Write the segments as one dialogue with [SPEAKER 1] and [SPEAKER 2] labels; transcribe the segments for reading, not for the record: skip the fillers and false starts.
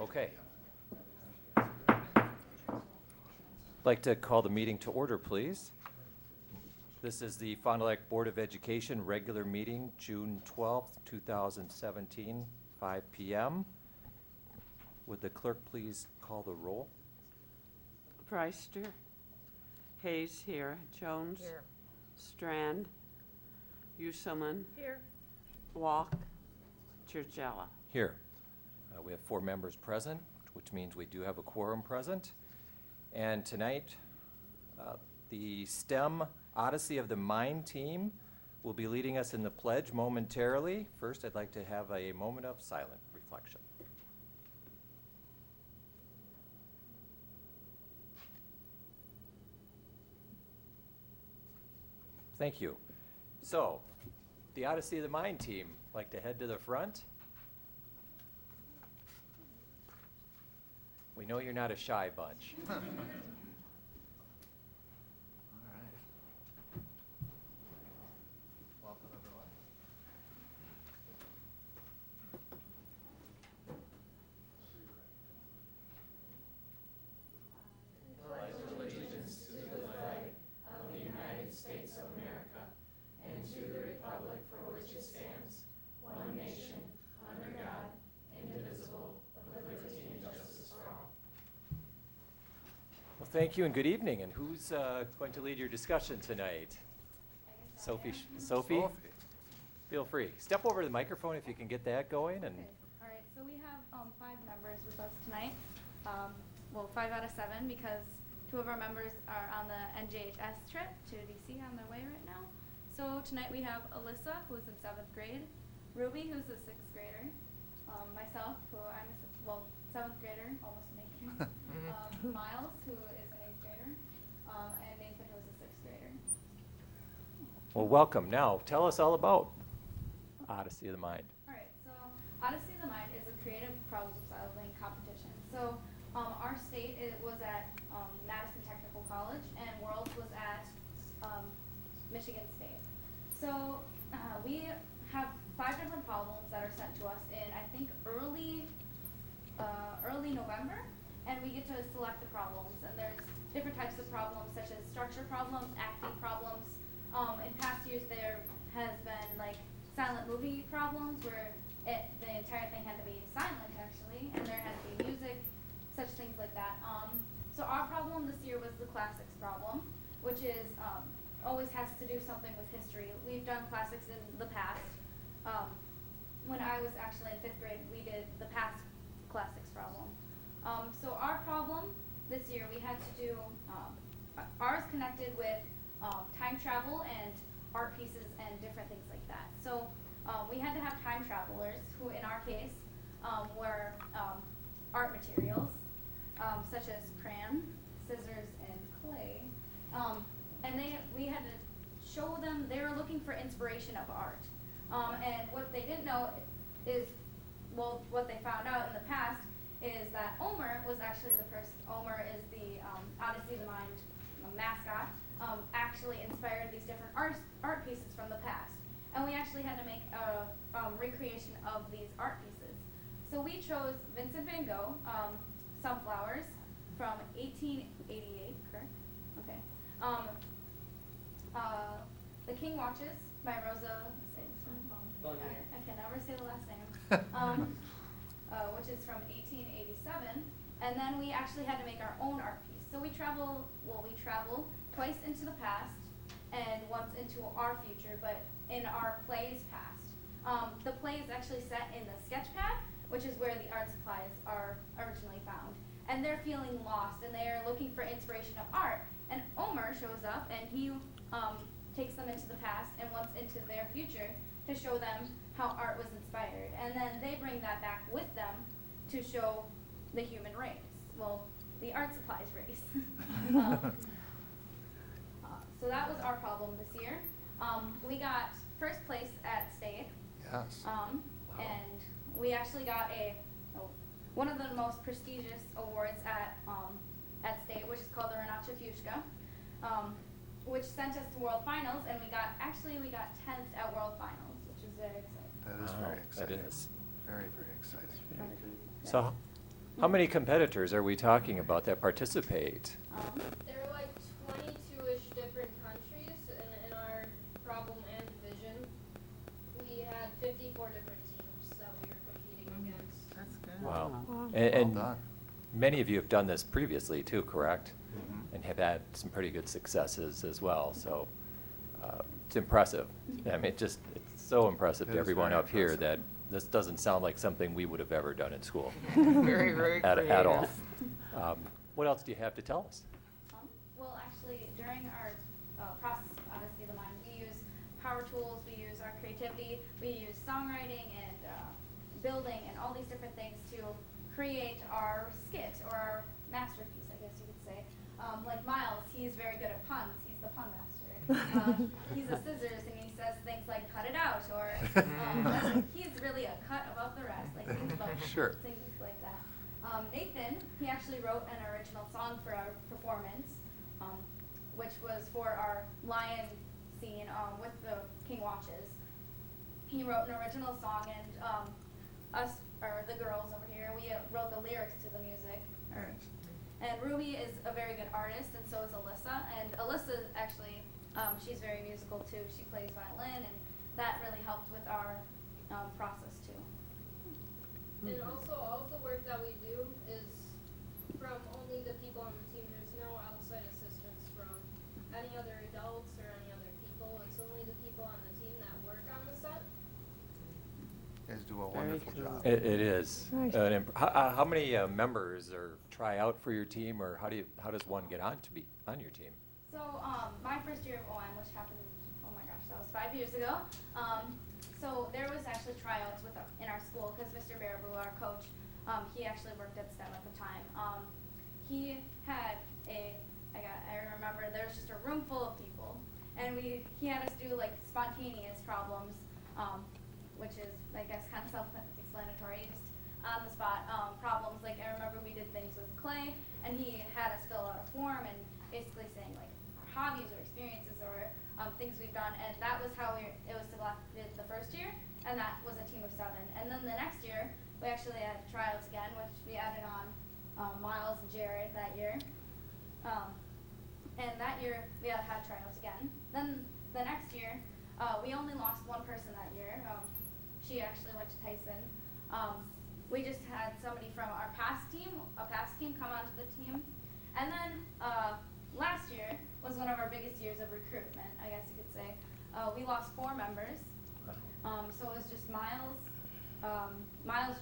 [SPEAKER 1] Okay. Like to call the meeting to order, please. This is the Fond du Lac Board of Education regular meeting, June 12th, 2017, 5 p.m. Would the clerk please call the roll?
[SPEAKER 2] Preister. Hayes here. Jones.
[SPEAKER 3] Here.
[SPEAKER 2] Strand. Uselman.
[SPEAKER 3] Here.
[SPEAKER 2] Walk. Churchella.
[SPEAKER 1] Here. We have 4 members present, which means we do have a quorum present. And tonight, the STEM Odyssey of the Mind team will be leading us in the pledge momentarily. First, I'd like to have a moment of silent reflection. Thank you. So, the Odyssey of the Mind team, like to head to the front. We know you're not a shy bunch.
[SPEAKER 4] All right. Welcome, everyone.
[SPEAKER 1] Well, thank you and good evening. And who's going to lead your discussion tonight? Sophie. Sophie? Feel free. Step over to the microphone if you can get that going. And
[SPEAKER 5] Okay. All right. So we have 5 members with us tonight. Well, 5 out of 7 because 2 of our members are on the NJHS trip to DC on their way right now. So tonight we have Alyssa, who's in 7th grade, Ruby, who's a 6th grader, myself, who I'm a 7th grader, almost an 8th grader, Miles, who is an 8th grader, and Nathan, who's a 6th grader.
[SPEAKER 1] well, welcome. Now, tell us all about Odyssey of the Mind.
[SPEAKER 5] All right, so Odyssey of the Mind is a creative problem-solving competition. So our state was at Madison Technical College, and Worlds was at Michigan State. So we have 5 different problems that are sent to us in, I think, early November, and we get to select the problems. And there's different types of problems, such as structure problems, acting problems. In past years, there has been like silent movie problems where the entire thing had to be silent actually, and there had to be music, such things like that. So our problem this year was the classics problem, which is always has to do something with history. We've done classics in the past. When I was actually in 5th grade, we did the past classics problem. So our problem this year, we had to do ours connected with time travel and art pieces and different things like that. So we had to have time travelers who, in our case, were art materials, such as crayon, scissors, and clay. And we had to show them, they were looking for inspiration of art. And what they didn't know is, well, what they found out in the past is that Omer was actually the person, Omer is the Odyssey of the Mind mascot, actually inspired these different art pieces from the past. And we actually had to make a recreation of these art pieces. So we chose Vincent van Gogh, Sunflowers, from 1888, correct? Okay. The King Watches by Rosa, I can never say the last name, which is from 1887. And then we actually had to make our own art piece. So we travel twice into the past and once into our future, but in our play's past. The play is actually set in the Sketchpad, which is where the art supplies are originally found. And they're feeling lost, and they're looking for inspiration of art. And Omer shows up, and he takes them into the past and once into their future to show them how art was inspired. And then they bring that back with them to show the human race. Well, the art supplies race. So that was our problem this year. We got first place at state.
[SPEAKER 4] Yes.
[SPEAKER 5] And we actually got one of the most prestigious awards at state, which is called the Renata Fuchska, which sent us to World Finals, and we got 10th at World Finals, which is very exciting.
[SPEAKER 4] That is very exciting.
[SPEAKER 1] That is.
[SPEAKER 4] Very, very exciting.
[SPEAKER 1] So, How many competitors are we talking about that participate?
[SPEAKER 3] There are like 22-ish different countries in our problem and division. We had 54 different teams that we were competing against.
[SPEAKER 4] That's good.
[SPEAKER 1] Wow.
[SPEAKER 2] Wow.
[SPEAKER 1] And
[SPEAKER 6] Well done.
[SPEAKER 1] many of you have done this previously too, correct?
[SPEAKER 6] Mhm.
[SPEAKER 1] And have had some pretty good successes as well, so it's impressive. I mean, it's so impressive
[SPEAKER 6] It
[SPEAKER 1] to
[SPEAKER 6] is
[SPEAKER 1] everyone
[SPEAKER 6] very
[SPEAKER 1] up here that
[SPEAKER 6] impressive.
[SPEAKER 1] this doesn't sound like something we would have ever done in school.
[SPEAKER 4] Very, very
[SPEAKER 1] At all.
[SPEAKER 4] creative.
[SPEAKER 1] What else do you have to tell us?
[SPEAKER 5] Well, actually, during our process of Odyssey of the Mind, we use power tools, we use our creativity, we use songwriting and building and all these different things to create our skit or our masterpiece, I guess you could say. Like Miles, he's very good at puns. He's the pun master. He's a scissors and he says things like "cut it out" or he's really a cut above the rest. Like things about
[SPEAKER 6] Sure.
[SPEAKER 5] things like that. Nathan, he actually wrote an original song for our performance, which was for our lion scene with the King Watches. He wrote an original song, and us, or the girls over here, we wrote the lyrics to the music. And Ruby is a very good artist, and so is Alyssa. And Alyssa actually, she's very musical too. She plays violin, and that really helped with our process too.
[SPEAKER 3] And also, all of the work that we do is from only the people on the team. There's no outside assistance from any other adults or any other people. It's only the people on the team that work on the set.
[SPEAKER 6] You guys do a
[SPEAKER 2] Very
[SPEAKER 6] wonderful
[SPEAKER 2] cool.
[SPEAKER 6] job.
[SPEAKER 1] It is.
[SPEAKER 2] Right.
[SPEAKER 1] How many members or try out for your team, or how does one get on to be on your team?
[SPEAKER 5] So my first year of OM, which happened, oh my gosh, that was 5 years ago. So there was actually tryouts in our school because Mr. Baraboo, our coach, he actually worked at STEM at the time. He had I remember there was just a room full of people, and he had us do like spontaneous problems, which is I guess kind of self-explanatory, just on the spot problems. Like I remember we did things with clay, and he had us fill out a form and basically saying like our hobbies or experiences or things we've done, and that was how it was selected the first year, and that was a team of 7. And then the next year, we actually had tryouts again, which we added on Miles and Jared that year. And that year, we had tryouts again. Then the next year, we only lost one person that year. She actually went to Tyson. We just had somebody from a past team come onto the team. And then last year was one of our biggest years of recruitment, I guess you could say. We lost 4 members. So it was just Miles,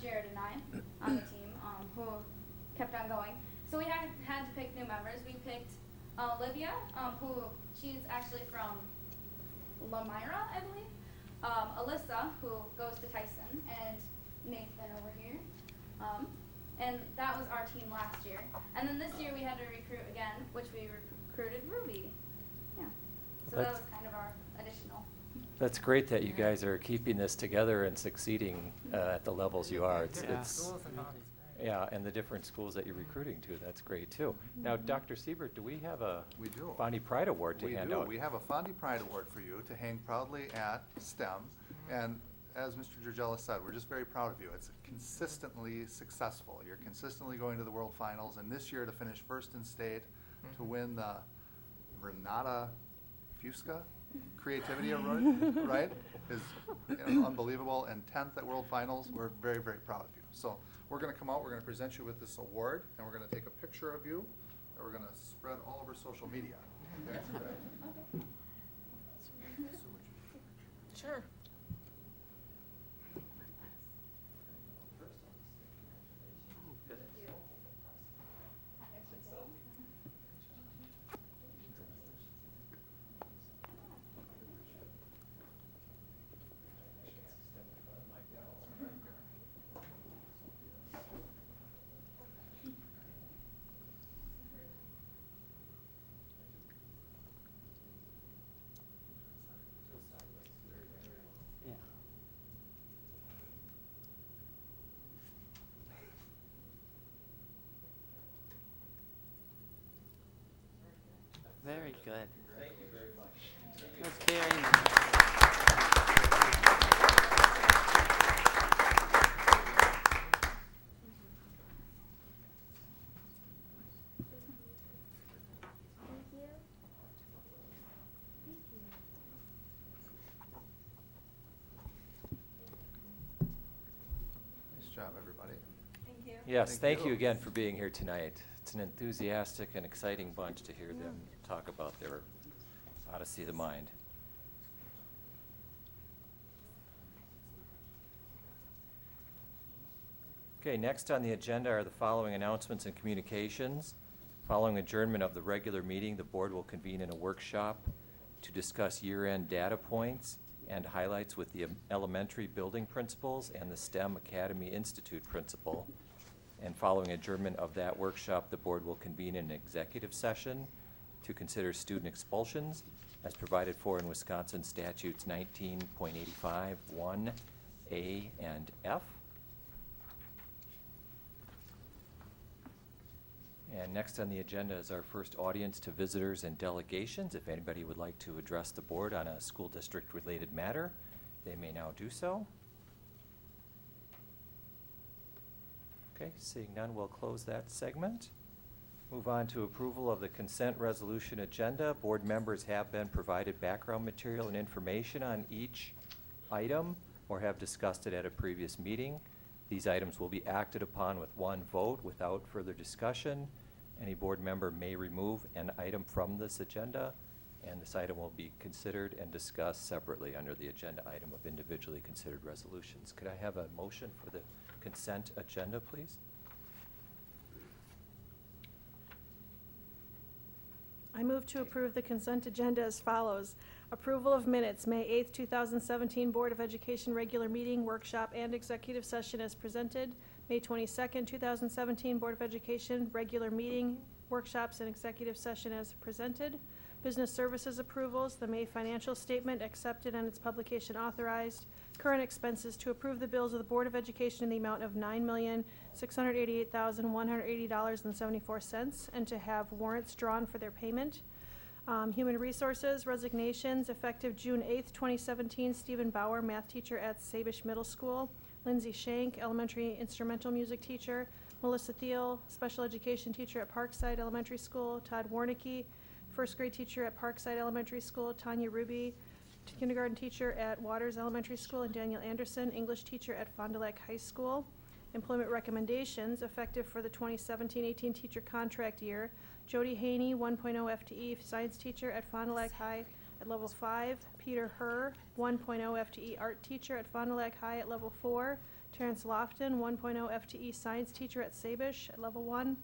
[SPEAKER 5] Jared, and I on the team who kept on going. So we had to pick new members. We picked Olivia, who she's actually from Lamira, I believe. Alyssa, who goes to Tyson, and Nathan over here. And that was our team last year. And then this year we had to recruit again, which we recruited Ruby. Yeah. So that
[SPEAKER 1] That's-
[SPEAKER 5] was kind of our additional.
[SPEAKER 1] That's great that you guys are keeping this together and succeeding at the levels you are.
[SPEAKER 2] Yeah.
[SPEAKER 4] Schools and all these.
[SPEAKER 1] Yeah, and the different schools that you're recruiting to, that's great too. Now, Dr. Siebert, do we have a
[SPEAKER 6] We do.
[SPEAKER 1] Fondy Pride Award to
[SPEAKER 6] We
[SPEAKER 1] hand
[SPEAKER 6] do.
[SPEAKER 1] out?
[SPEAKER 6] We have a Fondy Pride Award for you to hang proudly at STEM. And as Mr. Georgella said, we're just very proud of you. It's consistently successful. You're consistently going to the World Finals, and this year to finish first in state, to win the Renata Fusca Creativity Award, right, is unbelievable. And 10th at World Finals, we're very, very proud of you. So we're going to come out, we're going to present you with this award, and we're going to take a picture of you, and we're going to spread all over social media. Okay?
[SPEAKER 4] Sure.
[SPEAKER 2] Yeah. Very good.
[SPEAKER 1] Thank you very much.
[SPEAKER 2] That's very nice.
[SPEAKER 1] Yes,
[SPEAKER 6] Thank
[SPEAKER 1] thank you
[SPEAKER 6] you.
[SPEAKER 1] again for being here tonight. It's an enthusiastic and exciting bunch to hear them talk about their Odyssey of the Mind. Okay, next on the agenda are the following announcements and communications. Following adjournment of the regular meeting, the board will convene in a workshop to discuss year-end data points and highlights with the elementary building principals and the STEM Academy Institute principal. And following adjournment of that workshop, the board will convene an executive session to consider student expulsions as provided for in Wisconsin statutes 19.85, 1A and F. And next on the agenda is our first audience to visitors and delegations. If anybody would like to address the board on a school district-related matter, they may now do so. Okay, seeing none, we'll close that segment. Move on to approval of the consent resolution agenda. Board members have been provided background material and information on each item or have discussed it at a previous meeting. These items will be acted upon with one vote without further discussion. Any board member may remove an item from this agenda, and this item will be considered and discussed separately under the agenda item of individually considered resolutions. Could I have a motion for the consent agenda, please?
[SPEAKER 2] I move to approve the consent agenda as follows. Approval of minutes, May 8th, 2017 Board of Education regular meeting, workshop, and executive session as presented. May 22nd, 2017 Board of Education regular meeting, workshops, and executive session as presented. Business services approvals, the May financial statement accepted and its publication authorized. Current expenses, to approve the bills of the Board of Education in the amount of $9,688,180.74 and to have warrants drawn for their payment. Human resources, resignations, effective June 8th, 2017, Stephen Bauer, math teacher at Sabish Middle School. Lindsay Shank, elementary instrumental music teacher. Melissa Thiel, special education teacher at Parkside Elementary School. Todd Warnicki, first grade teacher at Parkside Elementary School. Tanya Ruby, kindergarten teacher at Waters Elementary School. And Daniel Anderson, English teacher at Fond du Lac High School. Employment recommendations, effective for the 2017-18 teacher contract year. Jody Haney, 1.0 FTE science teacher at Fond du Lac High at level 5. Peter Herr, 1.0 FTE art teacher at Fond du Lac High at level 4. Terrence Lofton, 1.0 FTE science teacher at Sabish at level 1.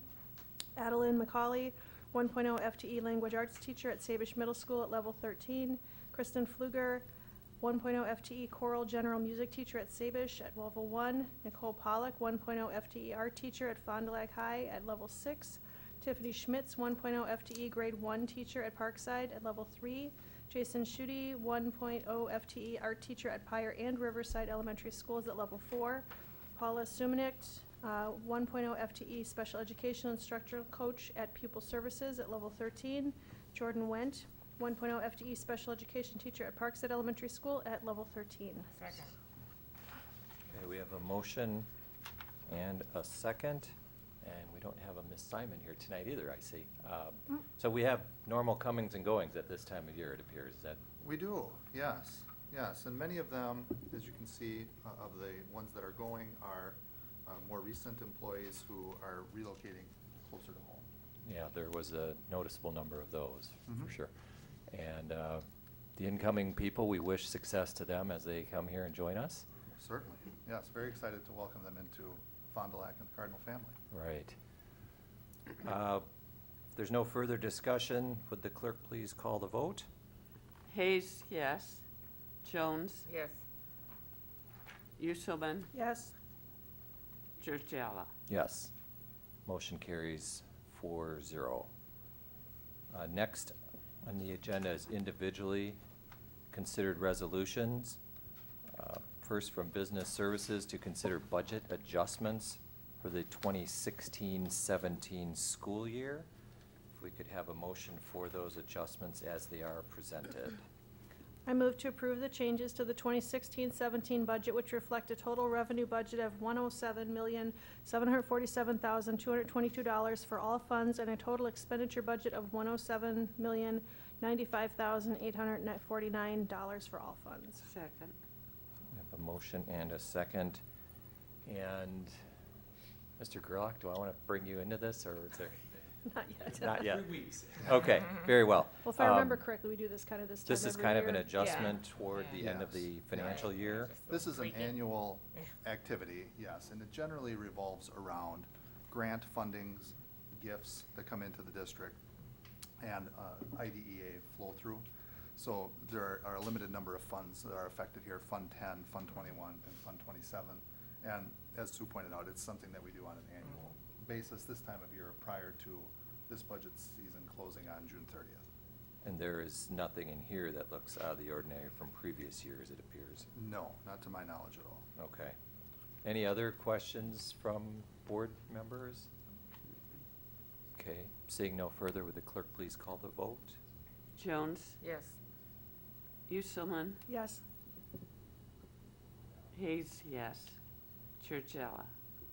[SPEAKER 2] Adeline McCauley, 1.0 FTE language arts teacher at Sabish Middle School at level 13. Kristen Pfluger, 1.0 FTE choral general music teacher at Sabish at level 1. Nicole Pollock, 1.0 FTE art teacher at Fond du Lac High at level 6. Tiffany Schmitz, 1.0 FTE grade 1 teacher at Parkside at level 3. Jason Schutte, 1.0 FTE art teacher at Pyre and Riverside Elementary Schools at level 4. Paula Suminicht, 1.0 FTE special education instructor coach at Pupil Services at level 13. Jordan Wendt, 1.0 FTE special education teacher at Parkside Elementary School at level 13.
[SPEAKER 4] Second.
[SPEAKER 1] Okay, we have a motion and a second, and we don't have a Miss Simon here tonight either, I see. So we have normal comings and goings at this time of year, it appears. Is that
[SPEAKER 6] We do, yes, yes. And many of them, as you can see, of the ones that are going are more recent employees who are relocating closer to home.
[SPEAKER 1] Yeah, there was a noticeable number of those, for
[SPEAKER 6] Mhm.
[SPEAKER 1] sure. And the incoming people, we wish success to them as they come here and join us.
[SPEAKER 6] Certainly, yes. Very excited to welcome them into Fond du Lac and the Cardinal family.
[SPEAKER 1] Right. If there's no further discussion, would the clerk please call the vote?
[SPEAKER 4] Hayes, yes. Jones,
[SPEAKER 7] Yes.
[SPEAKER 4] Uselman,
[SPEAKER 2] Yes.
[SPEAKER 4] Georgiala.
[SPEAKER 1] Yes. Motion carries 4-0. Next on the agenda is individually considered resolutions. First, from Business Services, to consider budget adjustments for the 2016-17 school year. If we could have a motion for those adjustments as they are presented.
[SPEAKER 2] I move to approve the changes to the 2016-17 budget, which reflect a total revenue budget of $107,747,222 for all funds and a total expenditure budget of $107,095,849 for all funds.
[SPEAKER 4] Second.
[SPEAKER 1] We have a motion and a second. And Mr. Gerlach, do I want to bring you into this, or is there?
[SPEAKER 2] Not yet.
[SPEAKER 1] Not yet. Okay, very well.
[SPEAKER 2] Well, if I remember
[SPEAKER 1] Um,
[SPEAKER 2] correctly, we do this kind of this time
[SPEAKER 1] This is
[SPEAKER 2] every
[SPEAKER 1] kind of an
[SPEAKER 2] year.
[SPEAKER 1] adjustment toward the end of
[SPEAKER 6] Yes.
[SPEAKER 1] the financial year.
[SPEAKER 6] This is an annual activity, yes, and it generally revolves around grant fundings, gifts that come into the district, and IDEA flow-through. So there are a limited number of funds that are affected here, Fund 10, Fund 21, and Fund 27. And as Sue pointed out, it's something that we do on an annual basis this time of year prior to this budget season closing on June 30th.
[SPEAKER 1] And there is nothing in here that looks out of the ordinary from previous years, it appears.
[SPEAKER 6] No, not to my knowledge at all.
[SPEAKER 1] Okay. Any other questions from board members? Okay, seeing no further, would the clerk please call the vote?
[SPEAKER 4] Jones,
[SPEAKER 7] Yes.
[SPEAKER 4] Uselman,
[SPEAKER 2] Yes.
[SPEAKER 4] Hayes, yes. Churchella.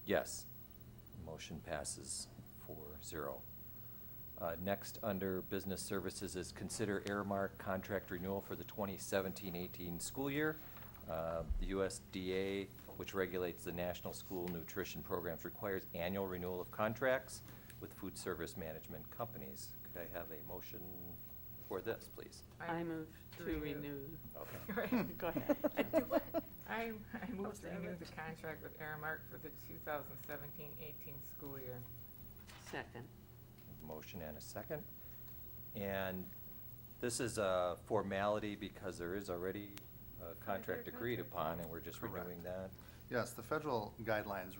[SPEAKER 1] Yes. Motion passes 4-0. Next, under business services, is consider Airmark contract renewal for the 2017-18 school year. The USDA, which regulates the national school nutrition programs, requires annual renewal of contracts with food service management companies. Could I have a motion for this, please?
[SPEAKER 4] I move to renew.
[SPEAKER 1] Okay.
[SPEAKER 4] Go ahead.
[SPEAKER 7] I move
[SPEAKER 2] Most
[SPEAKER 7] to
[SPEAKER 2] of
[SPEAKER 7] renew
[SPEAKER 2] it.
[SPEAKER 7] the contract with Aramark for the 2017-18 school year.
[SPEAKER 4] Second.
[SPEAKER 1] Motion and a second. And this is a formality because there is already a contract agreed upon, and we're just
[SPEAKER 6] Correct.
[SPEAKER 1] renewing that.
[SPEAKER 6] Yes, the federal guidelines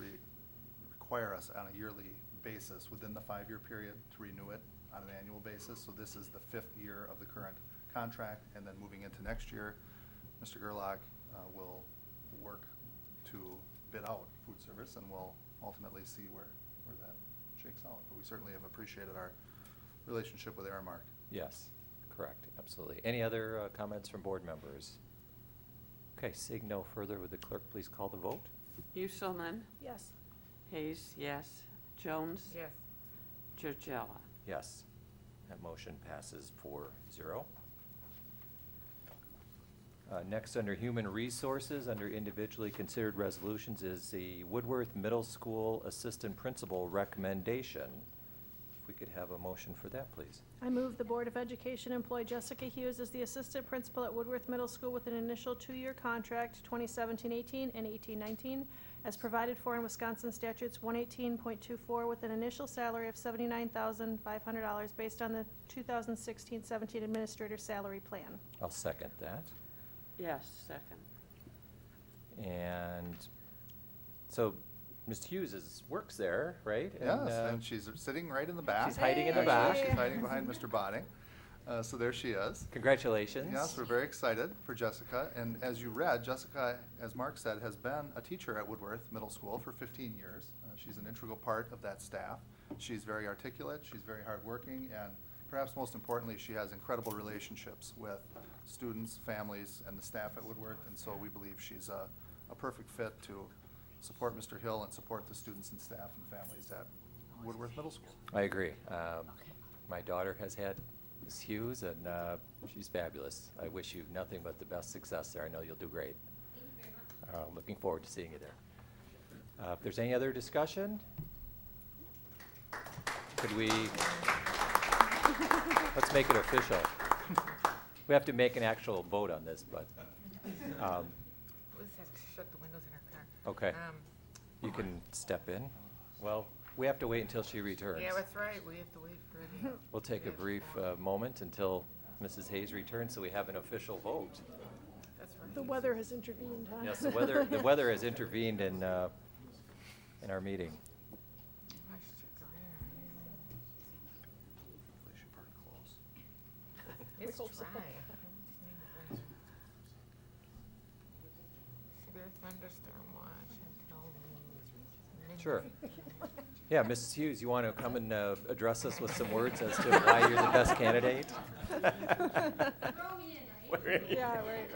[SPEAKER 6] require us on a yearly basis within the 5-year period to renew it on an annual basis. So this is the 5th year of the current contract, and then moving into next year, Mr. Gerlach will work to bid out food service, and we'll ultimately see where that shakes out. But we certainly have appreciated our relationship with Aramark.
[SPEAKER 1] Yes, correct, absolutely. Any other comments from board members? Okay, seeing no further, would the clerk please call the vote?
[SPEAKER 4] Uselman,
[SPEAKER 2] Yes.
[SPEAKER 4] Hayes, yes. Jones,
[SPEAKER 7] Yes.
[SPEAKER 4] Churchella.
[SPEAKER 1] Yes. That motion passes 4-0. Next, under Human Resources, under individually considered resolutions, is the Woodworth Middle School Assistant Principal recommendation. If we could have a motion for that, please.
[SPEAKER 2] I move the Board of Education employ Jessica Hughes as the assistant principal at Woodworth Middle School with an initial 2-year contract, 2017-18 and 18-19, as provided for in Wisconsin statutes 118.24, with an initial salary of $79,500 based on the 2016-17 administrator salary plan.
[SPEAKER 1] I'll second that.
[SPEAKER 4] Yes, second.
[SPEAKER 1] And so, Ms. Hughes works there, right?
[SPEAKER 6] Yes, and she's sitting right in the back.
[SPEAKER 1] She's hiding in the
[SPEAKER 6] Actually,
[SPEAKER 1] back.
[SPEAKER 6] She's hiding behind Mr. Botting. So there she is.
[SPEAKER 1] Congratulations.
[SPEAKER 6] Yes, we're very excited for Jessica. And as you read, Jessica, as Mark said, has been a teacher at Woodworth Middle School for 15 years. She's an integral part of that staff. She's very articulate, she's very hardworking, and perhaps most importantly, she has incredible relationships with students, families, and the staff at Woodworth. And so we believe she's a perfect fit to support Mr. Hill and support the students and staff and families at Woodworth Middle School.
[SPEAKER 1] I agree. My daughter has had Ms. Hughes, and she's fabulous. I wish you nothing but the best success there. I know you'll do great.
[SPEAKER 3] Thank you very much.
[SPEAKER 1] Looking forward to seeing you there. If there's any other discussion, could we, let's make it official. We have to make an actual vote on this, but,
[SPEAKER 7] We'll just have to shut the windows in our car.
[SPEAKER 1] okay. You can step in. Well, we have to wait until she returns.
[SPEAKER 7] Yeah, that's right, we have to wait for the.
[SPEAKER 1] We'll take a brief moment until Mrs. Hayes returns, so we have an official vote.
[SPEAKER 7] That's right.
[SPEAKER 2] The weather has intervened, huh?
[SPEAKER 1] Yes, the weather has intervened in our meeting.
[SPEAKER 7] I should check around.
[SPEAKER 6] Hopefully she parked close.
[SPEAKER 7] It's
[SPEAKER 2] hope so.
[SPEAKER 7] dry. Severe thunderstorm watch until midnight.
[SPEAKER 1] Sure. Yeah, Mrs. Hughes, you want to come and address us with some words as to why you're the best candidate?
[SPEAKER 3] Throw me in, right?
[SPEAKER 2] Yeah, right.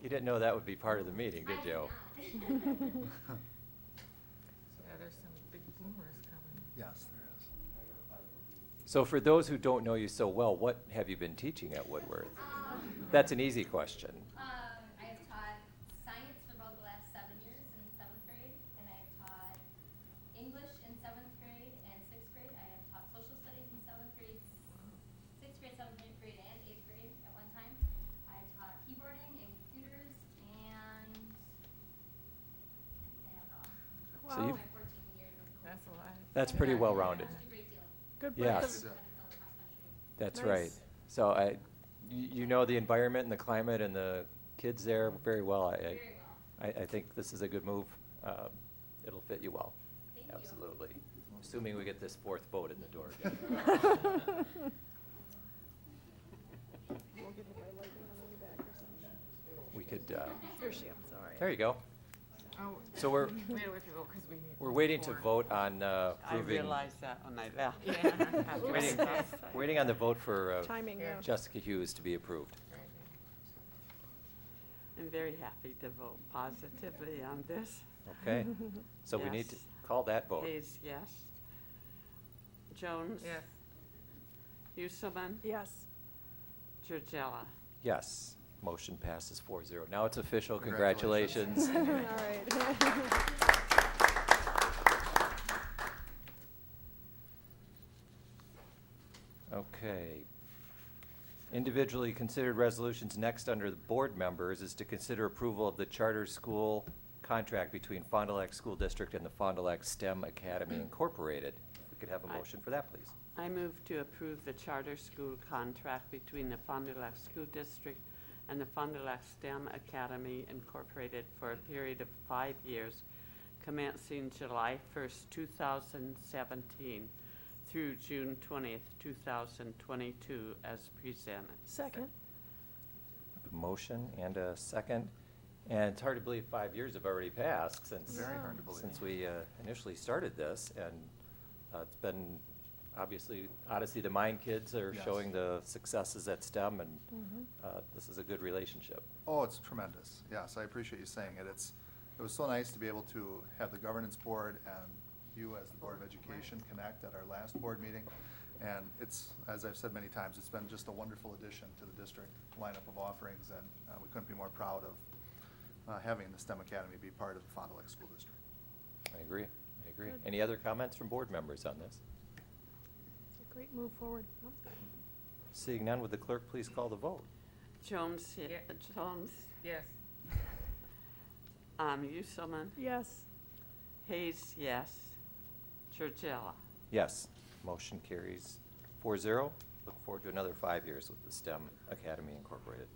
[SPEAKER 1] You didn't know that would be part of the meeting, did you?
[SPEAKER 7] Yeah, there's some big boomers coming.
[SPEAKER 6] Yes, there is.
[SPEAKER 1] So for those who don't know you so well, what have you been teaching at Woodworth? That's an easy question.
[SPEAKER 3] I have taught science for about the last 7 years in 7th grade, and I've taught
[SPEAKER 1] So
[SPEAKER 2] Wow.
[SPEAKER 1] you,
[SPEAKER 5] My 14 years of
[SPEAKER 7] That's a lot.
[SPEAKER 1] that's pretty well-rounded.
[SPEAKER 5] It's a great deal.
[SPEAKER 2] Good breadth
[SPEAKER 1] Yes.
[SPEAKER 2] of,
[SPEAKER 1] That's
[SPEAKER 2] Nice.
[SPEAKER 1] right. So you know the environment and the climate and the kids there very well.
[SPEAKER 5] Very well.
[SPEAKER 1] I think this is a good move. It'll fit you well.
[SPEAKER 5] Thank you.
[SPEAKER 1] Absolutely. Assuming we get this fourth vote in the door.
[SPEAKER 2] We'll get hit by lightning on the way back or something.
[SPEAKER 1] We could,
[SPEAKER 2] Here she is, all right.
[SPEAKER 1] there you go.
[SPEAKER 7] Oh,
[SPEAKER 1] So we're,
[SPEAKER 7] we have to go because we need.
[SPEAKER 1] we're waiting to
[SPEAKER 7] four.
[SPEAKER 1] vote on
[SPEAKER 4] I
[SPEAKER 1] approving,
[SPEAKER 4] realized that when I left.
[SPEAKER 7] Yeah. after
[SPEAKER 1] waiting,
[SPEAKER 7] that.
[SPEAKER 1] waiting on the vote for
[SPEAKER 2] Timing,
[SPEAKER 7] Yeah.
[SPEAKER 2] yeah.
[SPEAKER 1] Jessica Hughes to be approved.
[SPEAKER 7] Right.
[SPEAKER 4] I'm very happy to vote positively on this.
[SPEAKER 1] Okay? So we need to
[SPEAKER 4] Yes.
[SPEAKER 1] call that vote.
[SPEAKER 4] Hayes, yes. Jones?
[SPEAKER 7] Yes.
[SPEAKER 4] Uselman?
[SPEAKER 2] Yes.
[SPEAKER 4] Georgella?
[SPEAKER 1] Yes. Motion passes 4-0. Now it's official.
[SPEAKER 6] Congratulations.
[SPEAKER 1] Congratulations.
[SPEAKER 2] All right.
[SPEAKER 1] Okay. Individually considered resolutions next under the board members is to consider approval of the charter school contract between Fond du Lac School District and the Fond du Lac STEM Academy Incorporated. If we could have a motion for that, please.
[SPEAKER 4] I move to approve the charter school contract between the Fond du Lac School District and the Fond du Lac STEM Academy Incorporated for a period of 5 years, commencing July 1st, 2017 through June 20th, 2022, as presented.
[SPEAKER 2] Second.
[SPEAKER 1] A motion and a second. And it's hard to believe 5 years have already passed since,
[SPEAKER 6] Very hard to believe.
[SPEAKER 1] since we initially started this. And it's been, obviously, Odyssey to Mind kids are
[SPEAKER 6] Yes.
[SPEAKER 1] showing the successes at STEM, and
[SPEAKER 2] Mhm.
[SPEAKER 1] this is a good relationship.
[SPEAKER 6] Oh, it's tremendous. Yes, I appreciate you saying it. It was so nice to be able to have the governance board and you as the Board of Education connect at our last board meeting. And it's, as I've said many times, it's been just a wonderful addition to the district lineup of offerings, and we couldn't be more proud of having the STEM Academy be part of the Fond du Lac School District.
[SPEAKER 1] I agree. I agree.
[SPEAKER 2] Good.
[SPEAKER 1] Any other comments from board members on this?
[SPEAKER 2] It's a great move forward.
[SPEAKER 1] Seeing none, would the clerk please call the vote?
[SPEAKER 4] Jones,
[SPEAKER 7] Yeah.
[SPEAKER 4] Jones,
[SPEAKER 7] Yes.
[SPEAKER 4] Uselman,
[SPEAKER 2] Yes.
[SPEAKER 4] Hayes, yes. Georgella?
[SPEAKER 1] Yes. Motion carries 4-0. Look forward to another 5 years with the STEM Academy Incorporated.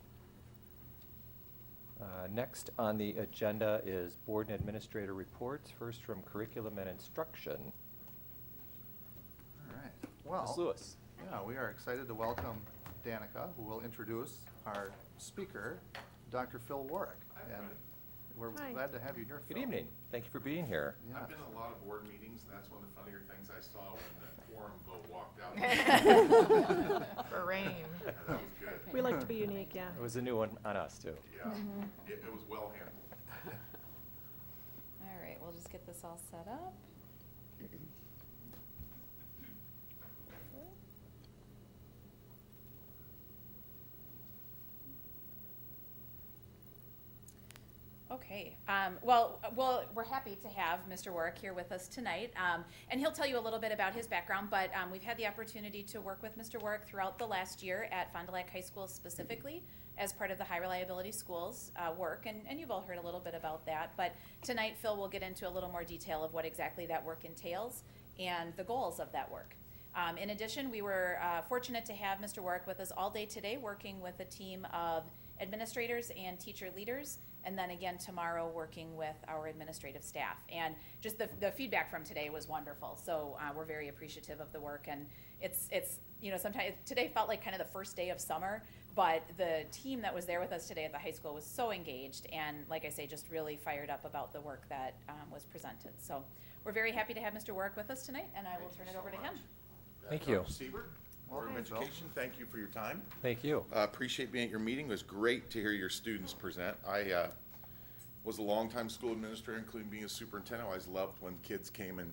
[SPEAKER 1] Next on the agenda is board and administrator reports, first from curriculum and instruction.
[SPEAKER 6] All right. Well.
[SPEAKER 1] Ms. Lewis.
[SPEAKER 6] Yeah, we are excited to welcome Danica, who will introduce our speaker, Dr. Phil Warwick. And we're
[SPEAKER 2] Hi.
[SPEAKER 6] glad to have you here, Phil.
[SPEAKER 1] Good evening. Thank you for being here.
[SPEAKER 6] Yeah.
[SPEAKER 8] I've been in a lot of board meetings, and that's one of the funnier things I saw when the quorum vote walked out.
[SPEAKER 7] For rain.
[SPEAKER 8] Yeah, that was good.
[SPEAKER 2] We like to be unique, yeah.
[SPEAKER 1] It was a new one on us, too.
[SPEAKER 8] Yeah, it was well handled.
[SPEAKER 9] All right, we'll just get this all set up. Okay, well, we're happy to have Mr. Warwick here with us tonight, and he'll tell you a little bit about his background, but we've had the opportunity to work with Mr. Warwick throughout the last year at Fond du Lac High School specifically as part of the High Reliability Schools work, and you've all heard a little bit about that, but tonight Phil will get into a little more detail of what exactly that work entails and the goals of that work. In addition, we were fortunate to have Mr. Warwick with us all day today, working with a team of administrators and teacher leaders, and then again tomorrow working with our administrative staff. And just the feedback from today was wonderful, so we're very appreciative of the work. And it's you know, sometimes today felt like kind of the first day of summer, but the team that was there with us today at the high school was so engaged and, like I say, just really fired up about the work that was presented. So we're very happy to have Mr. Warwick with us tonight, and I will turn it over to him.
[SPEAKER 1] Thank you.
[SPEAKER 8] Dr. Siebert, Board of
[SPEAKER 6] Welcome, Phil.
[SPEAKER 8] Education, thank you for your time.
[SPEAKER 1] Thank you.
[SPEAKER 8] Appreciate being at your meeting. It was great to hear your students present. I was a longtime school administrator, including being a superintendent. I always loved when kids came and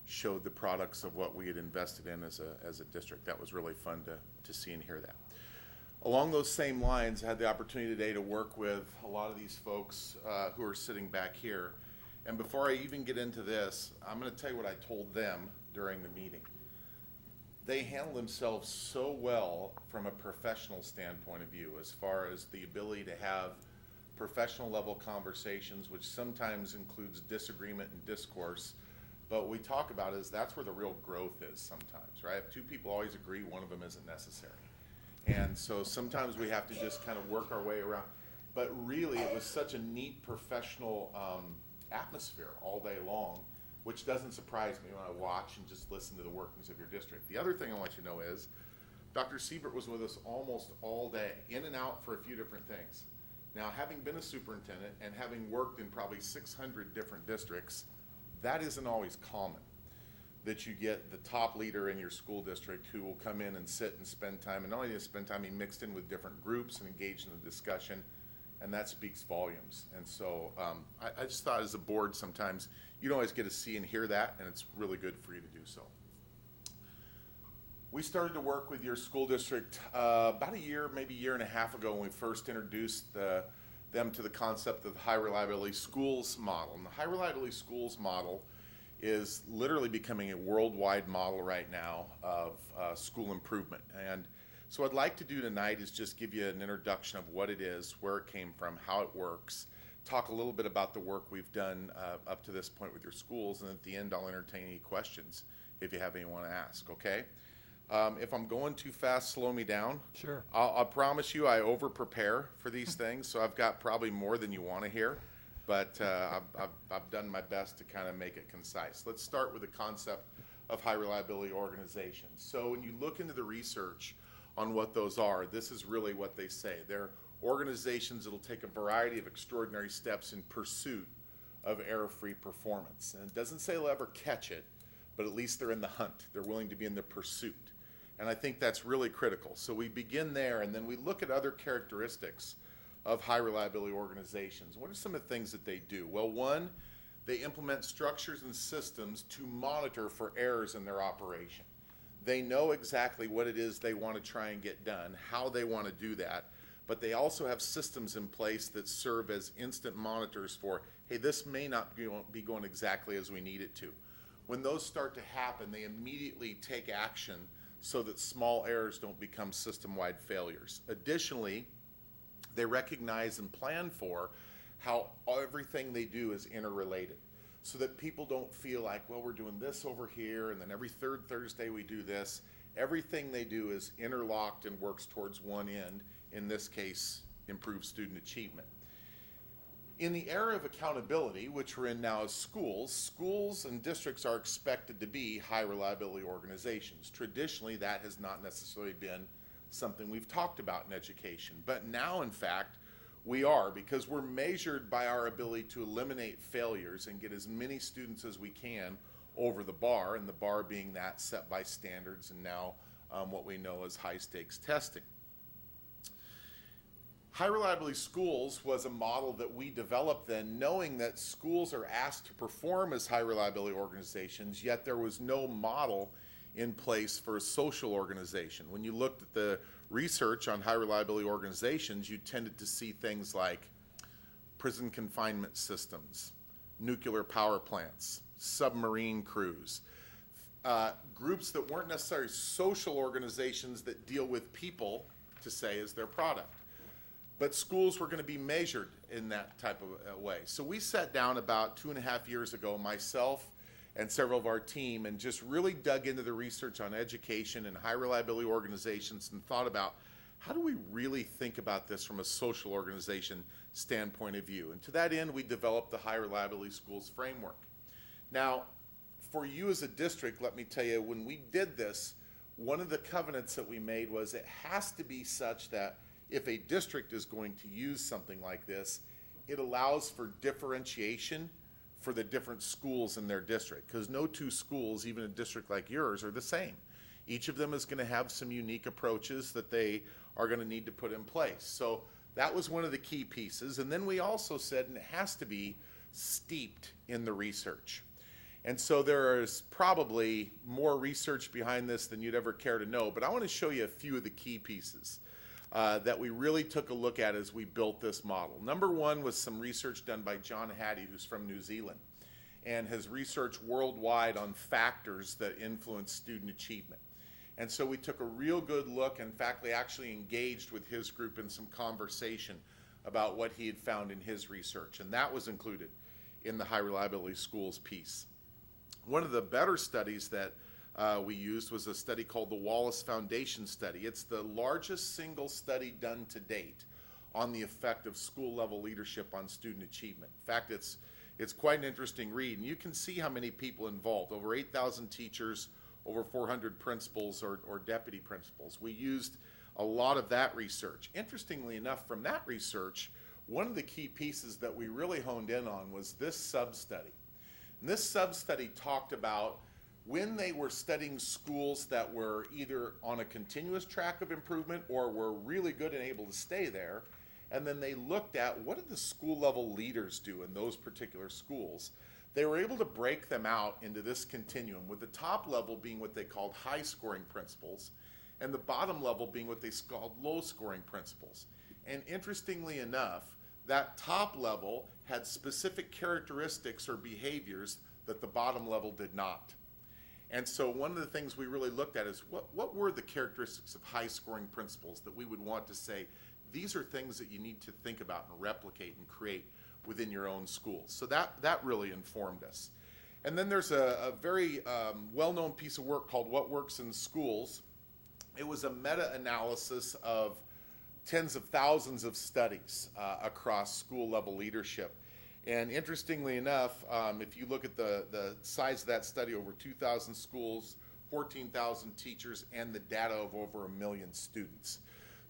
[SPEAKER 8] showed the products of what we had invested in as a district. That was really fun to see and hear that. Along those same lines, I had the opportunity today to work with a lot of these folks who are sitting back here. And before I even get into this, I'm going to tell you what I told them during the meeting. They handle themselves so well from a professional standpoint of view, as far as the ability to have professional level conversations, which sometimes includes disagreement and discourse. But what we talk about is that's where the real growth is sometimes, right? If two people always agree, one of them isn't necessary. And so sometimes we have to just kind of work our way around. But really, it was such a neat professional atmosphere all day long, which doesn't surprise me when I watch and just listen to the workings of your district. The other thing I want you to know is Dr. Siebert was with us almost all day, in and out for a few different things. Now, having been a superintendent and having worked in probably 600 different districts, that isn't always common, that you get the top leader in your school district who will come in and sit and spend time, and not only just spend time, he mixed in with different groups and engaged in the discussion, and that speaks volumes. And so I just thought as a board sometimes you don't always get to see and hear that, and it's really good for you to do so. We started to work with your school district about a year, maybe a year and a half ago when we first introduced them to the concept of the high reliability schools model. And the high reliability schools model is literally becoming a worldwide model right now of school improvement. And so what I'd like to do tonight is just give you an introduction of what it is, where it came from, how it works, talk a little bit about the work we've done up to this point with your schools, and at the end I'll entertain any questions if you have any you want to ask, okay? If I'm going too fast, slow me down.
[SPEAKER 1] Sure.
[SPEAKER 8] I'll promise you I over-prepare for these things, so I've got probably more than you want to hear, but I've done my best to kind of make it concise. Let's start with the concept of high reliability organizations. So when you look into the research on what those are, this is really what they say. They're organizations that will take a variety of extraordinary steps in pursuit of error-free performance. And it doesn't say they'll ever catch it, but at least they're in the hunt. They're willing to be in the pursuit. And I think that's really critical. So we begin there, and then we look at other characteristics of high reliability organizations. What are some of the things that they do? Well, one, they implement structures and systems to monitor for errors in their operation. They know exactly what it is they want to try and get done, how they want to do that, but they also have systems in place that serve as instant monitors for, hey, this may not be going exactly as we need it to. When those start to happen, they immediately take action so that small errors don't become system-wide failures. Additionally, they recognize and plan for how everything they do is interrelated, so that people don't feel like, well, we're doing this over here, and then every third Thursday we do this. Everything they do is interlocked and works towards one end, in this case, improve student achievement. In the era of accountability, which we're in now as schools and districts are expected to be high reliability organizations. Traditionally, that has not necessarily been something we've talked about in education. But now, in fact, we are, because we're measured by our ability to eliminate failures and get as many students as we can over the bar, and the bar being that set by standards and now what we know as high stakes testing. High reliability schools was a model that we developed then, knowing that schools are asked to perform as high reliability organizations, yet there was no model in place for a social organization. When you looked at the research on high reliability organizations, you tended to see things like prison confinement systems, nuclear power plants, submarine crews, groups that weren't necessarily social organizations that deal with people, to say, as their product. But schools were going to be measured in that type of way. So we sat down about 2.5 years ago, myself and several of our team, and just really dug into the research on education and high reliability organizations and thought about how do we really think about this from a social organization standpoint of view. And to that end, we developed the High Reliability Schools Framework. Now, for you as a district, let me tell you, when we did this, one of the covenants that we made was it has to be such that if a district is going to use something like this, it allows for differentiation for the different schools in their district, because no two schools, even a district like yours, are the same. Each of them is going to have some unique approaches that they are going to need to put in place. So that was one of the key pieces. And then we also said, and it has to be steeped in the research. And so there is probably more research behind this than you'd ever care to know, but I want to show you a few of the key pieces that we really took a look at as we built this model. Number one was some research done by John Hattie, who's from New Zealand, and has researched worldwide on factors that influence student achievement. And so we took a real good look. In fact, we actually engaged with his group in some conversation about what he had found in his research, and that was included in the high reliability schools piece. One of the better studies that we used was a study called the Wallace Foundation Study. It's the largest single study done to date on the effect of school level leadership on student achievement. In fact, it's quite an interesting read, and you can see how many people involved, over 8,000 teachers, over 400 principals or deputy principals. We used a lot of that research. Interestingly enough, from that research, one of the key pieces that we really honed in on was this sub-study. And this sub-study talked about when they were studying schools that were either on a continuous track of improvement or were really good and able to stay there, and then they looked at what did the school level leaders do in those particular schools. They were able to break them out into this continuum, with the top level being what they called high scoring principals, and the bottom level being what they called low scoring principals. And interestingly enough, that top level had specific characteristics or behaviors that the bottom level did not. And so one of the things we really looked at is what were the characteristics of high scoring principals that we would want to say, these are things that you need to think about and replicate and create within your own schools. So that really informed us. And then there's a very well-known piece of work called What Works in Schools. It was a meta-analysis of tens of thousands of studies across school level leadership. And interestingly enough, if you look at the size of that study, over 2,000 schools, 14,000 teachers, and the data of over 1 million students.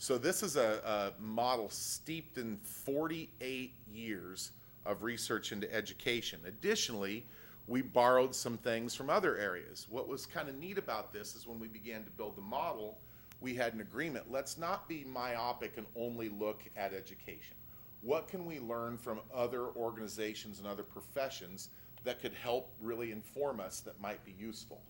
[SPEAKER 8] So this is a model steeped in 48 years of research into education. Additionally, we borrowed some things from other areas. What was kind of neat about this is when we began to build the model, we had an agreement. Let's not be myopic and only look at education. What can we learn from other organizations and other professions that could help really inform us that might be useful?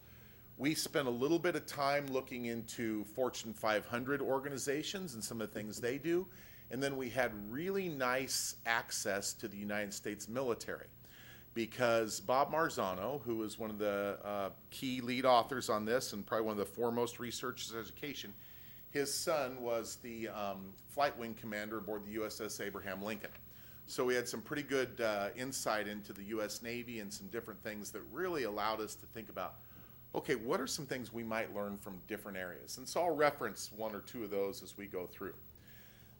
[SPEAKER 8] We spent a little bit of time looking into Fortune 500 organizations and some of the things they do, and then we had really nice access to the United States military, because Bob Marzano, who is one of the key lead authors on this and probably one of the foremost researchers in education, his son was the flight wing commander aboard the USS Abraham Lincoln. So we had some pretty good insight into the US Navy and some different things that really allowed us to think about, okay, what are some things we might learn from different areas? And so I'll reference one or two of those as we go through.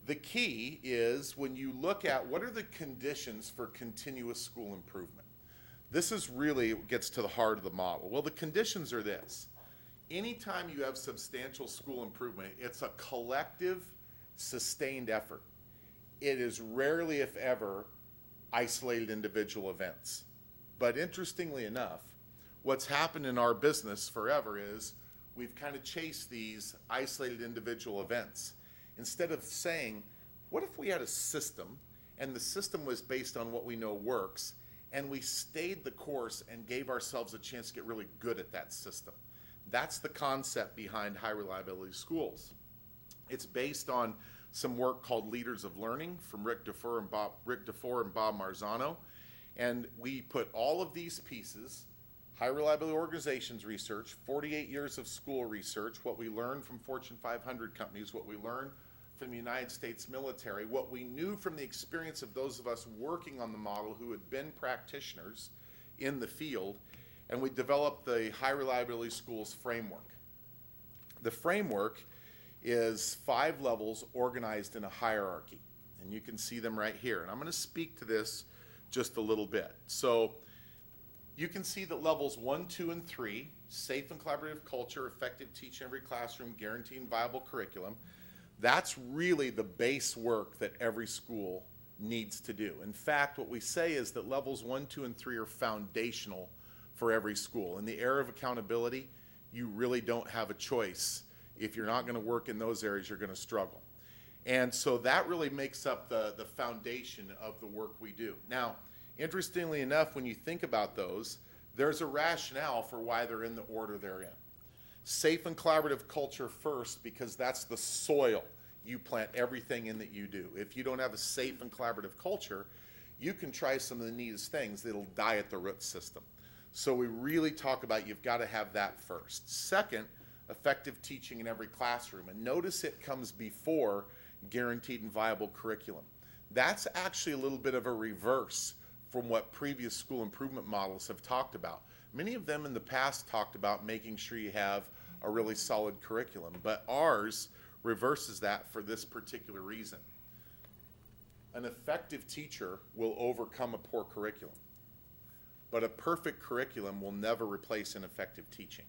[SPEAKER 8] The key is when you look at what are the conditions for continuous school improvement. This is really gets to the heart of the model. Well, the conditions are this. Anytime you have substantial school improvement, it's a collective, sustained effort. It is rarely, if ever, isolated individual events. But interestingly enough, what's happened in our business forever is we've kind of chased these isolated individual events. Instead of saying, what if we had a system, and the system was based on what we know works, and we stayed the course and gave ourselves a chance to get really good at that system? That's the concept behind high reliability schools. It's based on some work called Leaders of Learning from Rick DeFore and Bob Marzano. And we put all of these pieces, high reliability organizations research, 48 years of school research, what we learned from Fortune 500 companies, what we learned from the United States military, what we knew from the experience of those of us working on the model who had been practitioners in the field, and we developed the high reliability schools framework. The framework is 5 levels organized in a hierarchy, and you can see them right here. And I'm going to speak to this just a little bit. So you can see that levels 1, 2, and 3, safe and collaborative culture, effective teaching in every classroom, guaranteeing viable curriculum, that's really the base work that every school needs to do. In fact, what we say is that levels 1, 2, and 3 are foundational for every school. In the era of accountability, you really don't have a choice. If you're not going to work in those areas, you're going to struggle. And so that really makes up the foundation of the work we do. Now, interestingly enough, when you think about those, there's a rationale for why they're in the order they're in. Safe and collaborative culture first, because that's the soil you plant everything in that you do. If you don't have a safe and collaborative culture, you can try some of the neatest things, it'll die at the root system. So we really talk about you've got to have that first. Second, effective teaching in every classroom. And notice it comes before guaranteed and viable curriculum. That's actually a little bit of a reverse from what previous school improvement models have talked about. Many of them in the past talked about making sure you have a really solid curriculum, but ours reverses that for this particular reason. An effective teacher will overcome a poor curriculum, but a perfect curriculum will never replace an effective teaching.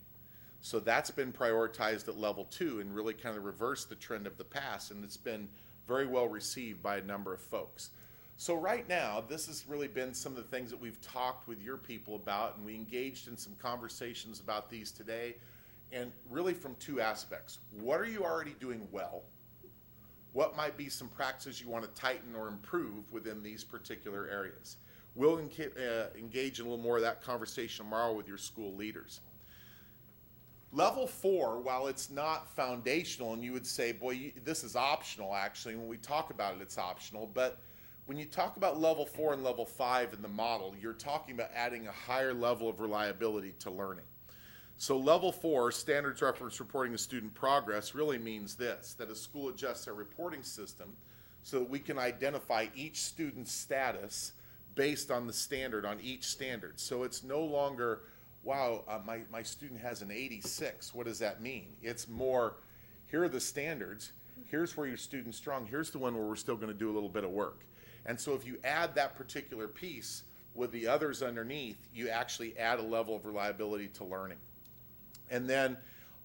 [SPEAKER 8] So that's been prioritized at level 2 and really kind of reversed the trend of the past, and it's been very well received by a number of folks. So right now, this has really been some of the things that we've talked with your people about, and we engaged in some conversations about these today, and really from 2 aspects. What are you already doing well? What might be some practices you want to tighten or improve within these particular areas? We'll engage in a little more of that conversation tomorrow with your school leaders. Level 4, while it's not foundational, and you would say, boy, this is optional actually, when we talk about it, it's optional, but when you talk about level 4 and level 5 in the model, you're talking about adding a higher level of reliability to learning. So level 4, standards reference reporting of student progress, really means this, that a school adjusts their reporting system so that we can identify each student's status based on the standard, on each standard. So it's no longer, wow, my student has an 86, what does that mean? It's more, here are the standards, here's where your student's strong, here's the one where we're still going to do a little bit of work. And so if you add that particular piece with the others underneath, you actually add a level of reliability to learning. And then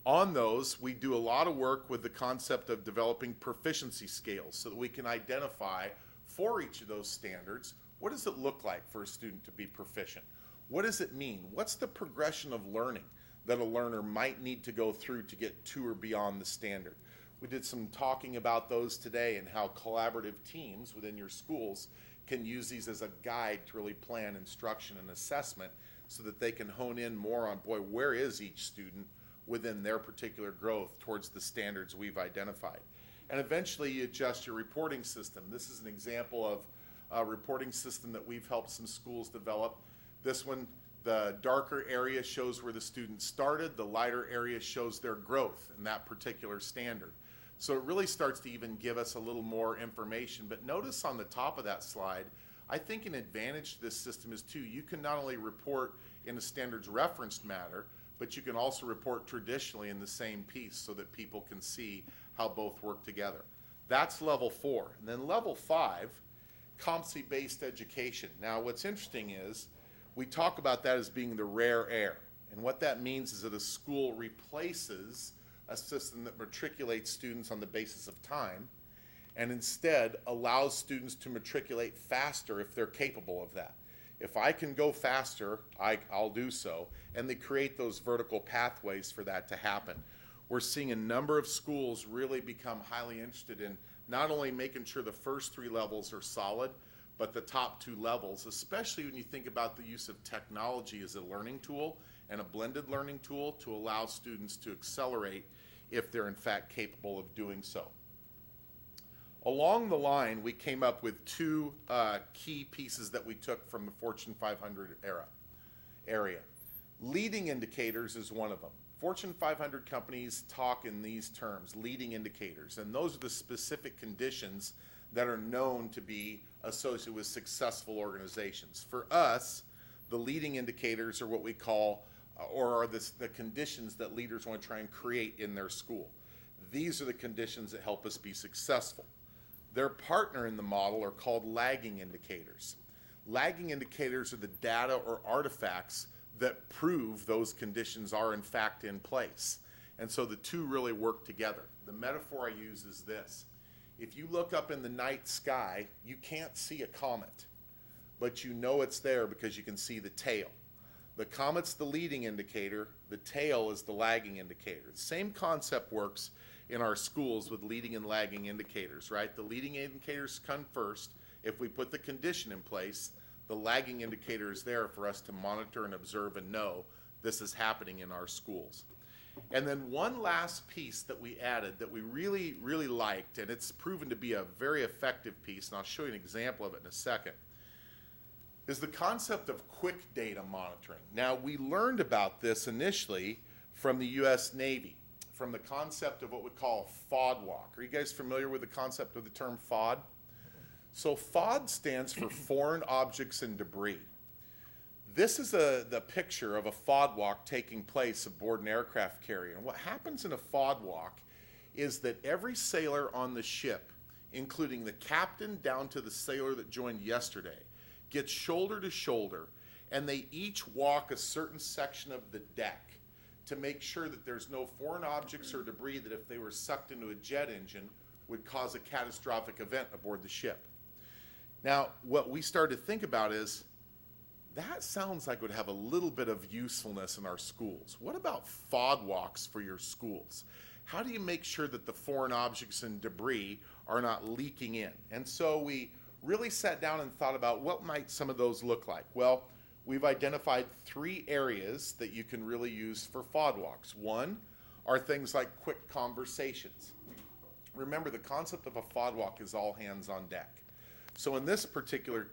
[SPEAKER 8] on those, we do a lot of work with the concept of developing proficiency scales so that we can identify for each of those standards, what does it look like for a student to be proficient? What does it mean? What's the progression of learning that a learner might need to go through to get to or beyond the standard? We did some talking about those today and how collaborative teams within your schools can use these as a guide to really plan instruction and assessment so that they can hone in more on, boy, where is each student within their particular growth towards the standards we've identified. And eventually you adjust your reporting system. This is an example of a reporting system that we've helped some schools develop. This one, the darker area shows where the student started, the lighter area shows their growth in that particular standard. So it really starts to even give us a little more information. But notice on the top of that slide, I think an advantage to this system is too, you can not only report in a standards referenced matter, but you can also report traditionally in the same piece so that people can see how both work together. That's level 4. And then level 5, competency-based education. Now what's interesting is we talk about that as being the rare air. And what that means is that a school replaces a system that matriculates students on the basis of time and instead allows students to matriculate faster if they're capable of that. If I can go faster, I'll do so. And they create those vertical pathways for that to happen. We're seeing a number of schools really become highly interested in not only making sure the first 3 levels are solid, but the top 2 levels, especially when you think about the use of technology as a learning tool and a blended learning tool to allow students to accelerate if they're in fact capable of doing so. Along the line, we came up with 2 key pieces that we took from the Fortune 500 area. Leading indicators is one of them. Fortune 500 companies talk in these terms, leading indicators, and those are the specific conditions that are known to be associated with successful organizations. For us, the leading indicators are what we call, or are the conditions that leaders want to try and create in their school. These are the conditions that help us be successful. Their partner in the model are called lagging indicators. Lagging indicators are the data or artifacts that prove those conditions are in fact in place. And so the 2 really work together. The metaphor I use is this. If you look up in the night sky, you can't see a comet, but you know it's there because you can see the tail. The comet's the leading indicator, the tail is the lagging indicator. The same concept works in our schools with leading and lagging indicators, right? The leading indicators come first. If we put the condition in place, the lagging indicator is there for us to monitor and observe and know this is happening in our schools. And then one last piece that we added that we really, really liked, and it's proven to be a very effective piece, and I'll show you an example of it in a second, is the concept of quick data monitoring. Now, we learned about this initially from the US Navy, from the concept of what we call FOD walk. Are you guys familiar with the concept of the term FOD? So FOD stands for Foreign Objects and Debris. This is the picture of a FOD walk taking place aboard an aircraft carrier. And what happens in a FOD walk is that every sailor on the ship, including the captain down to the sailor that joined yesterday, gets shoulder to shoulder, and they each walk a certain section of the deck to make sure that there's no foreign objects or debris that if they were sucked into a jet engine would cause a catastrophic event aboard the ship. Now, what we started to think about is, that sounds like it would have a little bit of usefulness in our schools. What about FOD walks for your schools? How do you make sure that the foreign objects and debris are not leaking in? And so we really sat down and thought about what might some of those look like. Well, we've identified 3 areas that you can really use for FOD walks. One are things like quick conversations. Remember, the concept of a FOD walk is all hands on deck. So in this particular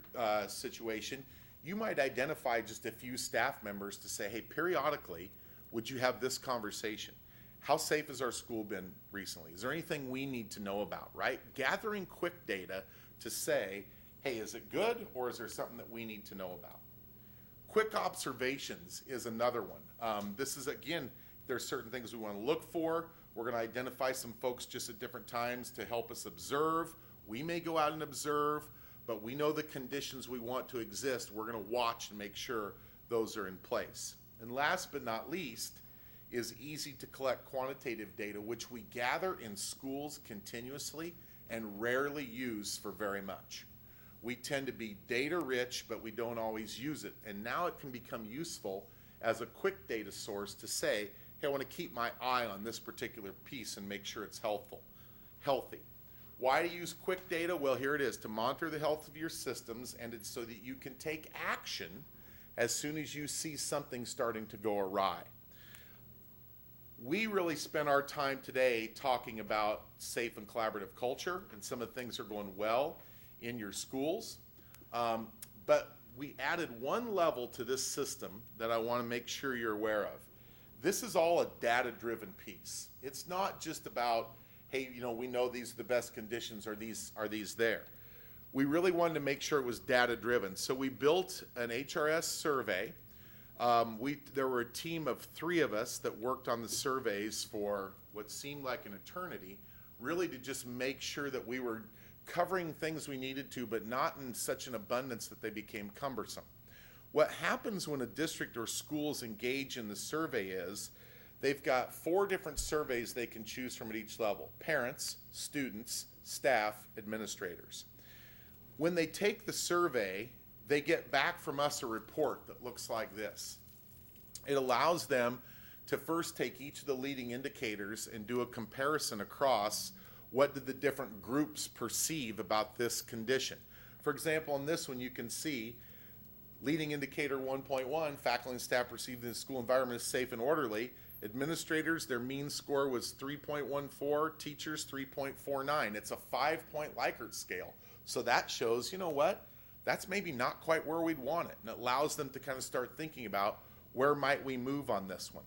[SPEAKER 8] situation, you might identify just a few staff members to say, hey, periodically, would you have this conversation? How safe has our school been recently? Is there anything we need to know about, right? Gathering quick data to say, hey, is it good, or is there something that we need to know about? Quick observations is another one. This is, again, there's certain things we want to look for. We're going to identify some folks just at different times to help us observe. We may go out and observe, but we know the conditions we want to exist. We're going to watch and make sure those are in place. And last but not least is easy to collect quantitative data, which we gather in schools continuously and rarely use for very much. We tend to be data rich, but we don't always use it. And now it can become useful as a quick data source to say, hey, I want to keep my eye on this particular piece and make sure it's healthy. Why to use quick data? Well, here it is, to monitor the health of your systems, and it's so that you can take action as soon as you see something starting to go awry. We really spent our time today talking about safe and collaborative culture, and some of the things are going well in your schools. But we added one level to this system that I want to make sure you're aware of. This is all a data-driven piece. It's not just about, hey, we know these are the best conditions, are these there? We really wanted to make sure it was data-driven. So we built an HRS survey. There were a team of 3 of us that worked on the surveys for what seemed like an eternity, really to just make sure that we were covering things we needed to, but not in such an abundance that they became cumbersome. What happens when a district or schools engage in the survey is they've got 4 different surveys they can choose from at each level: parents, students, staff, administrators. When they take the survey, they get back from us a report that looks like this. It allows them to first take each of the leading indicators and do a comparison across what did the different groups perceive about this condition. For example, in this one you can see leading indicator 1.1, faculty and staff perceive the school environment as safe and orderly. Administrators, their mean score was 3.14, teachers 3.49. It's a 5-point Likert scale. So that shows, you know what, that's maybe not quite where we'd want it. And it allows them to kind of start thinking about where might we move on this one.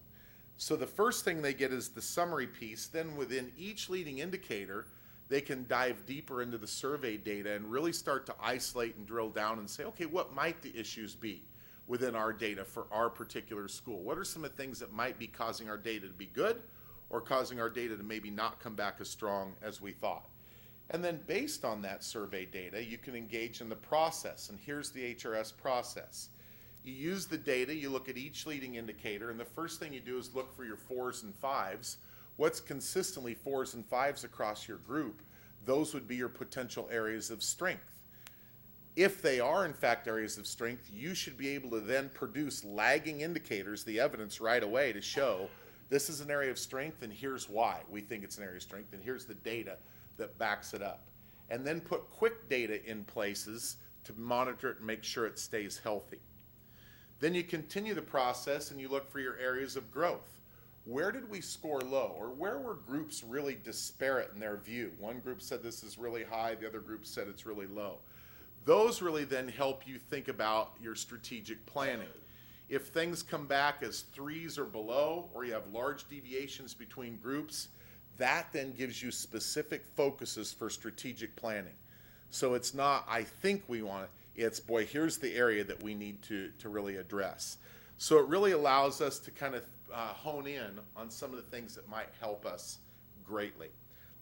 [SPEAKER 8] So the first thing they get is the summary piece. Then within each leading indicator, they can dive deeper into the survey data and really start to isolate and drill down and say, okay, what might the issues be within our data for our particular school? What are some of the things that might be causing our data to be good or causing our data to maybe not come back as strong as we thought? And then based on that survey data, you can engage in the process. And here's the HRS process. You use the data, you look at each leading indicator, and the first thing you do is look for your 4s and 5s. What's consistently 4s and 5s across your group? Those would be your potential areas of strength. If they are in fact areas of strength, you should be able to then produce lagging indicators, the evidence right away to show this is an area of strength and here's why we think it's an area of strength and here's the data that backs it up. And then put quick data in places to monitor it and make sure it stays healthy. Then you continue the process and you look for your areas of growth. Where did we score low, or where were groups really disparate in their view? One group said this is really high, the other group said it's really low. Those really then help you think about your strategic planning. If things come back as 3s or below, or you have large deviations between groups, that then gives you specific focuses for strategic planning. So it's not, I think we want it, it's, boy, here's the area that we need to really address. So it really allows us to kind of hone in on some of the things that might help us greatly.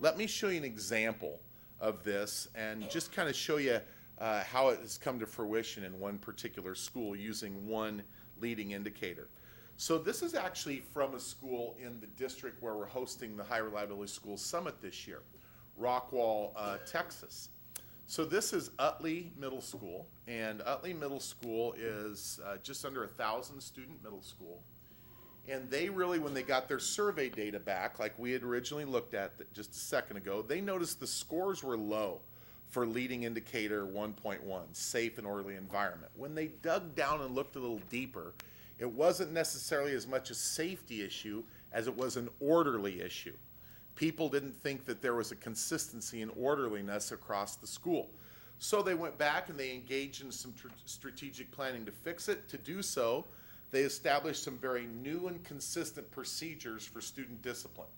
[SPEAKER 8] Let me show you an example of this and just kind of show you how it has come to fruition in one particular school using one leading indicator. So this is actually from a school in the district where we're hosting the High Reliability School Summit this year, Rockwall, Texas. So this is Utley Middle School, and Utley Middle School is just under 1,000 student middle school. And they really, when they got their survey data back, like we had originally looked at just a second ago, they noticed the scores were low for leading indicator 1.1, safe and orderly environment. When they dug down and looked a little deeper, it wasn't necessarily as much a safety issue as it was an orderly issue. People didn't think that there was a consistency in orderliness across the school. So they went back and they engaged in some strategic planning to fix it. To do so, they established some very new and consistent procedures for student discipline.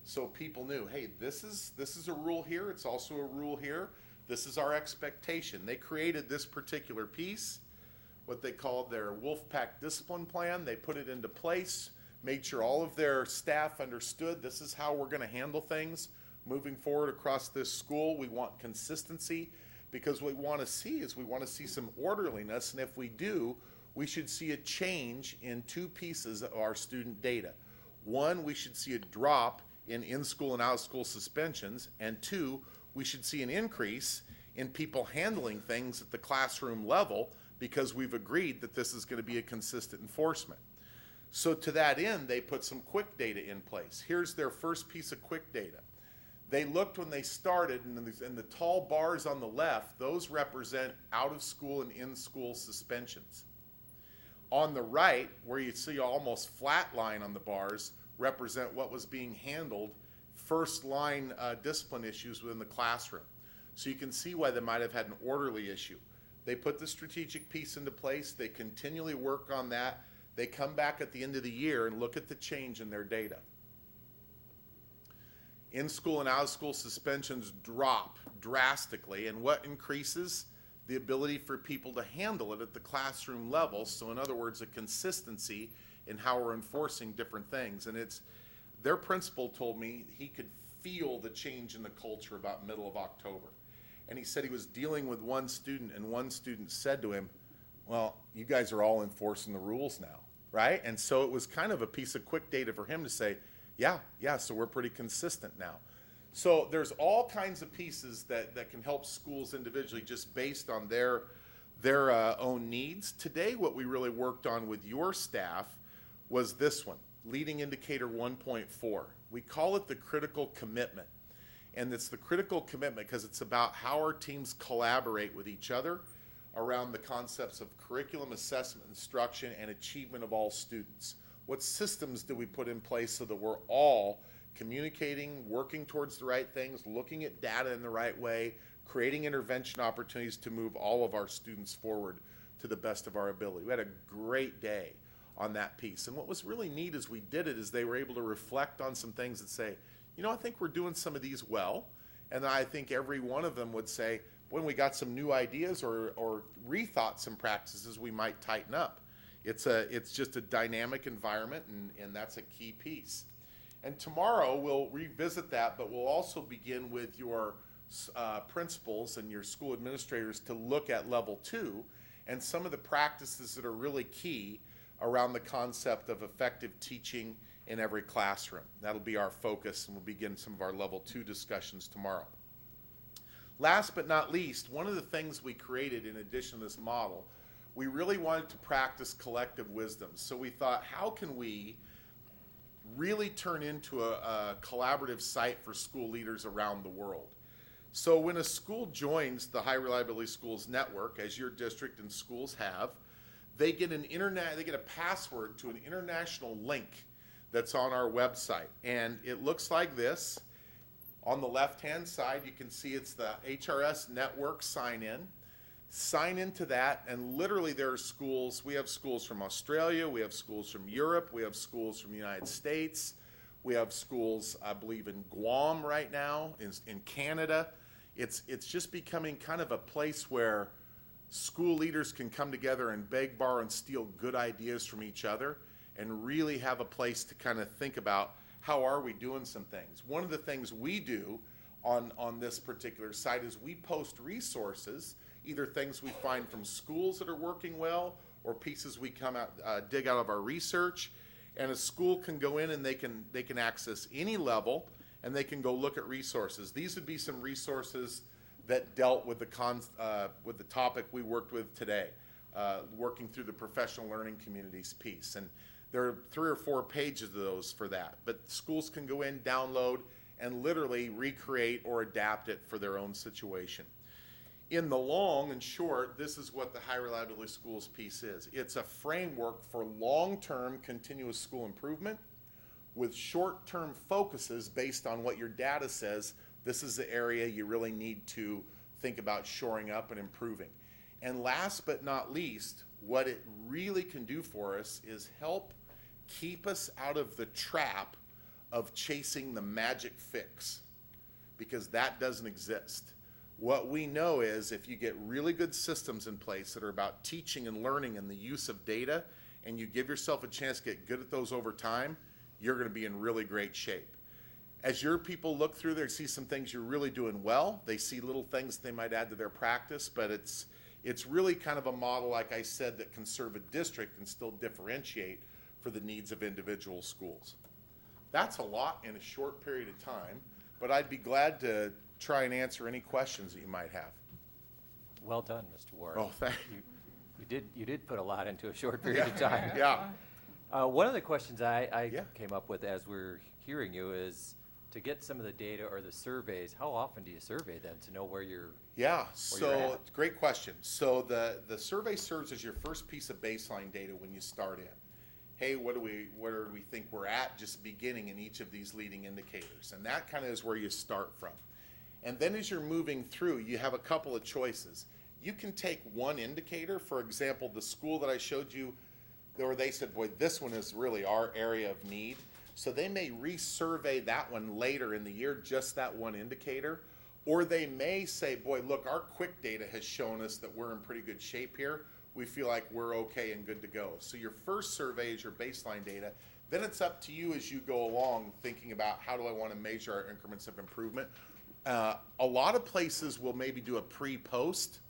[SPEAKER 8] So people knew, hey, this is a rule here, it's also a rule here, this is our expectation. They created this particular piece, what they called their Wolfpack discipline plan. They put it into place, made sure all of their staff understood this is how we're going to handle things moving forward across this school. We want consistency because what we want to see is we want to see some orderliness, and if we do, we should see a change in two pieces of our student data. One, we should see a drop in in-school and out-of-school suspensions, and two, we should see an increase in people handling things at the classroom level because we've agreed that this is going to be a consistent enforcement. So to that end, they put some quick data in place. Here's their first piece of quick data. They looked when they started, and the tall bars on the left, those represent out-of-school and in-school suspensions. On the right, where you see almost flat line on the bars, represent what was being handled, first line discipline issues within the classroom. So you can see why they might have had an orderly issue. They put the strategic piece into place, they continually work on that, they come back at the end of the year and look at the change in their data. In-school and out-of-school suspensions drop drastically, and what increases? The ability for people to handle it at the classroom level. So in other words, a consistency in how we're enforcing different things. And their principal told me he could feel the change in the culture about middle of October. And he said he was dealing with one student, and one student said to him, well, you guys are all enforcing the rules now, right? And so it was kind of a piece of quick data for him to say, yeah, so we're pretty consistent now. So there's all kinds of pieces that can help schools individually just based on their own needs. Today, what we really worked on with your staff was this one, leading indicator 1.4. We call it the critical commitment. And it's the critical commitment because it's about how our teams collaborate with each other around the concepts of curriculum, assessment, instruction, and achievement of all students. What systems do we put in place so that we're all communicating, working towards the right things, looking at data in the right way, creating intervention opportunities to move all of our students forward to the best of our ability. We had a great day on that piece. And what was really neat as we did it is they were able to reflect on some things that say, you know, I think we're doing some of these well. And I think every one of them would say, when we got some new ideas or rethought some practices, we might tighten up. It's just a dynamic environment, and that's a key piece. And tomorrow we'll revisit that, but we'll also begin with your principals and your school administrators to look at level 2 and some of the practices that are really key around the concept of effective teaching in every classroom. That'll be our focus, and we'll begin some of our level 2 discussions tomorrow. Last but not least, one of the things we created in addition to this model, we really wanted to practice collective wisdom. So we thought, how can we really turn into a collaborative site for school leaders around the world? So when a school joins the High Reliability Schools Network, as your district and schools have, they get a password to an international link that's on our website. And it looks like this. On the left-hand side, you can see it's the HRS network sign-in. Sign into that, and literally there are schools. We have schools from Australia, we have schools from Europe, we have schools from the United States, we have schools, I believe, in Guam right now, in Canada. It's just becoming kind of a place where school leaders can come together and beg, borrow, and steal good ideas from each other and really have a place to kind of think about how are we doing some things. One of the things we do on this particular site is we post resources, either things we find from schools that are working well or pieces we come out, dig out of our research. And a school can go in and they can access any level and they can go look at resources. These would be some resources that dealt with the topic we worked with today, working through the professional learning communities piece. And there are 3 or 4 pages of those for that. But schools can go in, download, and literally recreate or adapt it for their own situation. In the long and short, this is what the high reliability schools piece is. It's a framework for long-term continuous school improvement with short-term focuses based on what your data says. This is the area you really need to think about shoring up and improving. And last but not least, what it really can do for us is help keep us out of the trap of chasing the magic fix, because that doesn't exist. What we know is if you get really good systems in place that are about teaching and learning and the use of data, and you give yourself a chance to get good at those over time, you're going to be in really great shape. As your people look through there, see some things you're really doing well. They see little things they might add to their practice, but it's really kind of a model, like I said, that can serve a district and still differentiate for the needs of individual schools. That's a lot in a short period of time, but I'd be glad to try and answer any questions that you might have.
[SPEAKER 1] Well done, Mr. Warren.
[SPEAKER 8] Oh, thank
[SPEAKER 1] you. You did put a lot into a short period of time.
[SPEAKER 8] Yeah.
[SPEAKER 1] One of the questions I
[SPEAKER 8] Yeah.
[SPEAKER 1] came up with as we're hearing you is to get some of the data or the surveys, how often do you survey them to know where you're?
[SPEAKER 8] Yeah,
[SPEAKER 1] you're
[SPEAKER 8] so
[SPEAKER 1] at.
[SPEAKER 8] great question. So the survey serves as your first piece of baseline data when you start in. Hey, where do we think we're at just beginning in each of these leading indicators? And that kind of is where you start from. And then as you're moving through, you have a couple of choices. You can take one indicator, for example, the school that I showed you, where they said, boy, this one is really our area of need. So they may resurvey that one later in the year, just that one indicator. Or they may say, boy, look, our quick data has shown us that we're in pretty good shape here. We feel like we're okay and good to go. So your first survey is your baseline data. Then it's up to you as you go along thinking about how do I want to measure our increments of improvement. A lot of places will maybe do a pre-post.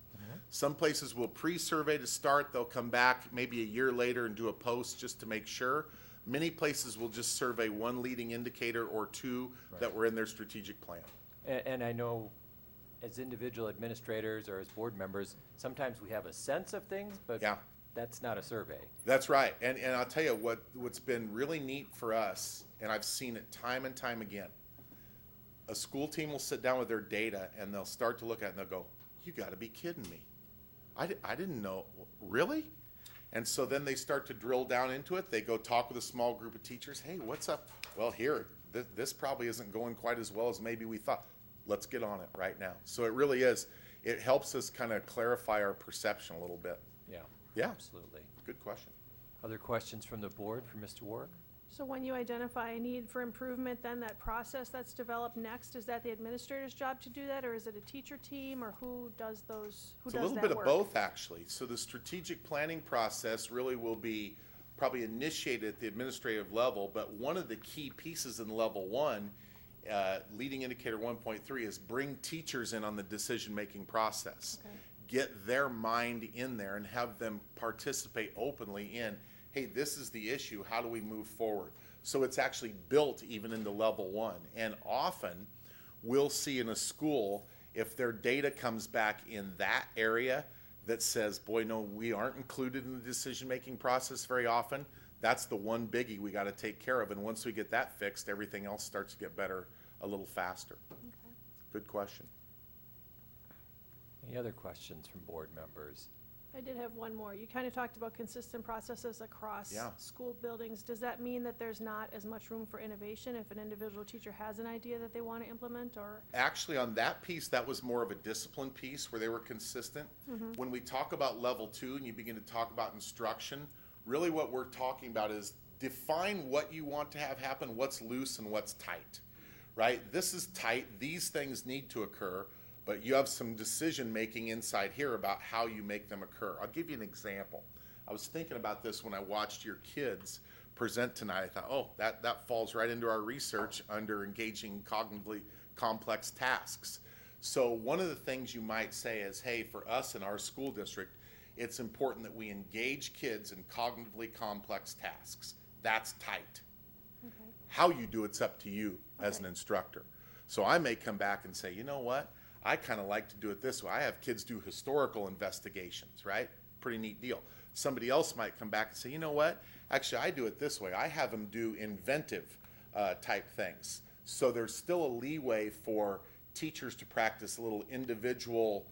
[SPEAKER 8] Some places will pre-survey to start. They'll come back maybe a year later and do a post just to make sure. Many places will just survey one leading indicator or two that were in their strategic plan.
[SPEAKER 1] And I know as individual administrators or as board members, sometimes we have a sense of things, but
[SPEAKER 8] Yeah.
[SPEAKER 1] that's not a survey.
[SPEAKER 8] That's right. And I'll tell you what's been really neat for us, and I've seen it time and time again. A school team will sit down with their data and they'll start to look at it and they'll go, you got to be kidding me. I didn't know. Really? And so then they start to drill down into it. They go talk with a small group of teachers. Hey, what's up? Well, here, this probably isn't going quite as well as maybe we thought. Let's get on it right now. So it really is. It helps us kind of clarify our perception a little bit.
[SPEAKER 1] Yeah.
[SPEAKER 8] Yeah.
[SPEAKER 1] Absolutely.
[SPEAKER 8] Good question.
[SPEAKER 1] Other questions from the board for Mr. Warwick?
[SPEAKER 2] So when you identify a need for improvement, then that process that's developed next, is that the administrator's job to do that, or is it a teacher team, or who does those, who
[SPEAKER 8] It's
[SPEAKER 2] does
[SPEAKER 8] a little
[SPEAKER 2] that
[SPEAKER 8] bit of
[SPEAKER 2] work?
[SPEAKER 8] both, actually. So the strategic planning process really will be probably initiated at the administrative level, but one of the key pieces in level one, leading indicator 1.3, is bring teachers in on the decision-making process.
[SPEAKER 2] Okay.
[SPEAKER 8] Get their mind in there and have them participate openly in, hey, this is the issue, how do we move forward? So it's actually built even into level one. And often, we'll see in a school, if their data comes back in that area that says, boy, no, we aren't included in the decision-making process very often, that's the one biggie we got to take care of. And once we get that fixed, everything else starts to get better a little faster.
[SPEAKER 2] Okay.
[SPEAKER 8] Good question.
[SPEAKER 1] Any other questions from board members?
[SPEAKER 2] I did have one more. You kind of talked about consistent processes across
[SPEAKER 8] Yeah.
[SPEAKER 2] school buildings. Does that mean that there's not as much room for innovation if an individual teacher has an idea that they want to implement, or?
[SPEAKER 8] Actually, on that piece, that was more of a discipline piece where they were consistent. When we talk about level two and you begin to talk about instruction, really what we're talking about is define what you want to have happen, what's loose and what's tight, right? This is tight. These things need to occur. but you have some decision-making inside here about how you make them occur. I'll give you an example. I was thinking about this when I watched your kids present tonight. I thought, oh, that falls right into our research under engaging cognitively complex tasks. So one of the things you might say is, hey, for us in our school district, it's important that we engage kids in cognitively complex tasks. That's tight.
[SPEAKER 2] Okay.
[SPEAKER 8] How you do it's up to you as an
[SPEAKER 2] Okay.
[SPEAKER 8] instructor. So I may come back and say, you know what? I kind of like to do it this way. I have kids do historical investigations, right? Pretty neat deal. Somebody else might come back and say, you know what? Actually, I do it this way. I have them do inventive type things. So there's still a leeway for teachers to practice a little individual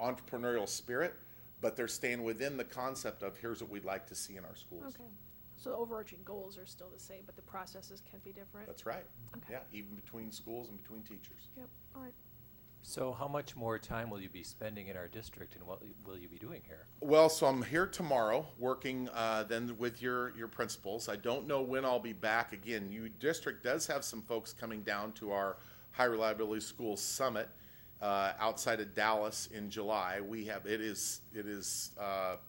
[SPEAKER 8] entrepreneurial spirit, but they're staying within the concept of here's what we'd like to see in our schools.
[SPEAKER 2] Okay. So the overarching goals are still the same, but the processes can be different?
[SPEAKER 8] That's right.
[SPEAKER 2] Okay.
[SPEAKER 8] Yeah, even between schools and between teachers.
[SPEAKER 2] Yep, all right.
[SPEAKER 1] So how much more time will you be spending in our district, and what will you be doing here?
[SPEAKER 8] Well, so I'm here tomorrow working then with your principals. I don't know when I'll be back again. Your district does have some folks coming down to our High Reliability School Summit outside of Dallas in July. It is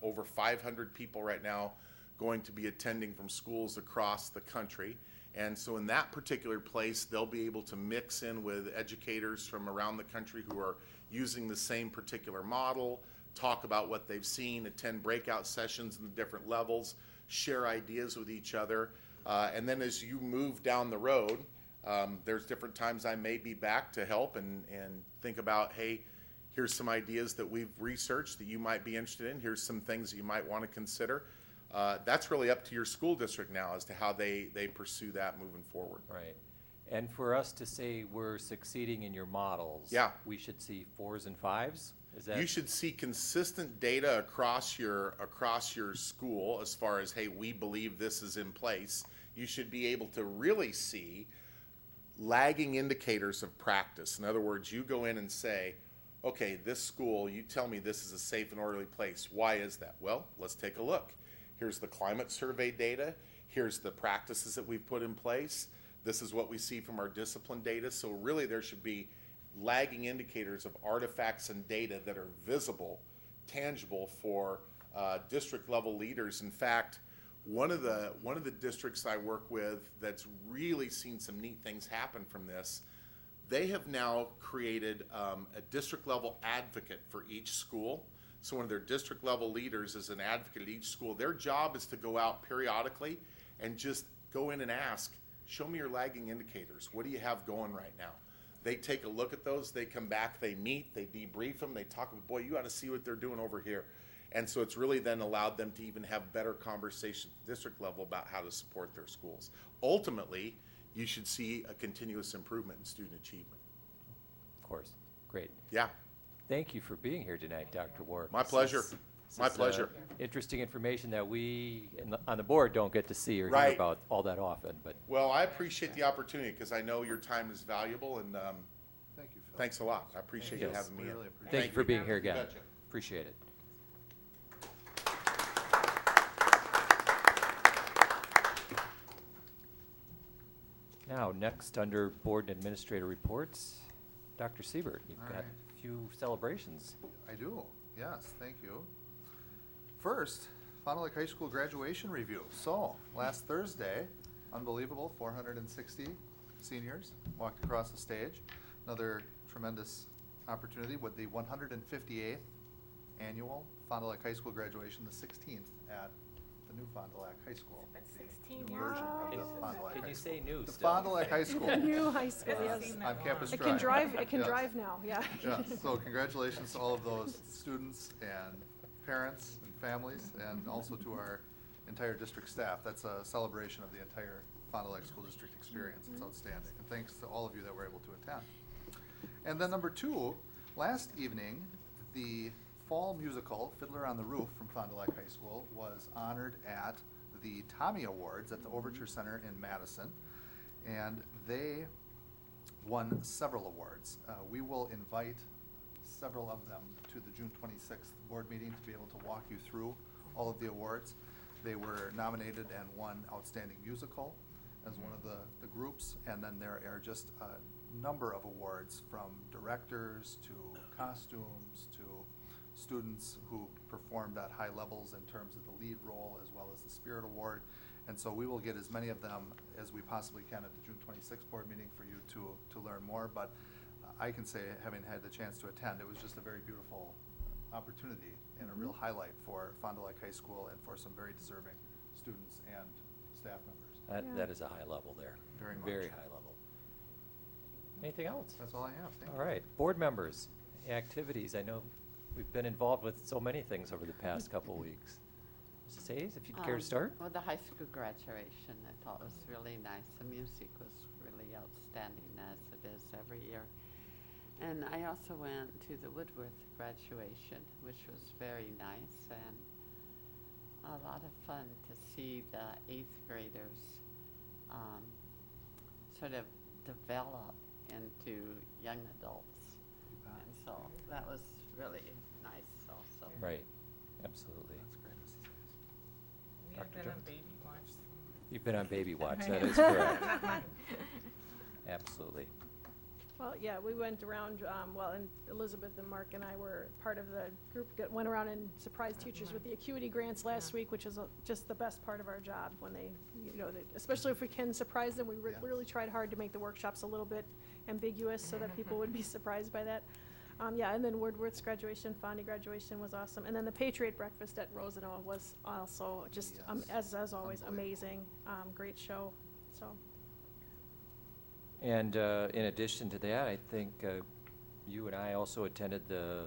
[SPEAKER 8] over 500 people right now going to be attending from schools across the country. And so in that particular place, they'll be able to mix in with educators from around the country who are using the same particular model, talk about what they've seen, attend breakout sessions in the different levels, share ideas with each other. And then as you move down the road, there's different times I may be back to help and think about, hey, here's some ideas that we've researched that you might be interested in. Here's some things that you might want to consider. That's really up to your school district now as to how they pursue that moving forward.
[SPEAKER 1] Right. And for us to say we're succeeding in your models,
[SPEAKER 8] Yeah.
[SPEAKER 1] we should see 4s and 5s? Is that?
[SPEAKER 8] You should see consistent data across your school as far as, hey, we believe this is in place. You should be able to really see lagging indicators of practice. In other words, you go in and say, okay, this school, you tell me this is a safe and orderly place. Why is that? Well, let's take a look. Here's the climate survey data. Here's the practices that we've put in place. This is what we see from our discipline data. So really there should be lagging indicators of artifacts and data that are visible, tangible for district level leaders. In fact, one of the districts I work with that's really seen some neat things happen from this, they have now created a district level advocate for each school. So one of their district level leaders is an advocate at each school. Their job is to go out periodically and just go in and ask, show me your lagging indicators. What do you have going right now? They take a look at those, they come back, they meet, they debrief them, they talk about, boy, you ought to see what they're doing over here. And so it's really then allowed them to even have better conversations at the district level about how to support their schools. Ultimately, you should see a continuous improvement in student achievement.
[SPEAKER 1] Of course. Great.
[SPEAKER 8] Yeah,
[SPEAKER 1] Thank you for being here tonight, Dr. Warwick.
[SPEAKER 8] my pleasure. My pleasure.
[SPEAKER 1] Interesting information that we on the board don't get to see or hear
[SPEAKER 8] Right.
[SPEAKER 1] about all that often, but
[SPEAKER 8] Well, I appreciate the opportunity because I know your time is valuable and
[SPEAKER 6] Thank you, Phil.
[SPEAKER 8] thanks a lot. I appreciate you
[SPEAKER 1] Yes.
[SPEAKER 8] having me
[SPEAKER 6] We
[SPEAKER 8] in.
[SPEAKER 6] really appreciate
[SPEAKER 1] thank you for being here
[SPEAKER 8] You
[SPEAKER 1] again.
[SPEAKER 8] betcha.
[SPEAKER 1] Appreciate it. Now, next under Board and Administrator Reports, Dr. Siebert, you've
[SPEAKER 6] All
[SPEAKER 1] got
[SPEAKER 6] right.
[SPEAKER 1] a few celebrations.
[SPEAKER 6] I do, yes, thank you. First, Fond du Lac High School graduation review. So, last Thursday, unbelievable, 460 seniors walked across the stage. Another tremendous opportunity with the 158th annual Fond du Lac High School graduation, the 16th at the new Fond du Lac High School.
[SPEAKER 7] Been 16
[SPEAKER 6] New
[SPEAKER 7] years.
[SPEAKER 6] version of the
[SPEAKER 1] Can-
[SPEAKER 6] Fond du Lac
[SPEAKER 1] Can
[SPEAKER 6] High
[SPEAKER 1] you
[SPEAKER 6] School.
[SPEAKER 1] say new
[SPEAKER 6] The
[SPEAKER 1] still?
[SPEAKER 6] Fond du Lac High School.
[SPEAKER 2] New high school,
[SPEAKER 7] Doesn't
[SPEAKER 2] yes.
[SPEAKER 7] seem that
[SPEAKER 6] On
[SPEAKER 7] long.
[SPEAKER 6] Campus
[SPEAKER 2] It
[SPEAKER 6] Drive.
[SPEAKER 2] can drive, it can
[SPEAKER 6] Yes.
[SPEAKER 2] drive now, yeah.
[SPEAKER 6] Yeah, so congratulations to all of those students and parents and families, and also to our entire district staff. That's a celebration of the entire Fond du Lac School District experience. It's outstanding. And thanks to all of you that were able to attend. And then number two, last evening, the fall musical Fiddler on the Roof from Fond du Lac High School was honored at the Tommy Awards at the Overture Center in Madison. And they won several awards. We will invite several of them to the June 26th board meeting to be able to walk you through all of the awards. They were nominated and won Outstanding Musical as one of the groups, and then there are just a number of awards from directors to costumes to students who performed at high levels in terms of the lead role as well as the Spirit Award. And so we will get as many of them as we possibly can at the June 26th board meeting for you to learn more. But I can say, having had the chance to attend, it was just a very beautiful opportunity and a real highlight for Fond du Lac High School and for some very deserving students and staff members.
[SPEAKER 1] That is a high level there.
[SPEAKER 6] Very much.
[SPEAKER 1] Very high level. Anything else?
[SPEAKER 6] That's all I have. Thank you.
[SPEAKER 1] All right, board members, activities. I know we've been involved with so many things over the past couple weeks. Mrs. Hayes, if you'd care to start?
[SPEAKER 4] Well, the high school graduation, I thought was really nice. The music was really outstanding, as it is every year. And I also went to the Woodworth graduation, which was very nice and a lot of fun to see the 8th graders sort of develop into young adults. And so that was really nice also.
[SPEAKER 1] Right, absolutely.
[SPEAKER 6] That's great, Mrs. Hayes.
[SPEAKER 7] We have
[SPEAKER 1] Dr.
[SPEAKER 7] been on
[SPEAKER 1] Jones?
[SPEAKER 7] baby watch.
[SPEAKER 1] You've been on baby watch, that is correct.
[SPEAKER 7] Not mine.
[SPEAKER 1] Absolutely.
[SPEAKER 2] Well, yeah, we went around, and Elizabeth and Mark and I were part of the group that went around and surprised teachers with the acuity grants last week, which is just the best part of our job when they, especially if we can surprise them. We
[SPEAKER 6] Yeah.
[SPEAKER 2] really tried hard to make the workshops a little bit ambiguous so that people would be surprised by that. And then Woodworth's graduation, Fondy graduation was awesome. And then the Patriot Breakfast at Rosano was also just,
[SPEAKER 6] Yes.
[SPEAKER 2] as always,
[SPEAKER 6] Unbelievable.
[SPEAKER 2] amazing, great show, so.
[SPEAKER 1] And in addition to that, I think you and I also attended the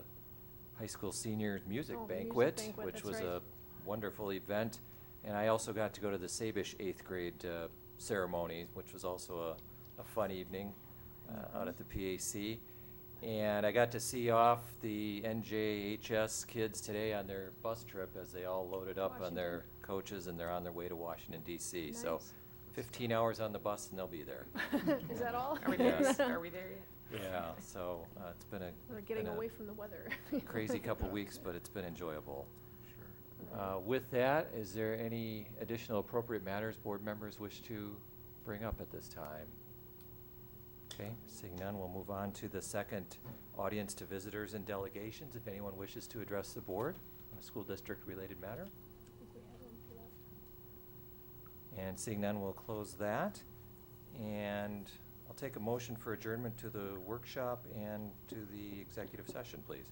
[SPEAKER 1] high school seniors music
[SPEAKER 2] Oh, the music
[SPEAKER 1] banquet,
[SPEAKER 2] banquet,
[SPEAKER 1] which
[SPEAKER 2] that's
[SPEAKER 1] was
[SPEAKER 2] right.
[SPEAKER 1] a wonderful event. And I also got to go to the Sabish 8th grade ceremony, which was also a fun evening out at the PAC. And I got to see off the NJHS kids today on their bus trip as they all loaded up on their coaches and they're on their way to Washington DC. So
[SPEAKER 2] Nice.
[SPEAKER 1] 15 hours on the bus and they'll be there.
[SPEAKER 2] Is that all?
[SPEAKER 7] Are we there
[SPEAKER 1] Yes.
[SPEAKER 7] yet? Are we there yet?
[SPEAKER 1] Yeah, so it's been
[SPEAKER 2] We're getting
[SPEAKER 1] been a
[SPEAKER 2] away from the weather.
[SPEAKER 1] crazy couple weeks, but it's been enjoyable.
[SPEAKER 6] Sure.
[SPEAKER 1] With that, is there any additional appropriate matters board members wish to bring up at this time? Okay, seeing none, we'll move on to the second audience to visitors and delegations. If anyone wishes to address the board on a school district related matter. And seeing none, we'll close that. And I'll take a motion for adjournment to the workshop and to the executive session, please.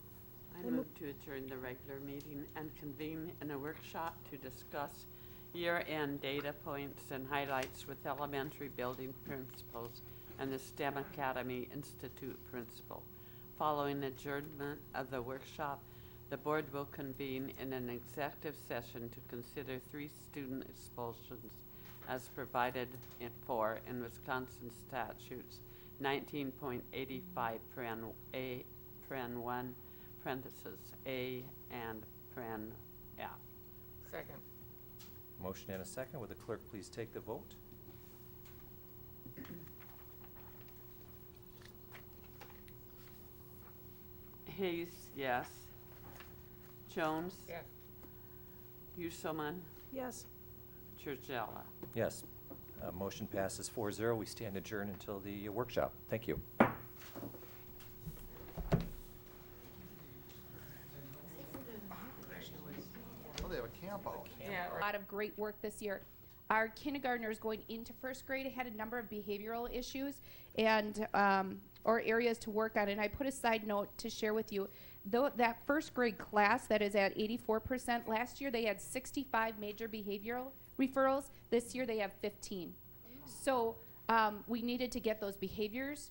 [SPEAKER 4] I move to adjourn the regular meeting and convene in a workshop to discuss year-end data points and highlights with elementary building principals and the STEM Academy Institute principal. Following adjournment of the workshop, the board will convene in an executive session to consider 3 student expulsions as provided for in Wisconsin statutes 19.85 paren A, paren 1, parentheses A, and paren F.
[SPEAKER 7] Second.
[SPEAKER 1] Motion and a second. Would the clerk please take the vote?
[SPEAKER 4] Hayes, yes. Jones?
[SPEAKER 7] Yes.
[SPEAKER 4] Uselman?
[SPEAKER 2] Yes.
[SPEAKER 4] Churchella?
[SPEAKER 1] Yes. Motion passes 4-0. We stand adjourned until the workshop. Thank you.
[SPEAKER 6] Oh, they have a camp out.
[SPEAKER 7] Yeah.
[SPEAKER 9] A lot of great work this year. Our kindergartners going into first grade had a number of behavioral issues and or areas to work on. And I put a side note to share with you. Though that first grade class that is at 84%, last year they had 65 major behavioral referrals. This year they have 15. So we needed to get those behaviors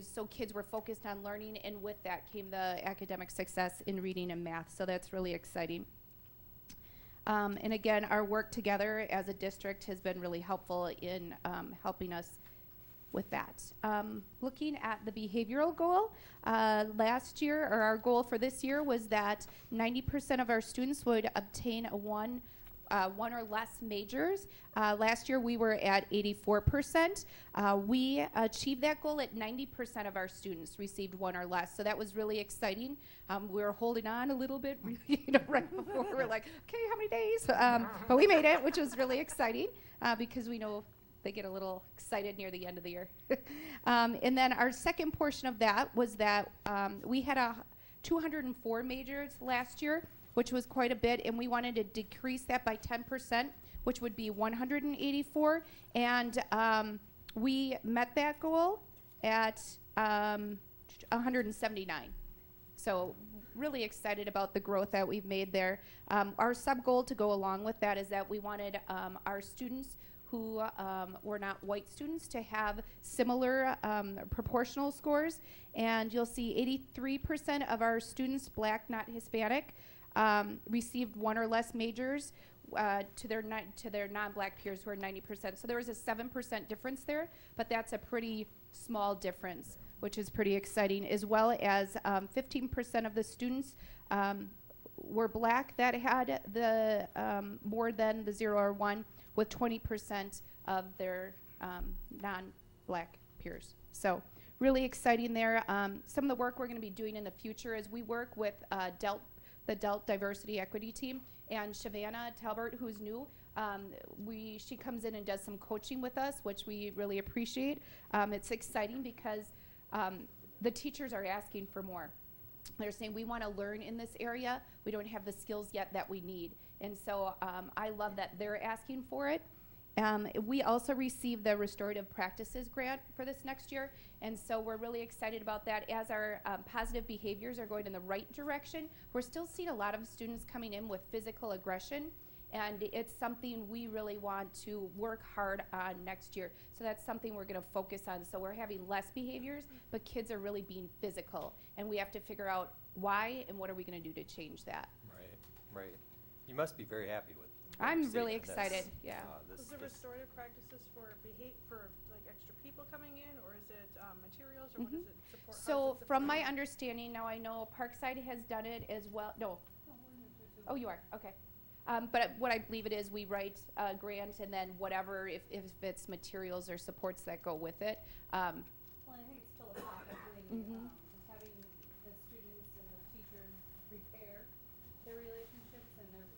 [SPEAKER 9] so kids were focused on learning, and with that came the academic success in reading and math. So that's really exciting. And again, our work together as a district has been really helpful in helping us with that. Looking at the behavioral goal, last year, or our goal for this year was that 90% of our students would obtain a one or less majors. Last year we were at 84%. We achieved that goal at 90% of our students received one or less. So that was really exciting. We were holding on a little bit, right before we were like, okay, how many days? But we made it, which was really exciting because we know
[SPEAKER 10] they get a little excited near the end of the year. And then our second portion of that was that we had 204 majors last year, which was quite a bit, and we wanted to decrease that by 10%, which would be 184. And we met that goal at 179. So really excited about the growth that we've made there. Our sub-goal to go along with that is that we wanted our students who were not white students to have similar proportional scores. And you'll see 83% of our students, Black, not Hispanic, received one or less majors to their non-Black peers who are 90%. So there was a 7% difference there, but that's a pretty small difference, which is pretty exciting, as well as 15% of the students were Black that had the more than the 0 or 1, with 20% of their non-Black peers. So really exciting there. Some of the work we're going to be doing in the future is we work with the DELT Diversity Equity Team, and Shavannah Talbert, who's new, she comes in and does some coaching with us, which we really appreciate. It's exciting because the teachers are asking for more. They're saying, we want to learn in this area. We don't have the skills yet that we need. And so I love that they're asking for it. We also received the Restorative Practices Grant for this next year. And so we're really excited about that. As our positive behaviors are going in the right direction, we're still seeing a lot of students coming in with physical aggression. And it's something we really want to work hard on next year. So that's something we're going to focus on. So we're having less behaviors, but kids are really being physical. And we have to figure out why and what are we going to do to change that.
[SPEAKER 1] Right. You must be very happy with what
[SPEAKER 10] I'm
[SPEAKER 1] you're seeing
[SPEAKER 10] really
[SPEAKER 1] on this.
[SPEAKER 10] excited, yeah.
[SPEAKER 2] Is the restorative practices for like extra people coming in, or is it materials, or what is it support?
[SPEAKER 10] So from my understanding, now I know Parkside has done it as well. No. Oh, you are, okay. But what I believe it is, we write a grant, and then whatever, if it's materials or supports that go with it.
[SPEAKER 11] Well, I think it's still a part of doing, having the students and the teachers repair their relationships and their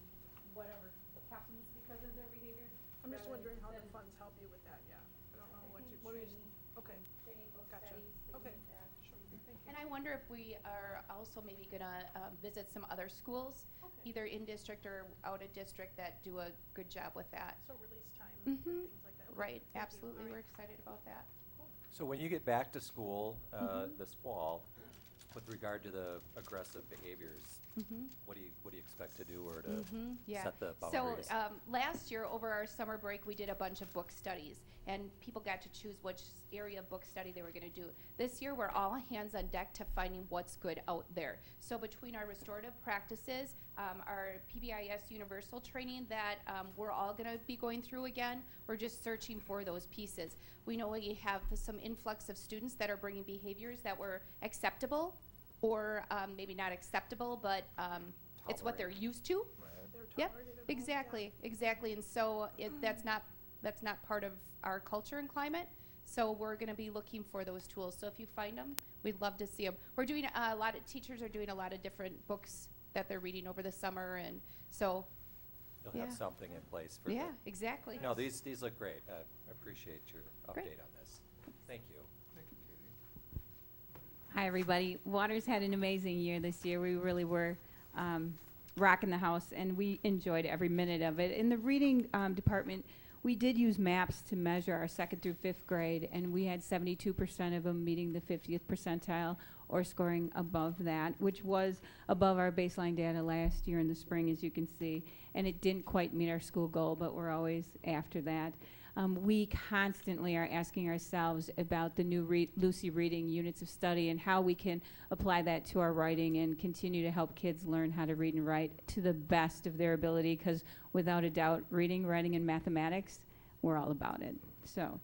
[SPEAKER 11] whatever happens because of their behavior.
[SPEAKER 2] I'm just
[SPEAKER 11] rather
[SPEAKER 2] wondering how the
[SPEAKER 11] than
[SPEAKER 2] funds help you with that, yeah. I don't know
[SPEAKER 11] I
[SPEAKER 2] what
[SPEAKER 11] think
[SPEAKER 2] are you,
[SPEAKER 11] training,
[SPEAKER 2] okay,
[SPEAKER 11] training, book
[SPEAKER 2] Gotcha.
[SPEAKER 11] studies, things
[SPEAKER 2] Okay.
[SPEAKER 11] like that.
[SPEAKER 2] sure, thank you.
[SPEAKER 10] And I wonder if we are also maybe gonna visit some other schools,
[SPEAKER 2] Okay.
[SPEAKER 10] either in district or out of district, that do a good job with that.
[SPEAKER 2] So release time, and
[SPEAKER 10] Mhm.
[SPEAKER 2] things like that. Okay,
[SPEAKER 10] Right,
[SPEAKER 2] thank you.
[SPEAKER 10] absolutely,
[SPEAKER 2] All
[SPEAKER 10] we're
[SPEAKER 2] right.
[SPEAKER 10] excited about that.
[SPEAKER 1] So when you get back to school
[SPEAKER 10] Mhm.
[SPEAKER 1] this fall, with regard to the aggressive behaviors,
[SPEAKER 10] Mhm.
[SPEAKER 1] what do you expect to do or to
[SPEAKER 10] Yeah.
[SPEAKER 1] set the
[SPEAKER 10] So
[SPEAKER 1] boundaries?
[SPEAKER 10] last year, over our summer break, we did a bunch of book studies, and people got to choose which area of book study they were going to do. This year, we're all hands on deck to finding what's good out there. So between our restorative practices, our PBIS universal training that we're all going to be going through again, we're just searching for those pieces. We know we have some influx of students that are bringing behaviors that were acceptable, or maybe not acceptable, but it's what they're used to.
[SPEAKER 1] Right.
[SPEAKER 2] They're
[SPEAKER 10] Yep,
[SPEAKER 2] tolerated at home, yeah.
[SPEAKER 10] exactly. And so that's not part of our culture and climate. So we're going to be looking for those tools. So if you find them, we'd love to see them. We're doing a lot of teachers are doing a lot of different books that they're reading over the summer, and so
[SPEAKER 1] You'll
[SPEAKER 10] yeah.
[SPEAKER 1] have something in place for
[SPEAKER 10] yeah, exactly.
[SPEAKER 1] No, these look great. I appreciate your
[SPEAKER 10] Great.
[SPEAKER 1] update on this. Thank you.
[SPEAKER 6] Thank you, Katie.
[SPEAKER 12] Hi, everybody. Waters had an amazing year this year. We really were rocking the house, and we enjoyed every minute of it. In the reading department, we did use maps to measure our 2nd through 5th grade, and we had 72% of them meeting the 50th percentile or scoring above that, which was above our baseline data last year in the spring, as you can see. And it didn't quite meet our school goal, but we're always after that. We constantly are asking ourselves about the new Lucy Reading units of study and how we can apply that to our writing and continue to help kids learn how to read and write to the best of their ability, because without a doubt, reading, writing, and mathematics, we're all about it. So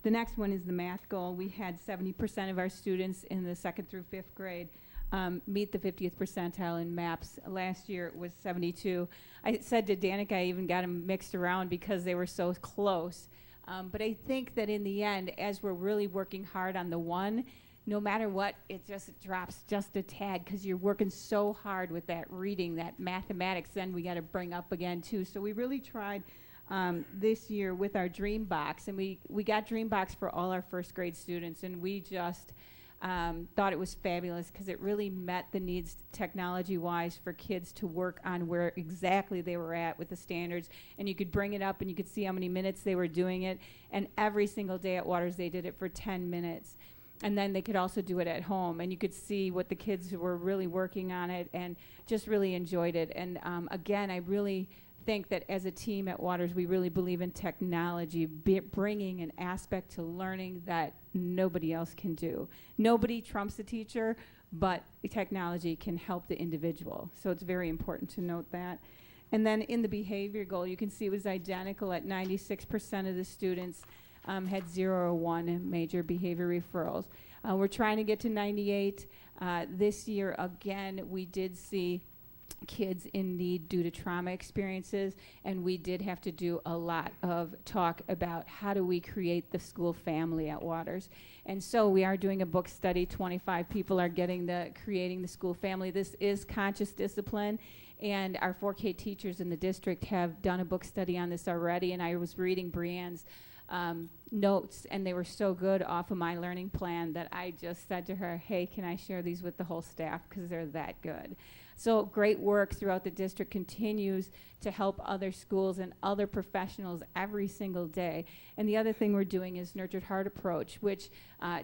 [SPEAKER 12] the next one is the math goal. We had 70% of our students in the 2nd through 5th grade meet the 50th percentile in MAPS. Last year it was 72. I said to Danica, I even got them mixed around because they were so close. But I think that in the end, as we're really working hard on the one, no matter what, it just drops just a tad because you're working so hard with that reading, that mathematics, then we got to bring up again too. So we really tried this year with our Dream Box, and we got Dream Box for all our first grade students, and we just thought it was fabulous because it really met the needs technology-wise for kids to work on where exactly they were at with the standards, and you could bring it up and you could see how many minutes they were doing it, and every single day at Waters they did it for 10 minutes. And then they could also do it at home, and you could see what the kids were really working on it and just really enjoyed it. And again, I really think that as a team at Waters, we really believe in technology, bringing an aspect to learning that nobody else can do. Nobody trumps the teacher, but technology can help the individual. So it's very important to note that. And then in the behavior goal, you can see it was identical at 96% of the students had 0 or 1 major behavior referrals. We're trying to get to 98. This year, again, we did see kids in need due to trauma experiences, and we did have to do a lot of talk about how do we create the school family at Waters. And so we are doing a book study. 25 people are creating the school family. This is conscious discipline, and our 4K teachers in the district have done a book study on this already, and I was reading Brianne's notes, and they were so good off of my learning plan that I just said to her, hey, can I share these with the whole staff, because they're that good. So great work throughout the district continues to help other schools and other professionals every single day. And the other thing we're doing is Nurtured Heart Approach, which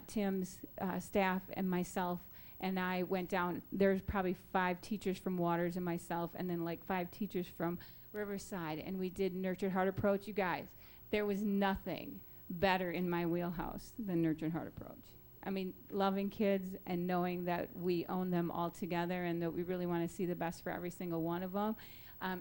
[SPEAKER 12] Tim's staff and myself and I went down. There's probably 5 teachers from Waters and myself, and then like 5 teachers from Riverside, and we did Nurtured Heart Approach. You guys, there was nothing better in my wheelhouse than Nurtured Heart Approach. I mean, loving kids and knowing that we own them all together and that we really want to see the best for every single one of them.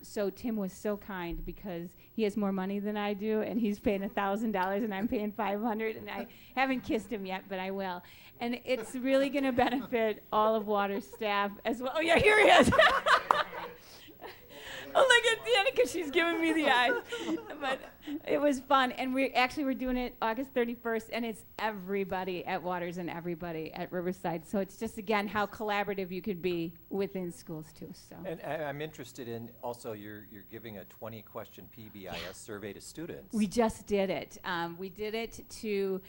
[SPEAKER 12] So Tim was so kind because he has more money than I do, and he's paying $1,000 and I'm paying $500, and I haven't kissed him yet, but I will. And it's really going to benefit all of Waters staff as well. Oh yeah, here he is. Oh, look at Danica, she's giving me the eyes. But it was fun, and we're doing it August 31st, and it's everybody at Waters and everybody at Riverside. So it's just, again, how collaborative you could be within schools, too. So.
[SPEAKER 1] And I'm interested in, also, you're giving a 20-question PBIS survey to students.
[SPEAKER 12] We just did it. We did it to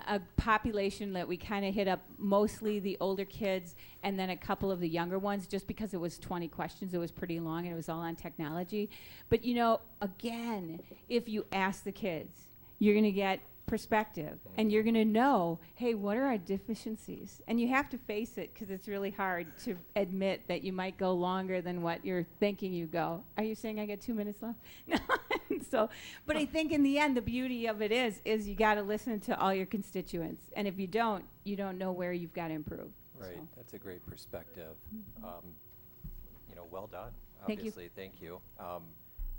[SPEAKER 12] a population that we kind of hit up, mostly the older kids and then a couple of the younger ones, just because it was 20 questions. It was pretty long, and it was all on technology. But, you know, again, if you ask the kids, you're going to get perspective, and you're going to know, hey, what are our deficiencies? And you have to face it, because it's really hard to admit that you might go longer than what you're thinking you go. Are you saying I get 2 minutes left? No. So, but I think in the end, the beauty of it is you got to listen to all your constituents, and if you don't know where you've got to improve.
[SPEAKER 1] Right,
[SPEAKER 12] So.
[SPEAKER 1] that's a great perspective. You know, well done.
[SPEAKER 12] Thank you.
[SPEAKER 1] Obviously, thank you.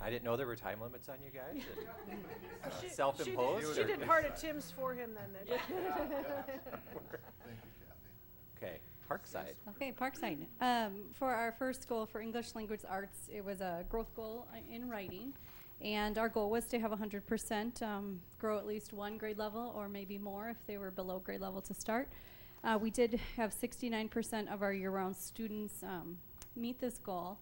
[SPEAKER 1] I didn't know there were time limits on you guys. And, self-imposed.
[SPEAKER 2] She
[SPEAKER 1] or-
[SPEAKER 2] did part of Tim's for him then.
[SPEAKER 6] Thank you, Kathy.
[SPEAKER 1] Okay, Parkside.
[SPEAKER 11] Okay, Parkside. For our first goal for English Language Arts, it was a growth goal in writing. And our goal was to have 100% grow at least 1 grade level, or maybe more if they were below grade level to start. We did have 69% of our year-round students meet this goal.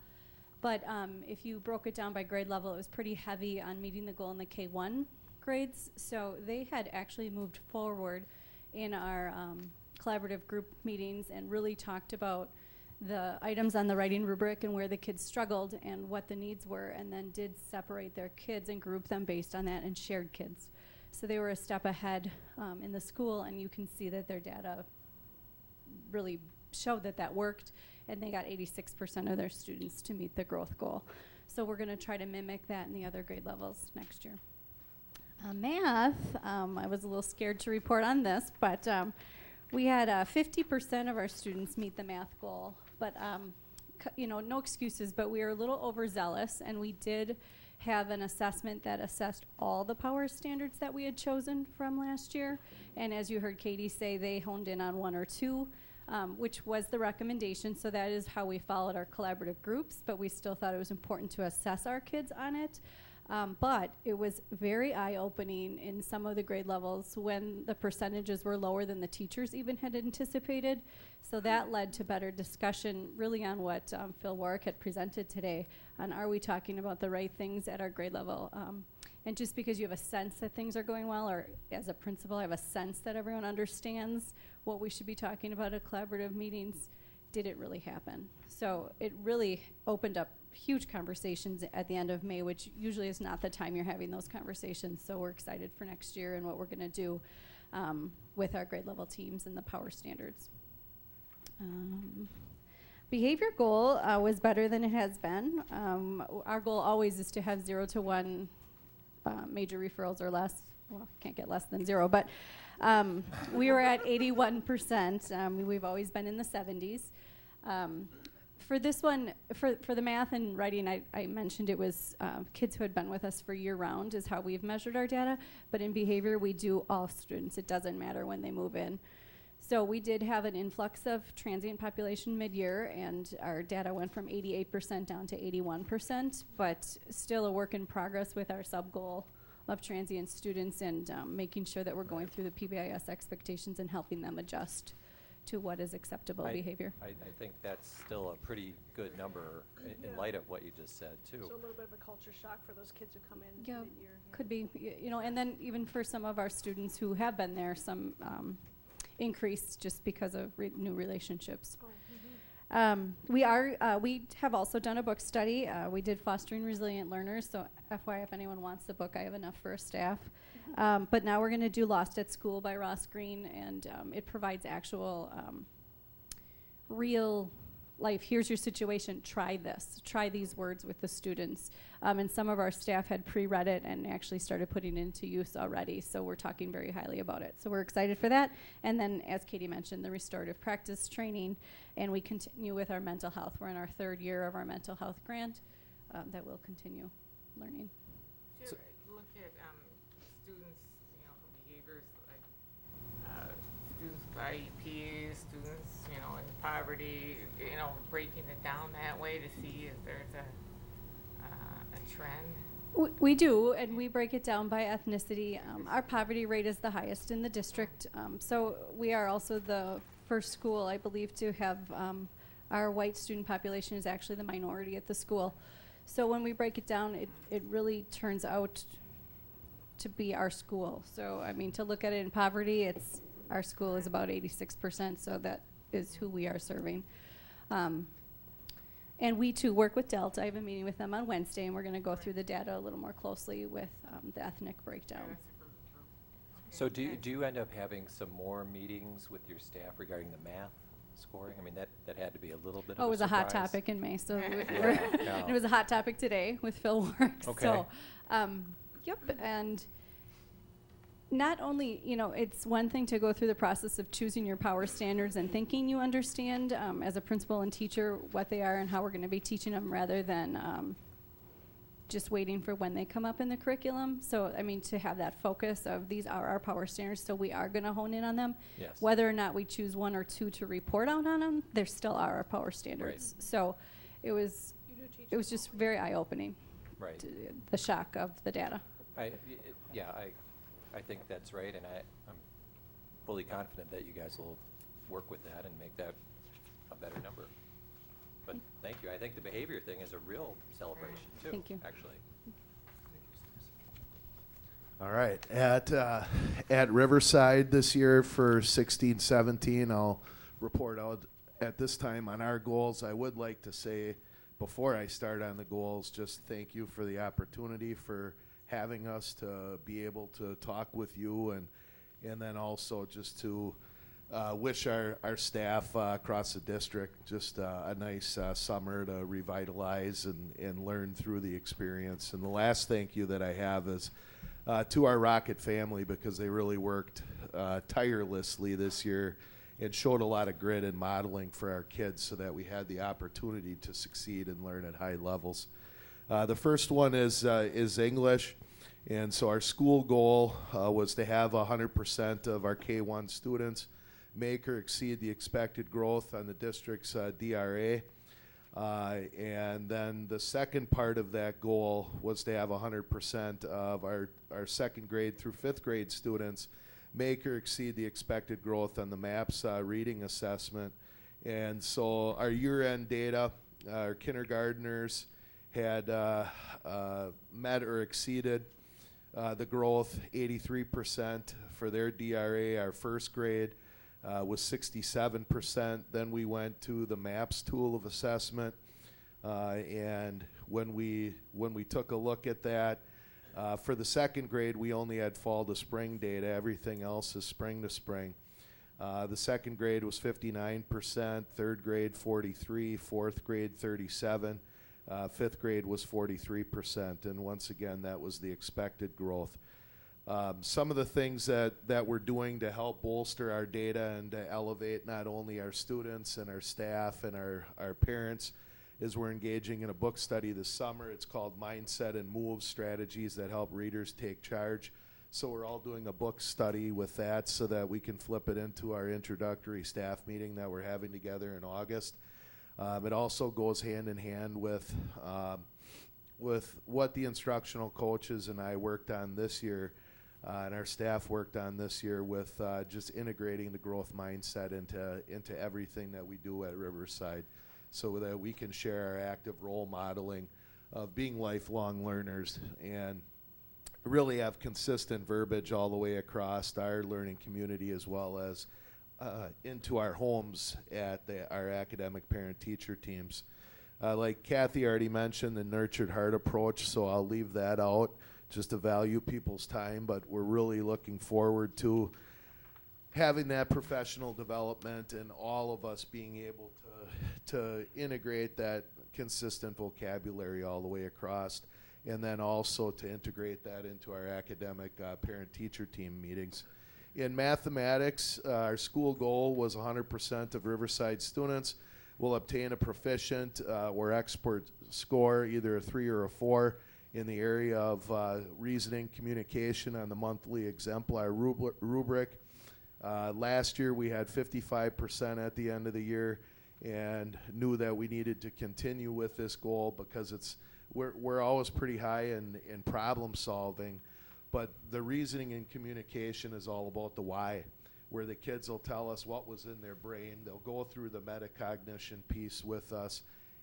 [SPEAKER 11] But if you broke it down by grade level, it was pretty heavy on meeting the goal in the K1 grades. So they had actually moved forward in our collaborative group meetings and really talked about the items on the writing rubric and where the kids struggled and what the needs were, and then did separate their kids and group them based on that and shared kids. So they were a step ahead in the school, and you can see that their data really showed that that worked, and they got 86% of their students to meet the growth goal. So we're going to try to mimic that in the other grade levels next year. Math, I was a little scared to report on this, but we had 50% of our students meet the math goal, but no excuses, but we were a little overzealous, and we did have an assessment that assessed all the power standards that we had chosen from last year. And as you heard Katie say, they honed in on 1 or 2, which was the recommendation. So that is how we followed our collaborative groups, but we still thought it was important to assess our kids on it. But it was very eye-opening in some of the grade levels when the percentages were lower than the teachers even had anticipated. So that led to better discussion really on what Phil Warwick had presented today on are we talking about the right things at our grade level. And just because you have a sense that things are going well, or as a principal I have a sense that everyone understands what we should be talking about at collaborative meetings, did it really happen? So it really opened up huge conversations at the end of May, which usually is not the time you're having those conversations. So we're excited for next year and what we're going to do with our grade level teams and the power standards. Behavior goal was better than it has been. Our goal always is to have 0 to 1 major referrals or less. Well, can't get less than 0, but we were at 81%. We've always been in the 70s. For this one, for the math and writing, I mentioned it was kids who had been with us for year-round is how we've measured our data, but in behavior we do all students. It doesn't matter when they move in. So we did have an influx of transient population mid-year, and our data went from 88% down to 81%, but still a work in progress with our sub-goal of transient students and making sure that we're going through the PBIS expectations and helping them adjust to what is acceptable behavior.
[SPEAKER 1] I think that's still a pretty good number in light of what you just said, too.
[SPEAKER 2] So a little bit of a culture shock for those kids who come in
[SPEAKER 11] Yeah,
[SPEAKER 2] mid-year.
[SPEAKER 11] could be, you know, and then even for some of our students who have been there, some increase just because of new relationships. We have also done a book study. We did Fostering Resilient Learners, so FYI, if anyone wants the book, I have enough for a staff. But now we're going to do Lost at School by Ross Green, and it provides actual real life, here's your situation, try this, try these words with the students. And some of our staff had pre-read it and actually started putting it into use already, so we're talking very highly about it. So we're excited for that. And then, as Katie mentioned, the restorative practice training, and we continue with our mental health. We're in our 3rd year of our mental health grant that will continue learning.
[SPEAKER 7] Should look at students, you know, behaviors like students with IEPs, students, you know, in poverty, you know, breaking it down that way to see if there's a trend.
[SPEAKER 11] We do, and we break it down by ethnicity. Our poverty rate is the highest in the district, so we are also the first school, I believe, to have our white student population is actually the minority at the school. So when we break it down, it really turns out to be our school. So, I mean, to look at it in poverty, our school is about 86%, so that is who we are serving. And we too work with Delta. I have a meeting with them on Wednesday, and we're going to go through the data a little more closely with the ethnic breakdown.
[SPEAKER 1] So do you end up having some more meetings with your staff regarding the math scoring? I mean, that had to be a little bit of a surprise.
[SPEAKER 11] Oh, it was a hot topic in May, so
[SPEAKER 1] Yeah.
[SPEAKER 11] it was a hot topic today with Phil Warwick.
[SPEAKER 1] Okay.
[SPEAKER 11] So, yep, and not only, you know, it's one thing to go through the process of choosing your power standards and thinking you understand as a principal and teacher what they are and how we're going to be teaching them rather than just waiting for when they come up in the curriculum. So, I mean, to have that focus of these are our power standards, so we are going to hone in on them.
[SPEAKER 1] Yes.
[SPEAKER 11] Whether or not we choose 1 or 2 to report out on them, there still are our power standards.
[SPEAKER 1] Right.
[SPEAKER 11] So it was just very eye-opening,
[SPEAKER 1] Right.
[SPEAKER 11] the shock of the data.
[SPEAKER 1] I think that's right, and I'm fully confident that you guys will work with that and make that a better number. But thank you. I think the behavior thing is a real celebration, too.
[SPEAKER 11] Thank you.
[SPEAKER 1] Actually.
[SPEAKER 13] All right, at Riverside this year for 16-17, I'll report out at this time on our goals. I would like to say, before I start on the goals, just thank you for the opportunity for having us to be able to talk with you, and then also just to wish our staff across the district just a nice summer to revitalize and learn through the experience. And the last thank you that I have is to our Rocket family, because they really worked tirelessly this year and showed a lot of grit and modeling for our kids so that we had the opportunity to succeed and learn at high levels. The first one is English, and so our school goal was to have 100% of our K-1 students make or exceed the expected growth on the district's DRA. And then the second part of that goal was to have 100% of our second grade through fifth grade students make or exceed the expected growth on the MAPS reading assessment. And so our year-end data, our kindergartners had met or exceeded the growth, 83% for their DRA. Our first grade was 67%. Then we went to the MAPS tool of assessment, and when we took a look at that, for the second grade, we only had fall to spring data. Everything else is spring to spring. The second grade was 59%, third grade 43, fourth grade 37, fifth grade was 43%, and once again, that was the expected growth. Some of the things that we're doing to help bolster our data and to elevate not only our students and our staff and our parents is we're engaging in a book study this summer. It's called Mindset and Moves, Strategies that Help Readers Take Charge. So we're all doing a book study with that so that we can flip it into our introductory staff meeting that we're having together in August. It also goes hand in hand with what the instructional coaches and I worked on this year, and our staff worked on this year with just integrating the growth mindset into everything that we do at Riverside, so that we can share our active role modeling of being lifelong learners and really have consistent verbiage all the way across our learning community as well as into our homes at our academic parent-teacher teams. Like Kathy already mentioned, the nurtured heart approach, so I'll leave that out just to value people's time, but we're really looking forward to having that professional development and all of us being able to integrate that consistent vocabulary all the way across, and then also to integrate that into our academic parent-teacher team meetings. In mathematics, our school goal was 100% of Riverside students will obtain a proficient or expert score, either a 3 or a 4, in the area of reasoning communication on the monthly exemplar rubric. Last year we had 55% at the end of the year, and knew that we needed to continue with this goal because we're always pretty high in problem solving, but the reasoning and communication is all about the why, where the kids will tell us what was in their brain. They'll go through the metacognition piece with us,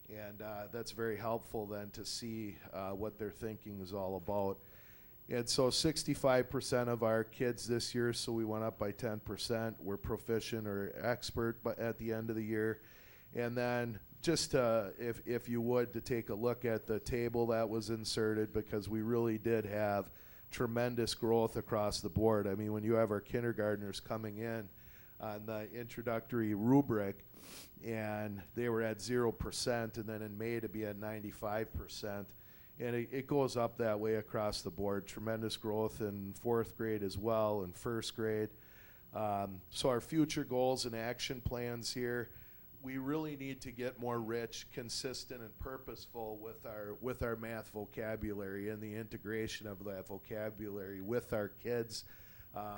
[SPEAKER 13] and that's very helpful then to see what their thinking is all about. And so 65% of our kids this year, so we went up by 10%, were proficient or expert at the end of the year. And then just if you would, to take a look at the table that was inserted, because we really did have tremendous growth across the board. I mean, when you have our kindergartners coming in on the introductory rubric, and they were at 0%, and then in May to be at 95%. And it goes up that way across the board. Tremendous growth in fourth grade as well, and first grade. So our future goals and action plans here, we really need to get more rich, consistent, and purposeful with our math vocabulary and the integration of that vocabulary with our kids,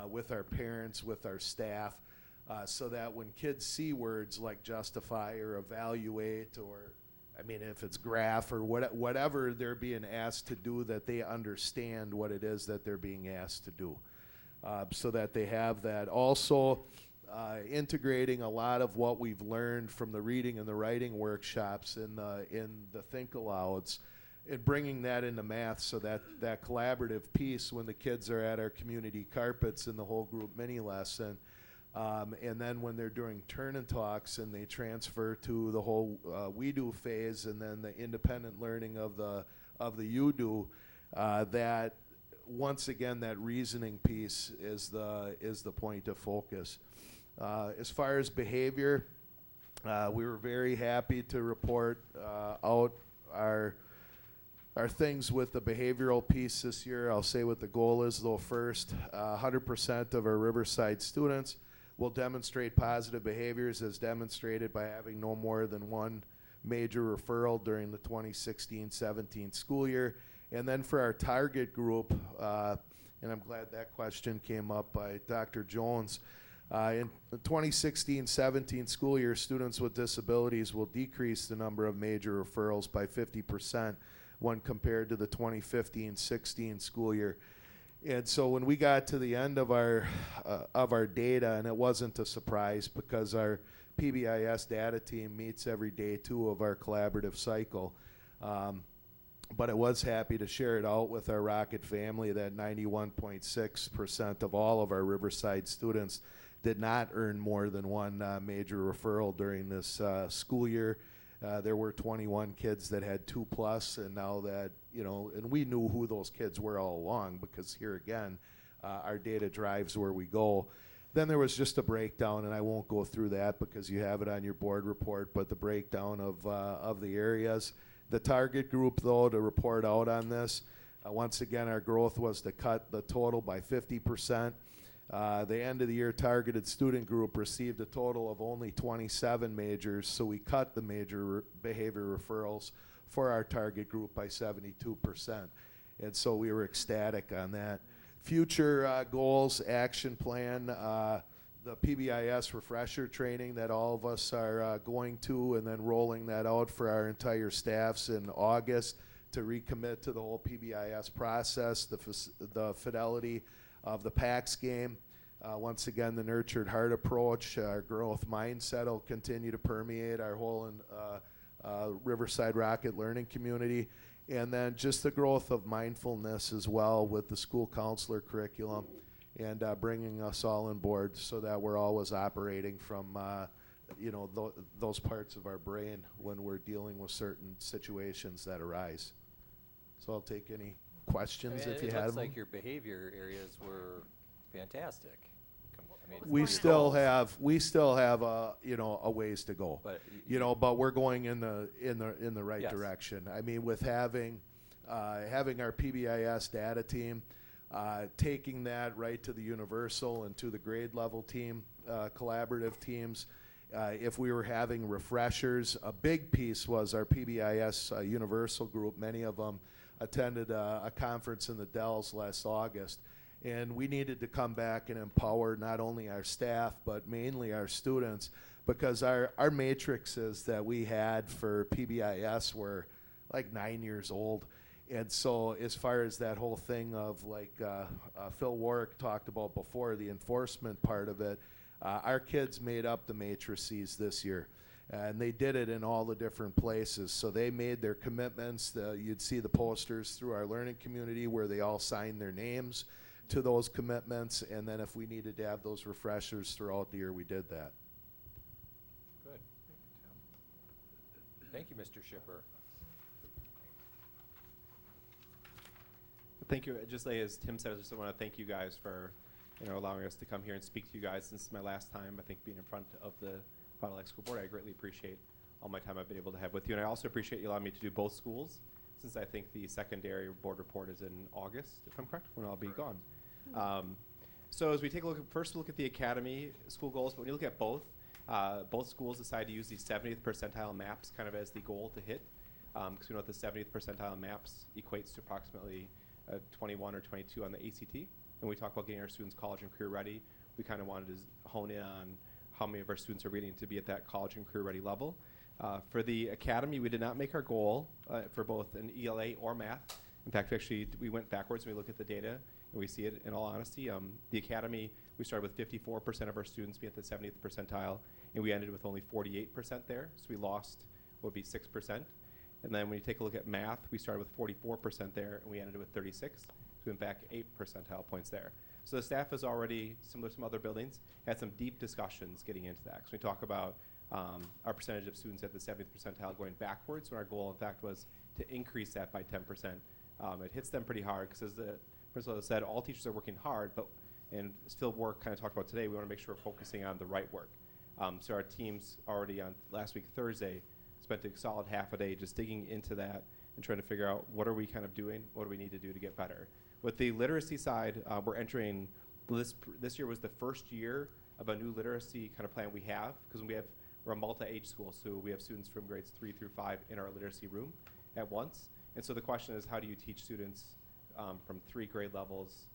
[SPEAKER 13] with our parents, with our staff, so that when kids see words like justify or evaluate, or I mean, if it's graph or whatever they're being asked to do, that they understand what it is that they're being asked to do, so that they have that. Also, integrating a lot of what we've learned from the reading and the writing workshops in the Think Alouds, and bringing that into math, so that collaborative piece when the kids are at our community carpets in the whole group mini lesson, and then when they're doing turn and talks and they transfer to the whole we do phase, and then the independent learning of the you do, that once again that reasoning piece is the point of focus. As far as behavior, we were very happy to report out our things with the behavioral piece this year. I'll say what the goal is though first. 100% of our Riverside students will demonstrate positive behaviors as demonstrated by having no more than one major referral during the 2016-17 school year. And then for our target group, and I'm glad that question came up by Dr. Jones, In the 2016-17 school year, students with disabilities will decrease the number of major referrals by 50% when compared to the 2015-16 school year. And so when we got to the end of our data, and it wasn't a surprise because our PBIS data team meets every day two of our collaborative cycle. But I was happy to share it out with our Rocket family that 91.6% of all of our Riverside students did not earn more than one major referral during this school year. There were 21 kids that had 2+, and now that, and we knew who those kids were all along because here again, our data drives where we go. Then there was just a breakdown, and I won't go through that because you have it on your board report, but the breakdown of the areas. The target group, though, to report out on this, once again, our growth was to cut the total by 50%. The end of the year targeted student group received a total of only 27 majors, so we cut the major behavior referrals for our target group by 72%. And so we were ecstatic on that. Future goals, action plan, the PBIS refresher training that all of us are going to, and then rolling that out for our entire staffs in August to recommit to the whole PBIS process, the fidelity of the PAX game. Once again, the nurtured heart approach, our growth mindset will continue to permeate our whole Riverside Rocket learning community. And then just the growth of mindfulness as well with the school counselor curriculum and bringing us all on board so that we're always operating from those parts of our brain when we're dealing with certain situations that arise. So I'll take any questions if you
[SPEAKER 1] It
[SPEAKER 13] have
[SPEAKER 1] looks
[SPEAKER 13] them.
[SPEAKER 1] like your behavior areas were fantastic.
[SPEAKER 13] We still have a ways to go,
[SPEAKER 1] But
[SPEAKER 13] but we're going in the right
[SPEAKER 1] Yes.
[SPEAKER 13] direction. I mean, with having our PBIS data team, taking that right to the universal and to the grade level team, collaborative teams. If we were having refreshers, a big piece was our PBIS universal group. Many of them attended a conference in the Dells last August. And we needed to come back and empower not only our staff, but mainly our students, because our matrices that we had for PBIS were like 9 years old. And so as far as that whole thing of like Phil Warwick talked about before, the enforcement part of it, our kids made up the matrices this year. And they did it in all the different places. So they made their commitments. You'd see the posters through our learning community where they all signed their names to those commitments, and then if we needed to have those refreshers throughout the year, we did that.
[SPEAKER 1] Good. Thank you, Mr. Shipper.
[SPEAKER 14] Thank you. Just like as Tim said, I just want to thank you guys for allowing us to come here and speak to you guys. This is my last time, I think, being in front of the Fond du Lac School Board. I greatly appreciate all my time I've been able to have with you, and I also appreciate you allowing me to do both schools, since I think the secondary board report is in August, if I'm correct, when I'll be gone. So as we take a look, first look at the academy school goals, but when you look at both schools decide to use the 70th percentile maps kind of as the goal to hit, because we know that the 70th percentile maps equates to approximately 21 or 22 on the ACT. And we talk about getting our students college and career ready, we kind of wanted to hone in on how many of our students are reading to be at that college and career ready level. For the academy, we did not make our goal for both an ELA or math. In fact, we went backwards when we look at the data, and we see it in all honesty. The academy, we started with 54% of our students being at the 70th percentile, and we ended with only 48% there, so we lost what would be 6%. And then when you take a look at math, we started with 44% there, and we ended with 36, so we went back 8 percentile points there. So the staff has already, similar to some other buildings, had some deep discussions getting into that. So we talk about our percentage of students at the 70th percentile going backwards, when our goal, in fact, was to increase that by 10%. It hits them pretty hard, because as the principal has said, all teachers are working hard, and Phil Warwick kind of talked about today, we want to make sure we're focusing on the right work. So our teams already on last week, Thursday, spent a solid half a day just digging into that and trying to figure out what are we kind of doing, what do we need to do to get better. With the literacy side, we're entering, this year was the first year of a new literacy kind of plan we have, because we're a multi-age school, so we have students from grades 3 through 5 in our literacy room at once. And so the question is, how do you teach students from 3 grade levels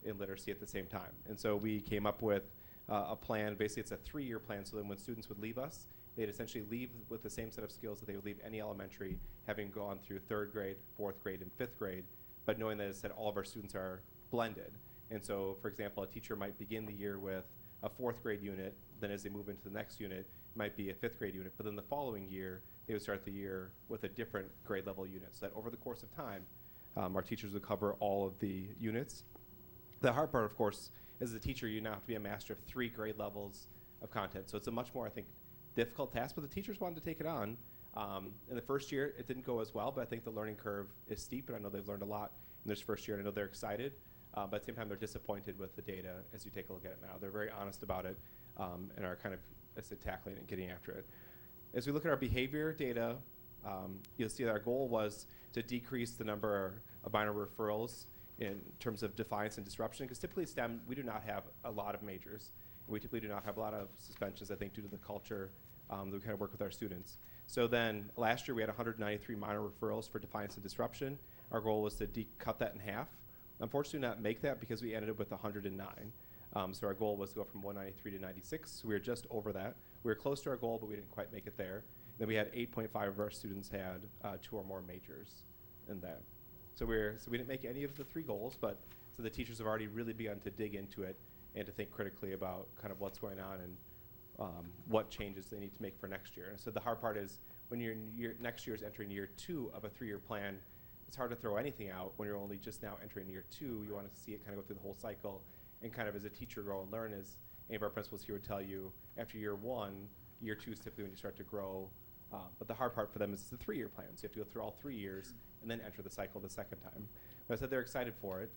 [SPEAKER 14] in literacy at the same time? And so we came up with a plan. Basically, it's a 3-year plan, so then when students would leave us, they'd essentially leave with the same set of skills that they would leave any elementary, having gone through 3rd grade, 4th grade, and 5th grade, but knowing that, as I said, all of our students are blended. And so, for example, a teacher might begin the year with a 4th grade unit, then as they move into the next unit, it might be a 5th grade unit, but then the following year, they would start the year with a different grade level unit, so that over the course of time, our teachers would cover all of the units. The hard part, of course, is as a teacher, you now have to be a master of 3 grade levels of content. So it's a much more, I think, difficult task, but the teachers wanted to take it on. In the first year, it didn't go as well, but I think the learning curve is steep, and I know they've learned a lot in this first year, and I know they're excited, but at the same time, they're disappointed with the data as you take a look at it now. They're very honest about it, and are kind of, as I said, tackling it and getting after it. As we look at our behavior data, you'll see that our goal was to decrease the number of minor referrals in terms of defiance and disruption, because typically STEM, we do not have a lot of majors. We typically do not have a lot of suspensions, I think, due to the culture that we kind of work with our students. So then last year we had 193 minor referrals for defiance and disruption. Our goal was to cut that in half. Unfortunately, not make that because we ended up with 109. So our goal was to go from 193 to 96. So we were just over that. We were close to our goal, but we didn't quite make it there. Then we had 8.5 of our students had 2 or more majors in that. So we didn't make any of the 3 goals, but so the teachers have already really begun to dig into it and to think critically about kind of what's going on and what changes they need to make for next year. And so the hard part is when you're next year is entering year 2 of a 3-year plan, it's hard to throw anything out when you're only just now entering year 2. You want to see it kind of go through the whole cycle and kind of as a teacher grow and learn. As any of our principals here would tell you, after year 1, year 2 is typically when you start to grow. But the hard part for them is it's a 3-year plan. So you have to go through all 3 years and then enter the cycle the second time. But I said they're excited for it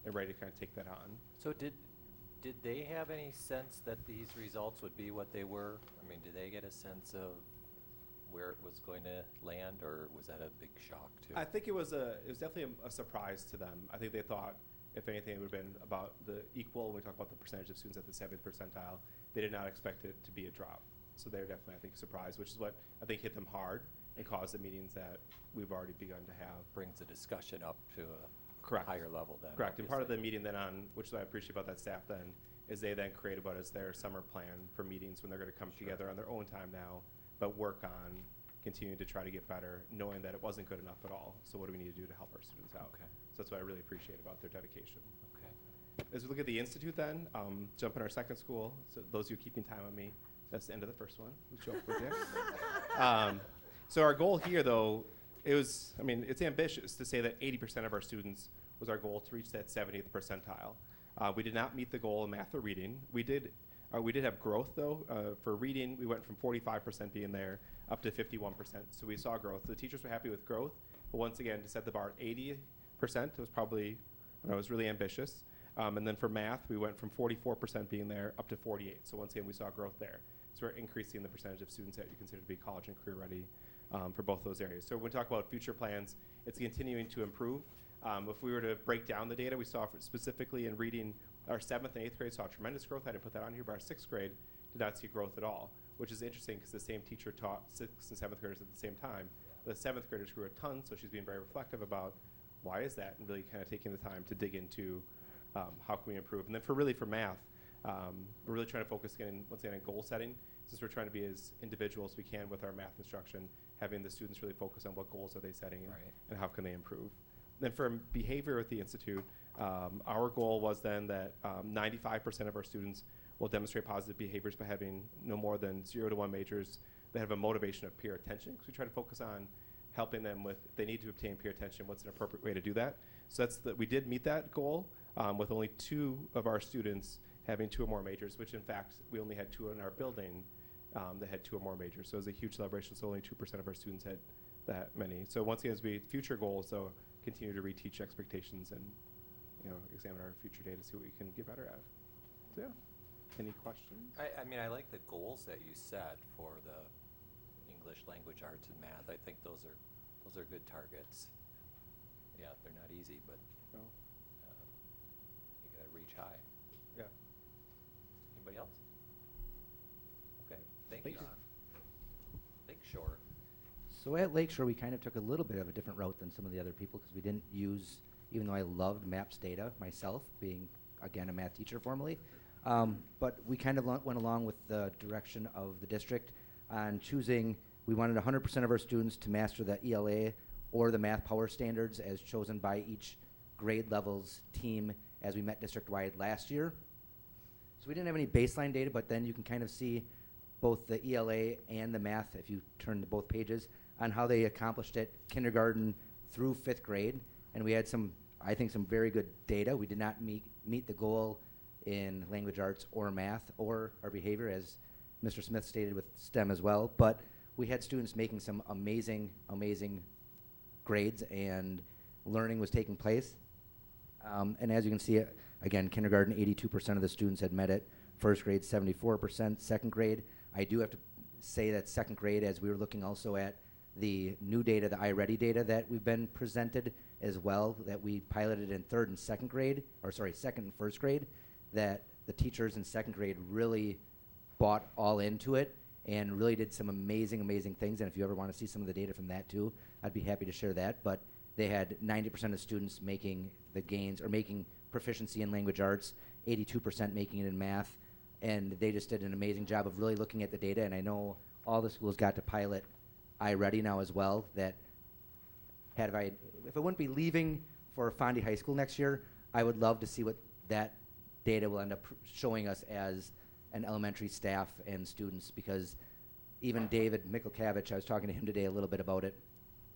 [SPEAKER 14] and ready to kind of take that on.
[SPEAKER 1] So did they have any sense that these results would be what they were? I mean, did they get a sense of where it was going to land, or was that a big shock too?
[SPEAKER 14] I think it was definitely a surprise to them. I think they thought, if anything, it would have been about the equal. When we talk about the percentage of students at the 7th percentile, they did not expect it to be a drop. So they're definitely, I think, surprised, which is what I think hit them hard and caused the meetings that we've already begun to have.
[SPEAKER 1] Brings the discussion up to a
[SPEAKER 14] Correct.
[SPEAKER 1] higher level then.
[SPEAKER 14] Correct. And part of the
[SPEAKER 1] obviously.
[SPEAKER 14] meeting then on, which is what I appreciate about that staff then, is they then create what is their summer plan for meetings when they're going to come together on their own time now, but work on continuing to try to get better, knowing that it wasn't good enough at all. So what do we need to do to help our students out?
[SPEAKER 1] Okay.
[SPEAKER 14] So that's what I really appreciate about their dedication.
[SPEAKER 1] Okay.
[SPEAKER 14] As we look at the Institute then, jump in our second school. So those of you keeping time on me, that's the end of the first one. We joke with you. So our goal here though, it's ambitious to say that 80% of our students was our goal to reach that 70th percentile. We did not meet the goal in math or reading. We did have growth though. For reading, we went from 45% being there up to 51%. So we saw growth. The teachers were happy with growth, but once again, to set the bar at 80%, it was probably, it was really ambitious. And then for math, we went from 44% being there up to 48%. So once again, we saw growth there. So we're increasing the percentage of students that you consider to be college and career ready for both those areas. So when we talk about future plans, it's continuing to improve. If we were to break down the data, we saw specifically in reading, our 7th and 8th grade saw tremendous growth. I didn't put that on here, but our 6th grade did not see growth at all, which is interesting because the same teacher taught 6th and 7th graders at the same time. The 7th graders grew a ton, so she's being very reflective about why is that and really kind of taking the time to dig into how can we improve. And then for math, we're really trying to focus once again on goal setting, since we're trying to be as individual as we can with our math instruction, having the students really focus on what goals are they setting and how can they improve. Then for behavior at the Institute, our goal was then that 95% of our students will demonstrate positive behaviors by having no more than 0 to 1 majors that have a motivation of peer attention, because we try to focus on helping them with, if they need to obtain peer attention, what's an appropriate way to do that. So we did meet that goal with only 2 of our students having 2 or more majors, which in fact, we only had 2 in our building that had 2 or more majors. So it was a huge celebration, so only 2% of our students had that many. So once again, as we future goals, so continue to reteach expectations and examine our future data to see what we can get better at. So yeah, any questions?
[SPEAKER 1] I mean, I like the goals that you set for the English language arts and math. I think those are good targets. Yeah, they're not easy, but
[SPEAKER 14] No.
[SPEAKER 1] You gotta reach high.
[SPEAKER 14] Yeah.
[SPEAKER 1] Anybody else? Okay, thank
[SPEAKER 14] Thank
[SPEAKER 1] you.
[SPEAKER 14] you.
[SPEAKER 1] Lakeshore.
[SPEAKER 15] So at Lakeshore, we kind of took a little bit of a different route than some of the other people because we didn't use, even though I loved MAPS data myself, being, again, a math teacher formerly, But we kind of went along with the direction of the district on choosing, we wanted 100% of our students to master the ELA or the math power standards as chosen by each grade levels team as we met district-wide last year. So we didn't have any baseline data, but then you can kind of see both the ELA and the math, if you turn to both pages, on how they accomplished it kindergarten through 5th grade. And we had some, I think, some very good data. We did not meet the goal in language arts or math or our behavior, as Mr. Smith stated with STEM as well. But we had students making some amazing, amazing grades, and learning was taking place. And as you can see, again, kindergarten, 82% of the students had met it. 1st grade, 74%. 2nd grade, I do have to say that 2nd grade, as we were looking also at the new data, the iReady data that we've been presented as well, that we piloted in 3rd and 2nd grade, or sorry, 2nd and 1st grade, that the teachers in 2nd grade really bought all into it and really did some amazing, amazing things. And if you ever want to see some of the data from that too, I'd be happy to share that. But they had 90% of students making the gains or making proficiency in language arts, 82% making it in math, and they just did an amazing job of really looking at the data. And I know all the schools got to pilot iReady now as well. That if I wouldn't be leaving for Fondy High School next year, I would love to see what that data will end up showing us as an elementary staff and students, because even David Mikulkavich, I was talking to him today a little bit about it,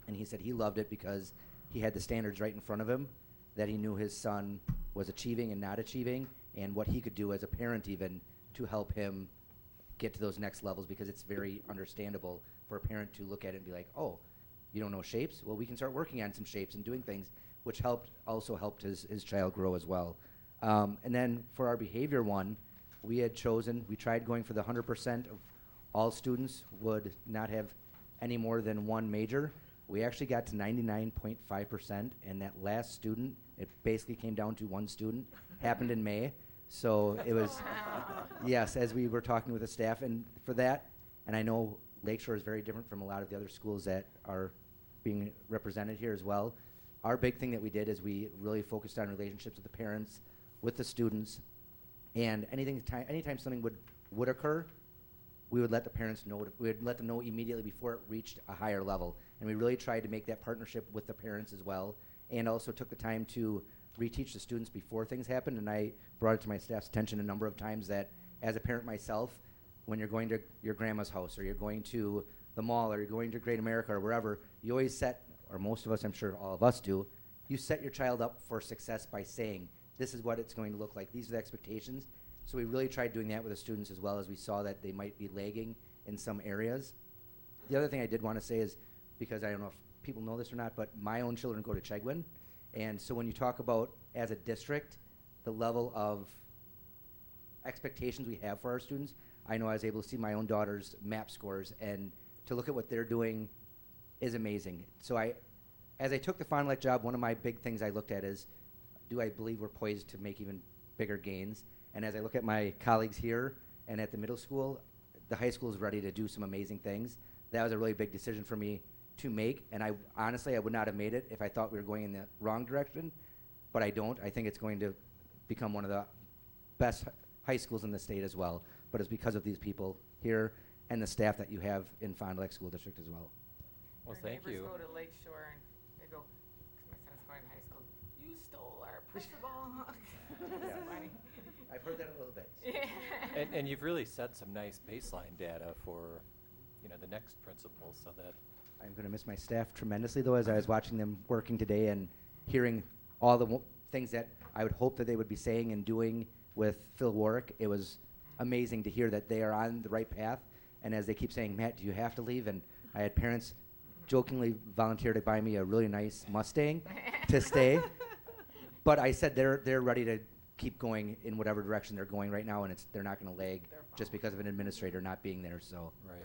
[SPEAKER 15] and he said he loved it because he had the standards right in front of him, that he knew his son was achieving and not achieving, and what he could do as a parent even to help him get to those next levels, because it's very understandable for a parent to look at it and be like, oh, you don't know shapes? Well, we can start working on some shapes and doing things, which also helped his child grow as well. And then for our behavior one, we tried going for the 100% of all students would not have any more than one major. We actually got to 99.5%, and that last student, it basically came down to one student, happened in May. So it was, yes, as we were talking with the staff, and for that, and I know Lakeshore is very different from a lot of the other schools that are being represented here as well. Our big thing that we did is we really focused on relationships with the parents, with the students, and anytime something would occur, we would let the parents know. We would let them know immediately before it reached a higher level. And we really tried to make that partnership with the parents as well, and also took the time to reteach the students before things happened. And I brought it to my staff's attention a number of times that as a parent myself, when you're going to your grandma's house, or you're going to the mall, or you're going to Great America, or wherever, you always set, or most of us, I'm sure all of us do, you set your child up for success by saying, this is what it's going to look like. These are the expectations. So we really tried doing that with the students as well, as we saw that they might be lagging in some areas. The other thing I did want to say is, because I don't know if people know this or not, but my own children go to Chegwin. And so when you talk about, as a district, the level of expectations we have for our students, I know I was able to see my own daughter's MAP scores, and to look at what they're doing is amazing. So as I took the Fond du Lac job, one of my big things I looked at is, do I believe we're poised to make even bigger gains? And as I look at my colleagues here and at the middle school, the high school is ready to do some amazing things. That was a really big decision for me to make, and I honestly would not have made it if I thought we were going in the wrong direction, but I don't. I think it's going to become one of the best high schools in the state as well, but it's because of these people here and the staff that you have in Fond du Lac School District as well.
[SPEAKER 1] Well,
[SPEAKER 7] Our
[SPEAKER 1] thank
[SPEAKER 7] neighbors
[SPEAKER 1] you.
[SPEAKER 7] go to Lakeshore and they go, 'cause my son's going to high school, you stole our principal.
[SPEAKER 15] Yeah.
[SPEAKER 7] It's funny.
[SPEAKER 15] I've heard that a little bit.
[SPEAKER 7] Yeah.
[SPEAKER 1] And you've really set some nice baseline data for, the next principal, so that
[SPEAKER 15] I'm going to miss my staff tremendously, though, as I was watching them working today and hearing all the things that I would hope that they would be saying and doing with Phil Warwick. It was amazing to hear that they are on the right path. And as they keep saying, Matt, do you have to leave? And I had parents jokingly volunteer to buy me a really nice Mustang to stay. But I said they're ready to keep going in whatever direction they're going right now, and they're not going to lag just because of an administrator not being there. So.
[SPEAKER 1] right.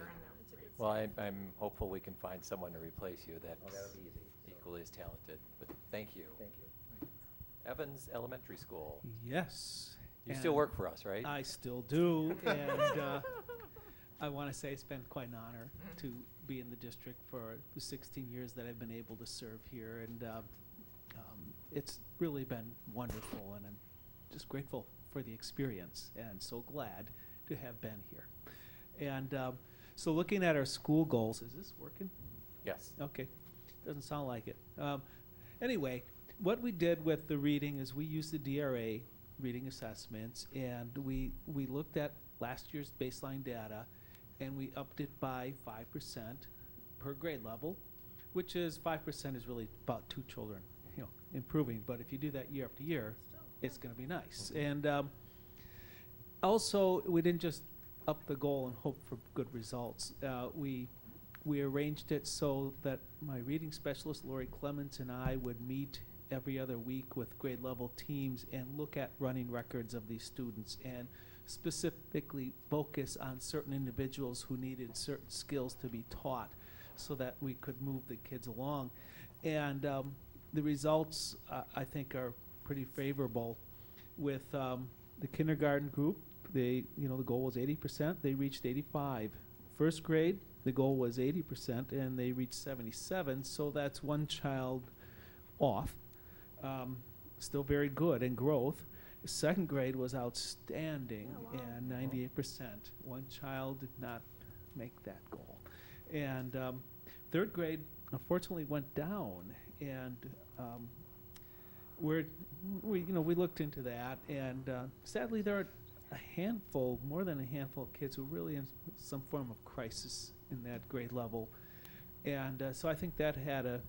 [SPEAKER 1] Well, I'm hopeful we can find someone to replace you that's
[SPEAKER 15] Oh, that would be easy.
[SPEAKER 1] equally as talented. But thank you.
[SPEAKER 15] Thank you.
[SPEAKER 1] Evans Elementary School.
[SPEAKER 16] Yes.
[SPEAKER 1] You still work for us, right?
[SPEAKER 16] I still do, and I want to say it's been quite an honor to be in the district for the 16 years that I've been able to serve here, and it's really been wonderful, and I'm just grateful for the experience, and so glad to have been here. And so looking at our school goals, is this working?
[SPEAKER 1] Yes.
[SPEAKER 16] Okay, doesn't sound like it. Anyway, what we did with the reading is we used the DRA reading assessments, and we looked at last year's baseline data, and we upped it by 5% per grade level, which is 5% is really about 2 children, improving. But if you do that year after year, it's going to be nice. And also, we didn't just up the goal and hope for good results. We arranged it so that my reading specialist, Lori Clements, and I would meet every other week with grade level teams and look at running records of these students and specifically focus on certain individuals who needed certain skills to be taught so that we could move the kids along. And the results, I think, are pretty favorable. With the kindergarten group, the goal was 80%, they reached 85. First grade, the goal was 80%, and they reached 77, so that's 1 child off. Still very good in growth. Second grade was outstanding, and 98%. 1 child did not make that goal. And third grade, unfortunately, went down, and we looked into that, and sadly, there are more than a handful of kids who are really in some form of crisis in that grade level. And so I think that had a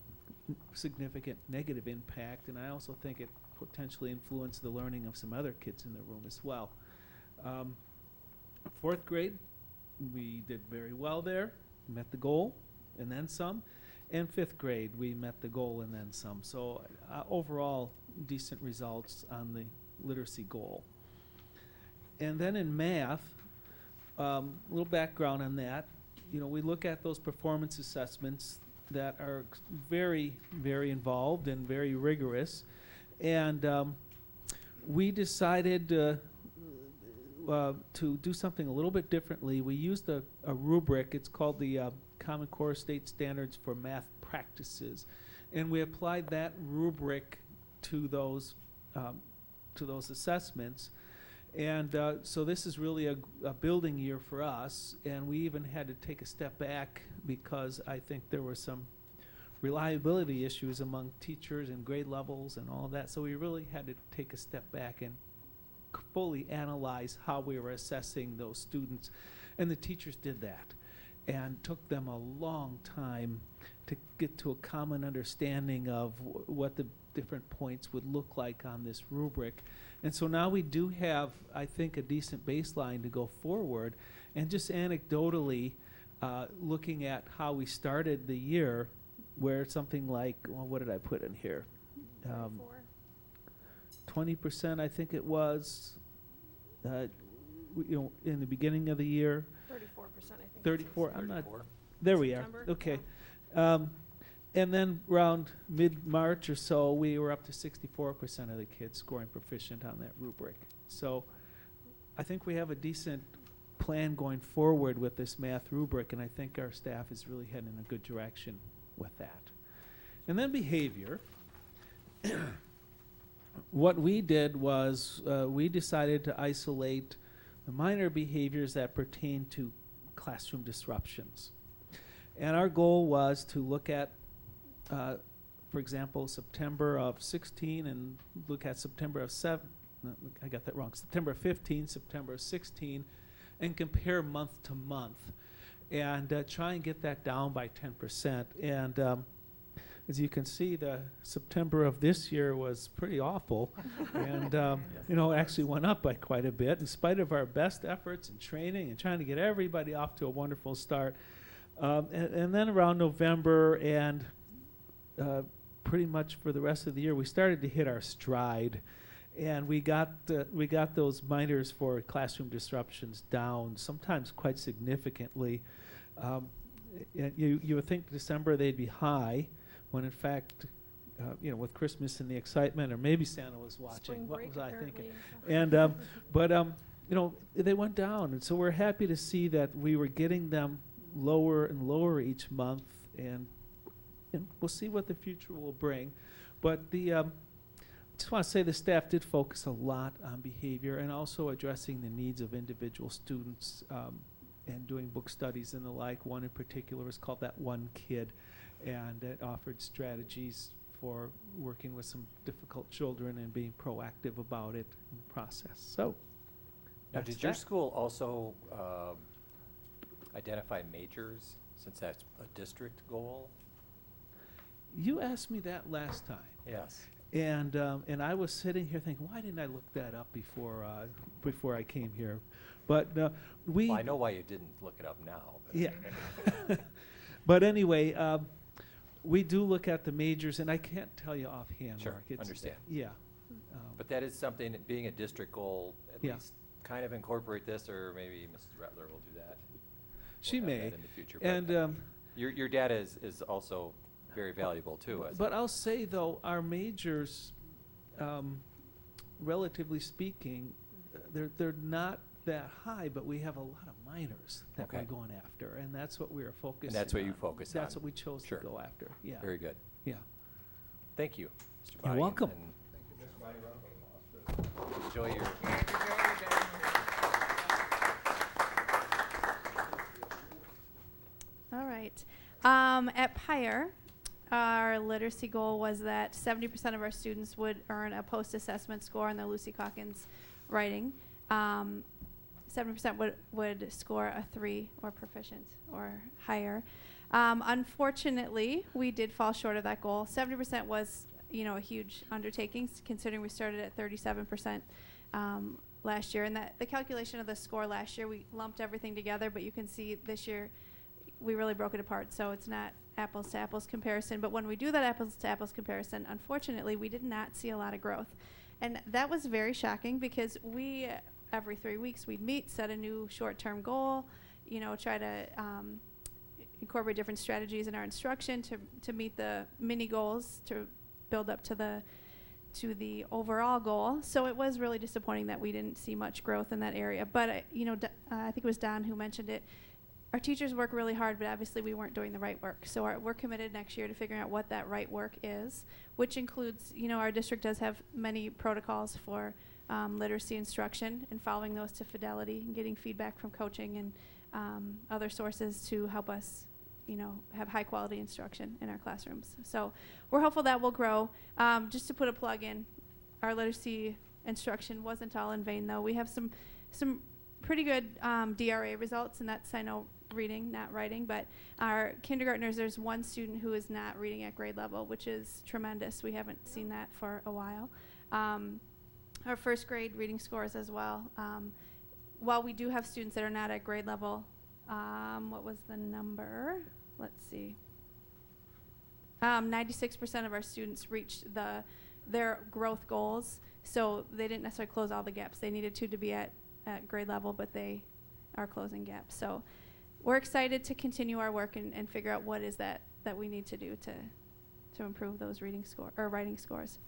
[SPEAKER 16] significant negative impact, and I also think it potentially influenced the learning of some other kids in the room as well. Fourth grade, we did very well there, met the goal, and then some. And fifth grade, we met the goal and then some. So overall, decent results on the literacy goal. And then in math, a little background on that. We look at those performance assessments that are very, very involved and very rigorous. And we decided to do something a little bit differently. We used a rubric. It's called the Common Core State Standards for Math Practices. And we applied that rubric to those assessments. And so this is really a building year for us, and we even had to take a step back because I think there were some reliability issues among teachers and grade levels and all of that. So we really had to take a step back and fully analyze how we were assessing those students. And the teachers did that, and took them a long time to get to a common understanding of what the different points would look like on this rubric. And so now we do have, I think, a decent baseline to go forward. And just anecdotally, looking at how we started the year, where something like, well, what did I put in here? 20%, I think it was, in the beginning of the year.
[SPEAKER 2] 34%, I think.
[SPEAKER 16] 34, I'm not,
[SPEAKER 1] 34.
[SPEAKER 16] there we are,
[SPEAKER 2] September,
[SPEAKER 16] okay. And then around mid-March or so, we were up to 64% of the kids scoring proficient on that rubric. So I think we have a decent plan going forward with this math rubric, and I think our staff is really heading in a good direction with that. And then behavior. What we did was we decided to isolate the minor behaviors that pertain to classroom disruptions. And our goal was to look at, for example, September of 16 and look at September of 7, I got that wrong, September of 15, September of 16, and compare month to month and try and get that down by 10%. And as you can see, the September of this year was pretty awful and, actually went up by quite a bit in spite of our best efforts and training and trying to get everybody off to a wonderful start. And then around November and pretty much for the rest of the year, we started to hit our stride, and we got those minors for classroom disruptions down, sometimes quite significantly. You would think December they'd be high, when in fact, with Christmas and the excitement, or maybe Santa was watching.
[SPEAKER 2] Spring
[SPEAKER 16] What
[SPEAKER 2] break,
[SPEAKER 16] was I thinking?
[SPEAKER 2] apparently.
[SPEAKER 16] And they went down, and so we're happy to see that we were getting them lower and lower each month, and we'll see what the future will bring. But the just want to say the staff did focus a lot on behavior and also addressing the needs of individual students and doing book studies and the like. One in particular was called That One Kid, and it offered strategies for working with some difficult children and being proactive about it in the process. So,
[SPEAKER 1] Now,
[SPEAKER 16] that's
[SPEAKER 1] did your
[SPEAKER 16] that.
[SPEAKER 1] school also identify majors, since that's a district goal?
[SPEAKER 16] You asked me that last time.
[SPEAKER 1] Yes.
[SPEAKER 16] And I was sitting here thinking, why didn't I look that up before I came here? But we.
[SPEAKER 1] Well, I know why you didn't look it up now. But
[SPEAKER 16] Yeah. But anyway, we do look at the majors, and I can't tell you offhand,
[SPEAKER 1] Sure,
[SPEAKER 16] Mark. It's,
[SPEAKER 1] understand.
[SPEAKER 16] Yeah.
[SPEAKER 1] But that is something, that being a district goal, at
[SPEAKER 16] Yeah.
[SPEAKER 1] least kind of incorporate this, or maybe Mrs. Rattler will do that.
[SPEAKER 16] She
[SPEAKER 1] We'll have
[SPEAKER 16] may.
[SPEAKER 1] that in the future.
[SPEAKER 16] And
[SPEAKER 1] But your data is also very valuable too. As
[SPEAKER 16] but I'll say though, our majors, relatively speaking, they're not that high, but we have a lot of minors that
[SPEAKER 1] Okay.
[SPEAKER 16] we're going after, and that's what we are focusing.
[SPEAKER 1] And that's what you
[SPEAKER 16] on.
[SPEAKER 1] focus
[SPEAKER 16] That's
[SPEAKER 1] on.
[SPEAKER 16] what we chose
[SPEAKER 1] Sure.
[SPEAKER 16] to go after. Yeah.
[SPEAKER 1] Very good.
[SPEAKER 16] Yeah.
[SPEAKER 1] Thank you, Mr.
[SPEAKER 16] You're
[SPEAKER 1] Body,
[SPEAKER 16] welcome.
[SPEAKER 1] and enjoy your.
[SPEAKER 2] All right. At Pyre, our literacy goal was that 70% of our students would earn a post-assessment score on their Lucy Calkins writing. 70% would score a 3 or proficient or higher. Unfortunately, we did fall short of that goal. 70% was, a huge undertaking, considering we started at 37% last year. And that the calculation of the score last year, we lumped everything together, but you can see this year we really broke it apart, so it's not apples to apples comparison. But when we do that apples to apples comparison, unfortunately, we did not see a lot of growth. And that was very shocking, because we, every 3 weeks, we'd meet, set a new short-term goal, try to incorporate different strategies in our instruction to meet the mini goals, to build up to the overall goal. So it was really disappointing that we didn't see much growth in that area. But I think it was Don who mentioned it. Our teachers work really hard, but obviously we weren't doing the right work. So we're committed next year to figuring out what that right work is, which includes, our district does have many protocols for literacy instruction, and following those to fidelity and getting feedback from coaching and other sources to help us, have high quality instruction in our classrooms. So we're hopeful that will grow. Just to put a plug in, our literacy instruction wasn't all in vain, though. We have some pretty good DRA results, and that's, I know, reading, not writing, but our kindergartners, there's one student who is not reading at grade level, which is tremendous. We haven't seen that for a while. Our first grade reading scores as well. While we do have students that are not at grade level, what was the number? Let's see. 96% of our students reached their growth goals, so they didn't necessarily close all the gaps. They needed to be at grade level, but they are closing gaps. So we're excited to continue our work and figure out what is that we need to do to improve those writing scores.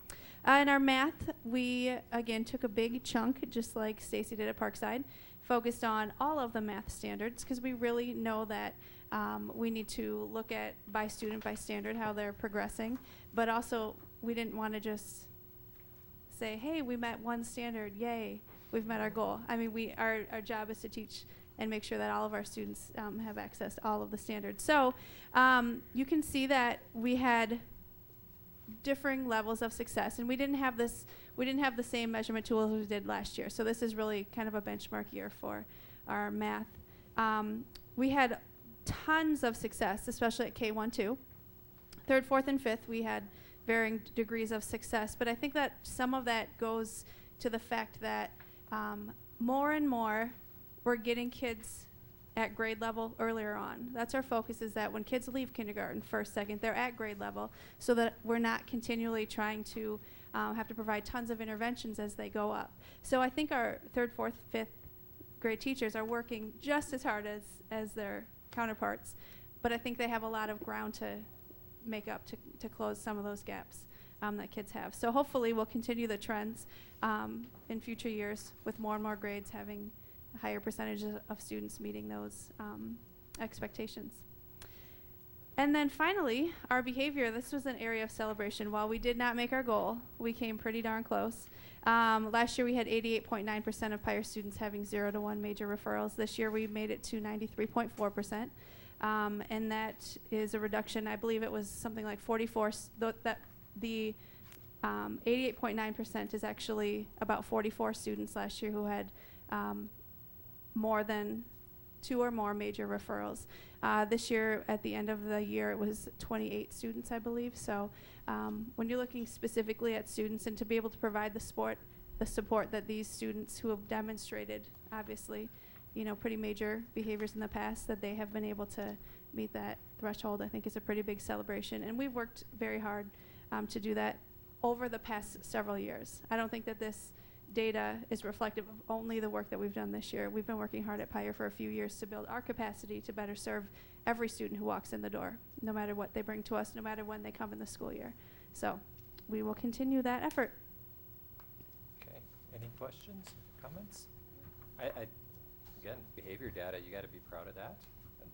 [SPEAKER 2] In our math, we again took a big chunk, just like Stacy did at Parkside, focused on all of the math standards, because we really know that we need to look at by student, by standard, how they're progressing. But also, we didn't want to just say, hey, we met one standard, yay, we've met our goal. I mean, our job is to teach and make sure that all of our students have access to all of the standards. So you can see that we had differing levels of success, and we didn't have the same measurement tools as we did last year. So this is really kind of a benchmark year for our math. We had tons of success, especially at K-1-2. Third, fourth, and fifth, we had varying degrees of success, but I think that some of that goes to the fact that more and more we're getting kids at grade level earlier on. That's our focus, is that when kids leave kindergarten, first, second, they're at grade level, so that we're not continually trying to have to provide tons of interventions as they go up. So I think our third, fourth, fifth grade teachers are working just as hard as their counterparts, but I think they have a lot of ground to make up to close some of those gaps that kids have. So hopefully we'll continue the trends in future years, with more and more grades having higher percentages of students meeting those expectations. And then finally, our behavior. This was an area of celebration. While we did not make our goal, we came pretty darn close. Last year we had 88.9% of Pioneer students having 0 to 1 major referrals. This year we made it to 93.4%. And that is a reduction. I believe it was something like 44. The 88.9% is actually about 44 students last year who had more than 2 or more major referrals. This year, at the end of the year, it was 28 students, I believe. So when you're looking specifically at students and to be able to provide the support that these students who have demonstrated, obviously, pretty major behaviors in the past, that they have been able to meet that threshold, I think is a pretty big celebration. And we've worked very hard to do that over the past several years. I don't think that this data is reflective of only the work that we've done this year. We've been working hard at Pioneer for a few years to build our capacity to better serve every student who walks in the door, no matter what they bring to us, no matter when they come in the school year. So we will continue that effort.
[SPEAKER 1] Okay, any questions, comments? Again, behavior data, you got to be proud of that. And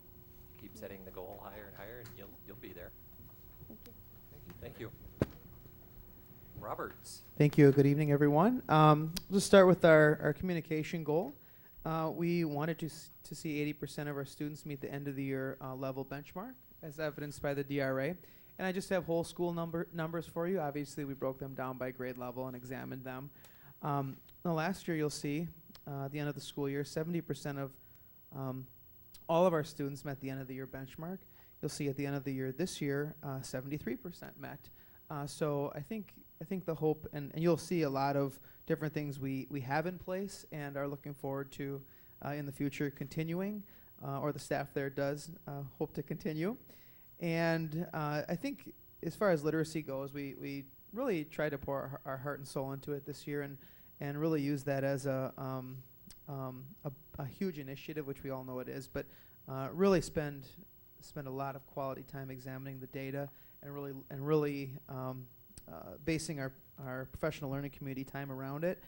[SPEAKER 1] keep setting the goal higher and higher, and you'll be there.
[SPEAKER 2] Thank you.
[SPEAKER 1] Thank you. Roberts.
[SPEAKER 17] Thank you. Good evening, everyone. Let's start with our communication goal. We wanted to see 80% of our students meet the end of the year level benchmark, as evidenced by the DRA. And I just have whole school numbers for you. Obviously, we broke them down by grade level and examined them. Now last year, you'll see at the end of the school year, 70% of all of our students met the end of the year benchmark. You'll see at the end of the year this year, 73% met. So I think the hope, and you'll see a lot of different things we have in place and are looking forward to in the future continuing, or the staff there does hope to continue. And I think as far as literacy goes, we really try to pour our heart and soul into it this year and really use that as a huge initiative, which we all know it is, but really spend a lot of quality time examining the data and really basing our professional learning community time around it.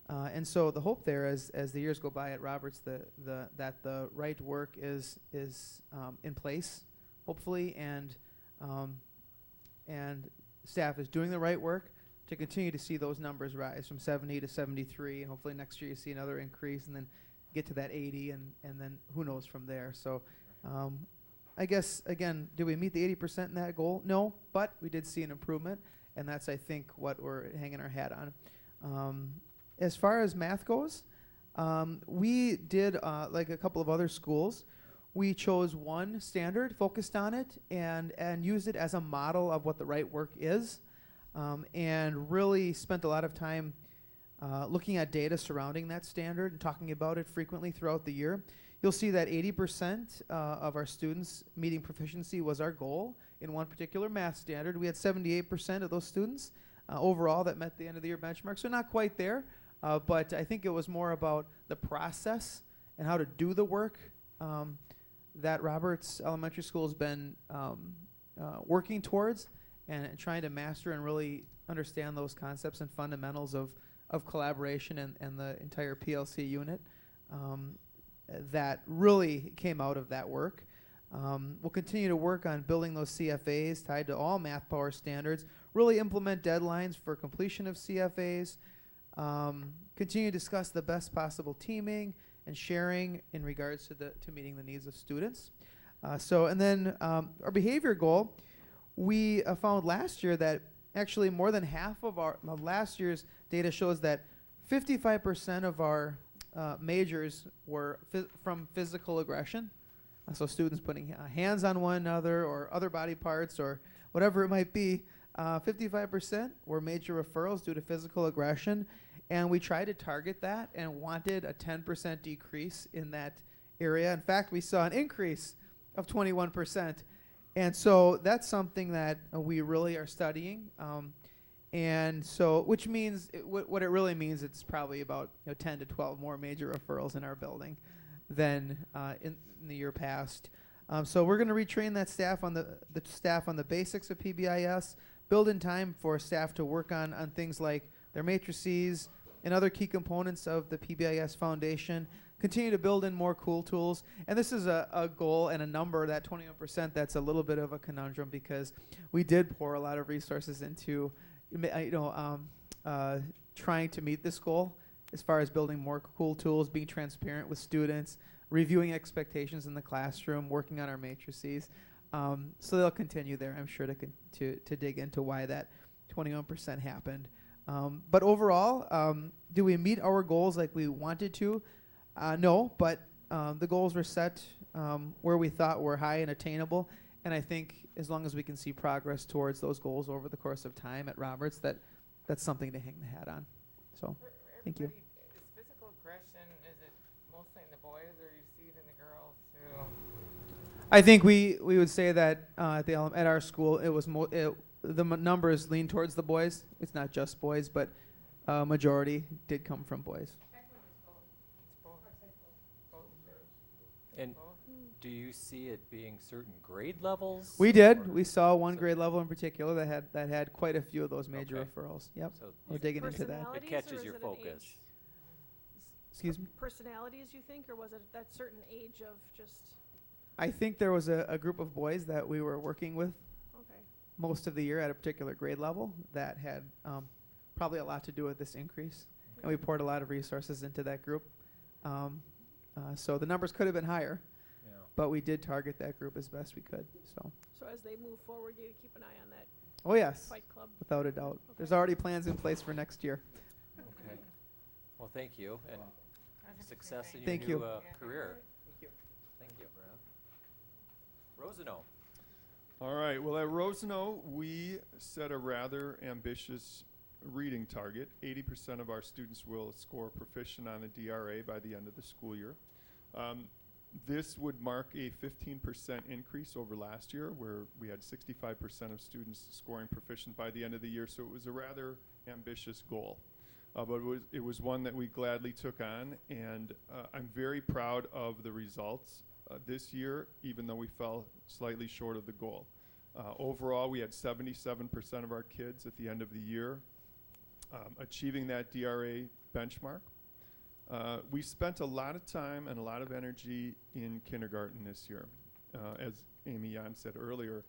[SPEAKER 17] And so the hope there, as the years go by at Roberts, that the right work is in place, hopefully, and staff is doing the right work to continue to see those numbers rise from 70 to 73, and hopefully next year you see another increase, and then get to that 80, and then who knows from there. So I guess, again, did we meet the 80% in that goal? No, but we did see an improvement, and that's, I think, what we're hanging our hat on. As far as math goes, we did, like a couple of other schools, we chose one standard, focused on it, and used it as a model of what the right work is, and really spent a lot of time looking at data surrounding that standard and talking about it frequently throughout the year. You'll see that 80% of our students meeting proficiency was our goal in one particular math standard. We had 78% of those students overall that met the end of the year benchmark, so not quite there, but I think it was more about the process and how to do the work that Roberts Elementary School has been working towards and trying to master and really understand those concepts and fundamentals of collaboration and the entire PLC unit. That really came out of that work. We'll continue to work on building those CFAs tied to all Math Power standards, really implement deadlines for completion of CFAs, continue to discuss the best possible teaming and sharing in regards to meeting the needs of students. And then our behavior goal, we found last year that actually more than half of last year's data shows that 55% of our majors were from physical aggression. So students putting hands on one another or other body parts or whatever it might be. 55% were major referrals due to physical aggression. And we tried to target that and wanted a 10% decrease in that area. In fact, we saw an increase of 21%. And so that's something that we really are studying. And so, which means, what it really means, it's probably about 10 to 12 more major referrals in our building than in the year past. So we're going to retrain that staff on the staff on the basics of PBIS, build in time for staff to work on things like their matrices and other key components of the PBIS foundation, continue to build in more cool tools. And this is a goal and a number, that 21%, that's a little bit of a conundrum because we did pour a lot of resources into trying to meet this goal as far as building more cool tools, being transparent with students, reviewing expectations in the classroom, working on our matrices. So they'll continue there, I'm sure, to dig into why that 21% happened. But overall, do we meet our goals like we wanted to? No, but the goals were set where we thought were high and attainable. And I think as long as we can see progress towards those goals over the course of time at Roberts, that's something to hang the hat on. So, thank you.
[SPEAKER 7] Is physical aggression, is it mostly in the boys or you see it in the girls too?
[SPEAKER 17] I think we would say that at our school, it was numbers lean towards the boys. It's not just boys, but majority did come from boys.
[SPEAKER 1] And do you see it being certain grade levels?
[SPEAKER 17] We did.
[SPEAKER 1] or-
[SPEAKER 17] We saw one grade level in particular that had quite a few of those major
[SPEAKER 1] Okay.
[SPEAKER 17] referrals. Yep.
[SPEAKER 1] So
[SPEAKER 17] We're digging into that.
[SPEAKER 1] It
[SPEAKER 2] Personalities, or
[SPEAKER 1] catches
[SPEAKER 2] is
[SPEAKER 1] your
[SPEAKER 2] it an
[SPEAKER 1] focus.
[SPEAKER 2] age?
[SPEAKER 17] Excuse me?
[SPEAKER 2] Personalities, you think, or was it that certain age of just,
[SPEAKER 17] I think there was a group of boys that we were working with
[SPEAKER 2] okay.
[SPEAKER 17] most of the year at a particular grade level that had probably a lot to do with this increase. And we poured a lot of resources into that group. So the numbers could have been higher,
[SPEAKER 1] Yeah.
[SPEAKER 17] but we did target that group as best we could.
[SPEAKER 2] So as they move forward, you keep an eye on that
[SPEAKER 17] Oh yes,
[SPEAKER 2] Fight Club.
[SPEAKER 17] without a doubt.
[SPEAKER 2] Okay.
[SPEAKER 17] There's already plans in place for next year.
[SPEAKER 1] Okay. Well, thank you, and success in your
[SPEAKER 17] Thank
[SPEAKER 1] new
[SPEAKER 17] you.
[SPEAKER 1] career. Thank you. Rosano.
[SPEAKER 18] All right. Well, at Rosano, we set a rather ambitious reading target. 80% of our students will score proficient on the DRA by the end of the school year. This would mark a 15% increase over last year, where we had 65% of students scoring proficient by the end of the year. So it was a rather ambitious goal. But it was one that we gladly took on, and I'm very proud of the results this year, even though we fell slightly short of the goal. Overall, we had 77% of our kids at the end of the year achieving that DRA benchmark. We spent a lot of time and a lot of energy in kindergarten this year. As Amy Yan said earlier,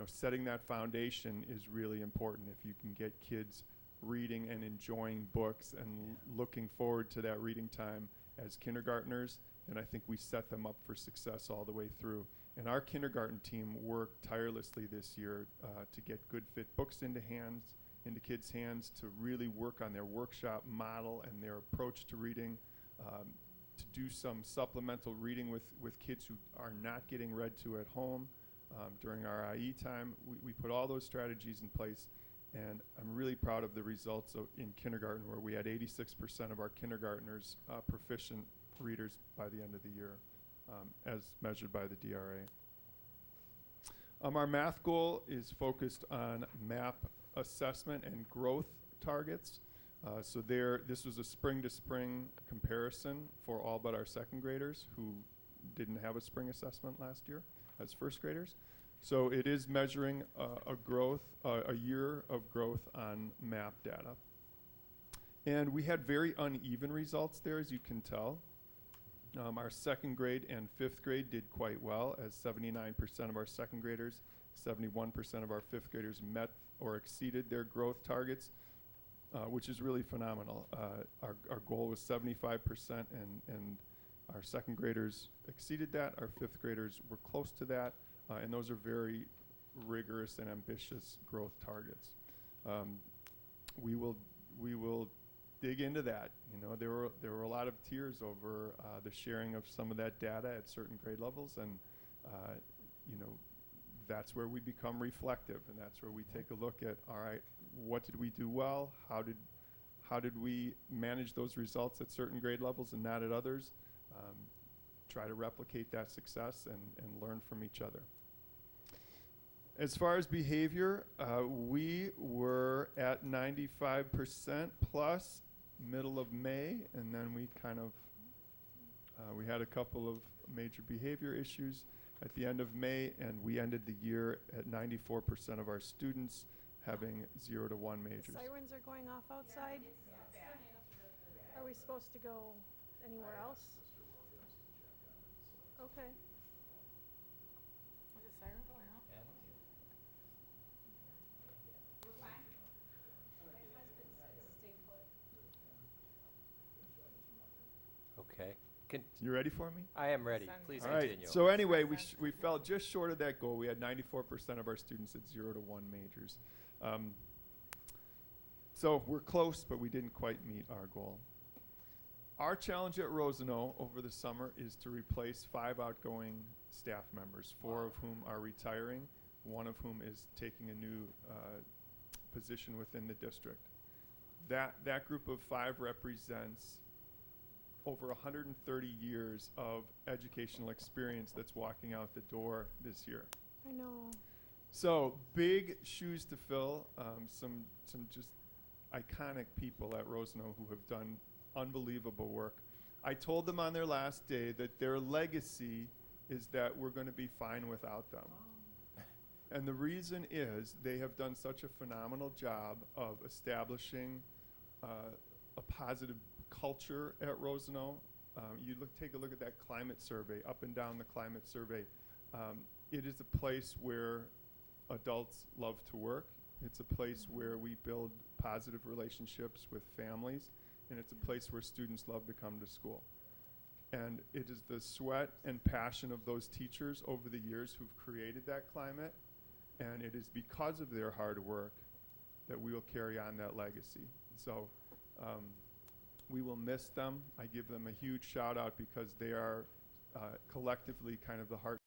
[SPEAKER 18] setting that foundation is really important. If you can get kids reading and enjoying books and looking forward to that reading time as kindergartners, then I think we set them up for success all the way through. And our kindergarten team worked tirelessly this year to get good fit books into kids' hands, to really work on their workshop model and their approach to reading, to do some supplemental reading with kids who are not getting read to at home during our IE time. We put all those strategies in place, and I'm really proud of the results in kindergarten, where we had 86% of our kindergartners proficient readers by the end of the year, as measured by the DRA. Our math goal is focused on MAP assessment and growth targets. So this was a spring-to-spring comparison for all but our second graders who didn't have a spring assessment last year as first graders. So it is measuring a year of growth on MAP data. And we had very uneven results there, as you can tell. Our second grade and fifth grade did quite well, as 79% of our second graders, 71% of our fifth graders met or exceeded their growth targets, which is really phenomenal. Our goal was 75%, and our second graders exceeded that. Our fifth graders were close to that, and those are very rigorous and ambitious growth targets. We will dig into that. There were a lot of tears over the sharing of some of that data at certain grade levels, and that's where we become reflective, and that's where we take a look at, all right, what did we do well? How did we manage those results at certain grade levels and not at others? Try to replicate that success and learn from each other. As far as behavior, we were at 95% plus middle of May, and then we we had a couple of major behavior issues at the end of May, and we ended the year at 94% of our students having 0 to 1 majors.
[SPEAKER 2] Sirens are going off outside. Are we supposed to go anywhere else? Okay.
[SPEAKER 7] Was the siren going off?
[SPEAKER 1] Okay.
[SPEAKER 18] You ready for me?
[SPEAKER 1] I am ready. Please
[SPEAKER 18] All right.
[SPEAKER 1] continue.
[SPEAKER 18] So anyway, we fell just short of that goal. We had 94% of our students at 0 to 1 majors. So we're close, but we didn't quite meet our goal. Our challenge at Rosano over the summer is to replace 5 outgoing staff members, 4 of whom are retiring, 1 of whom is taking a new position within the district. That group of 5 represents over 130 years of educational experience that's walking out the door this year.
[SPEAKER 2] I know.
[SPEAKER 18] So big shoes to fill. Some just iconic people at Rosano who have done unbelievable work. I told them on their last day that their legacy is that we're going to be fine without them. And the reason is they have done such a phenomenal job of establishing a positive culture at Rosano. Take a look at that climate survey, up and down the climate survey. It is a place where adults love to work. It's a place where we build positive relationships with families, and it's a place where students love to come to school. And it is the sweat and passion of those teachers over the years who've created that climate, and it is because of their hard work that we will carry on that legacy. So we will miss them. I give them a huge shout out because they are collectively kind of the heart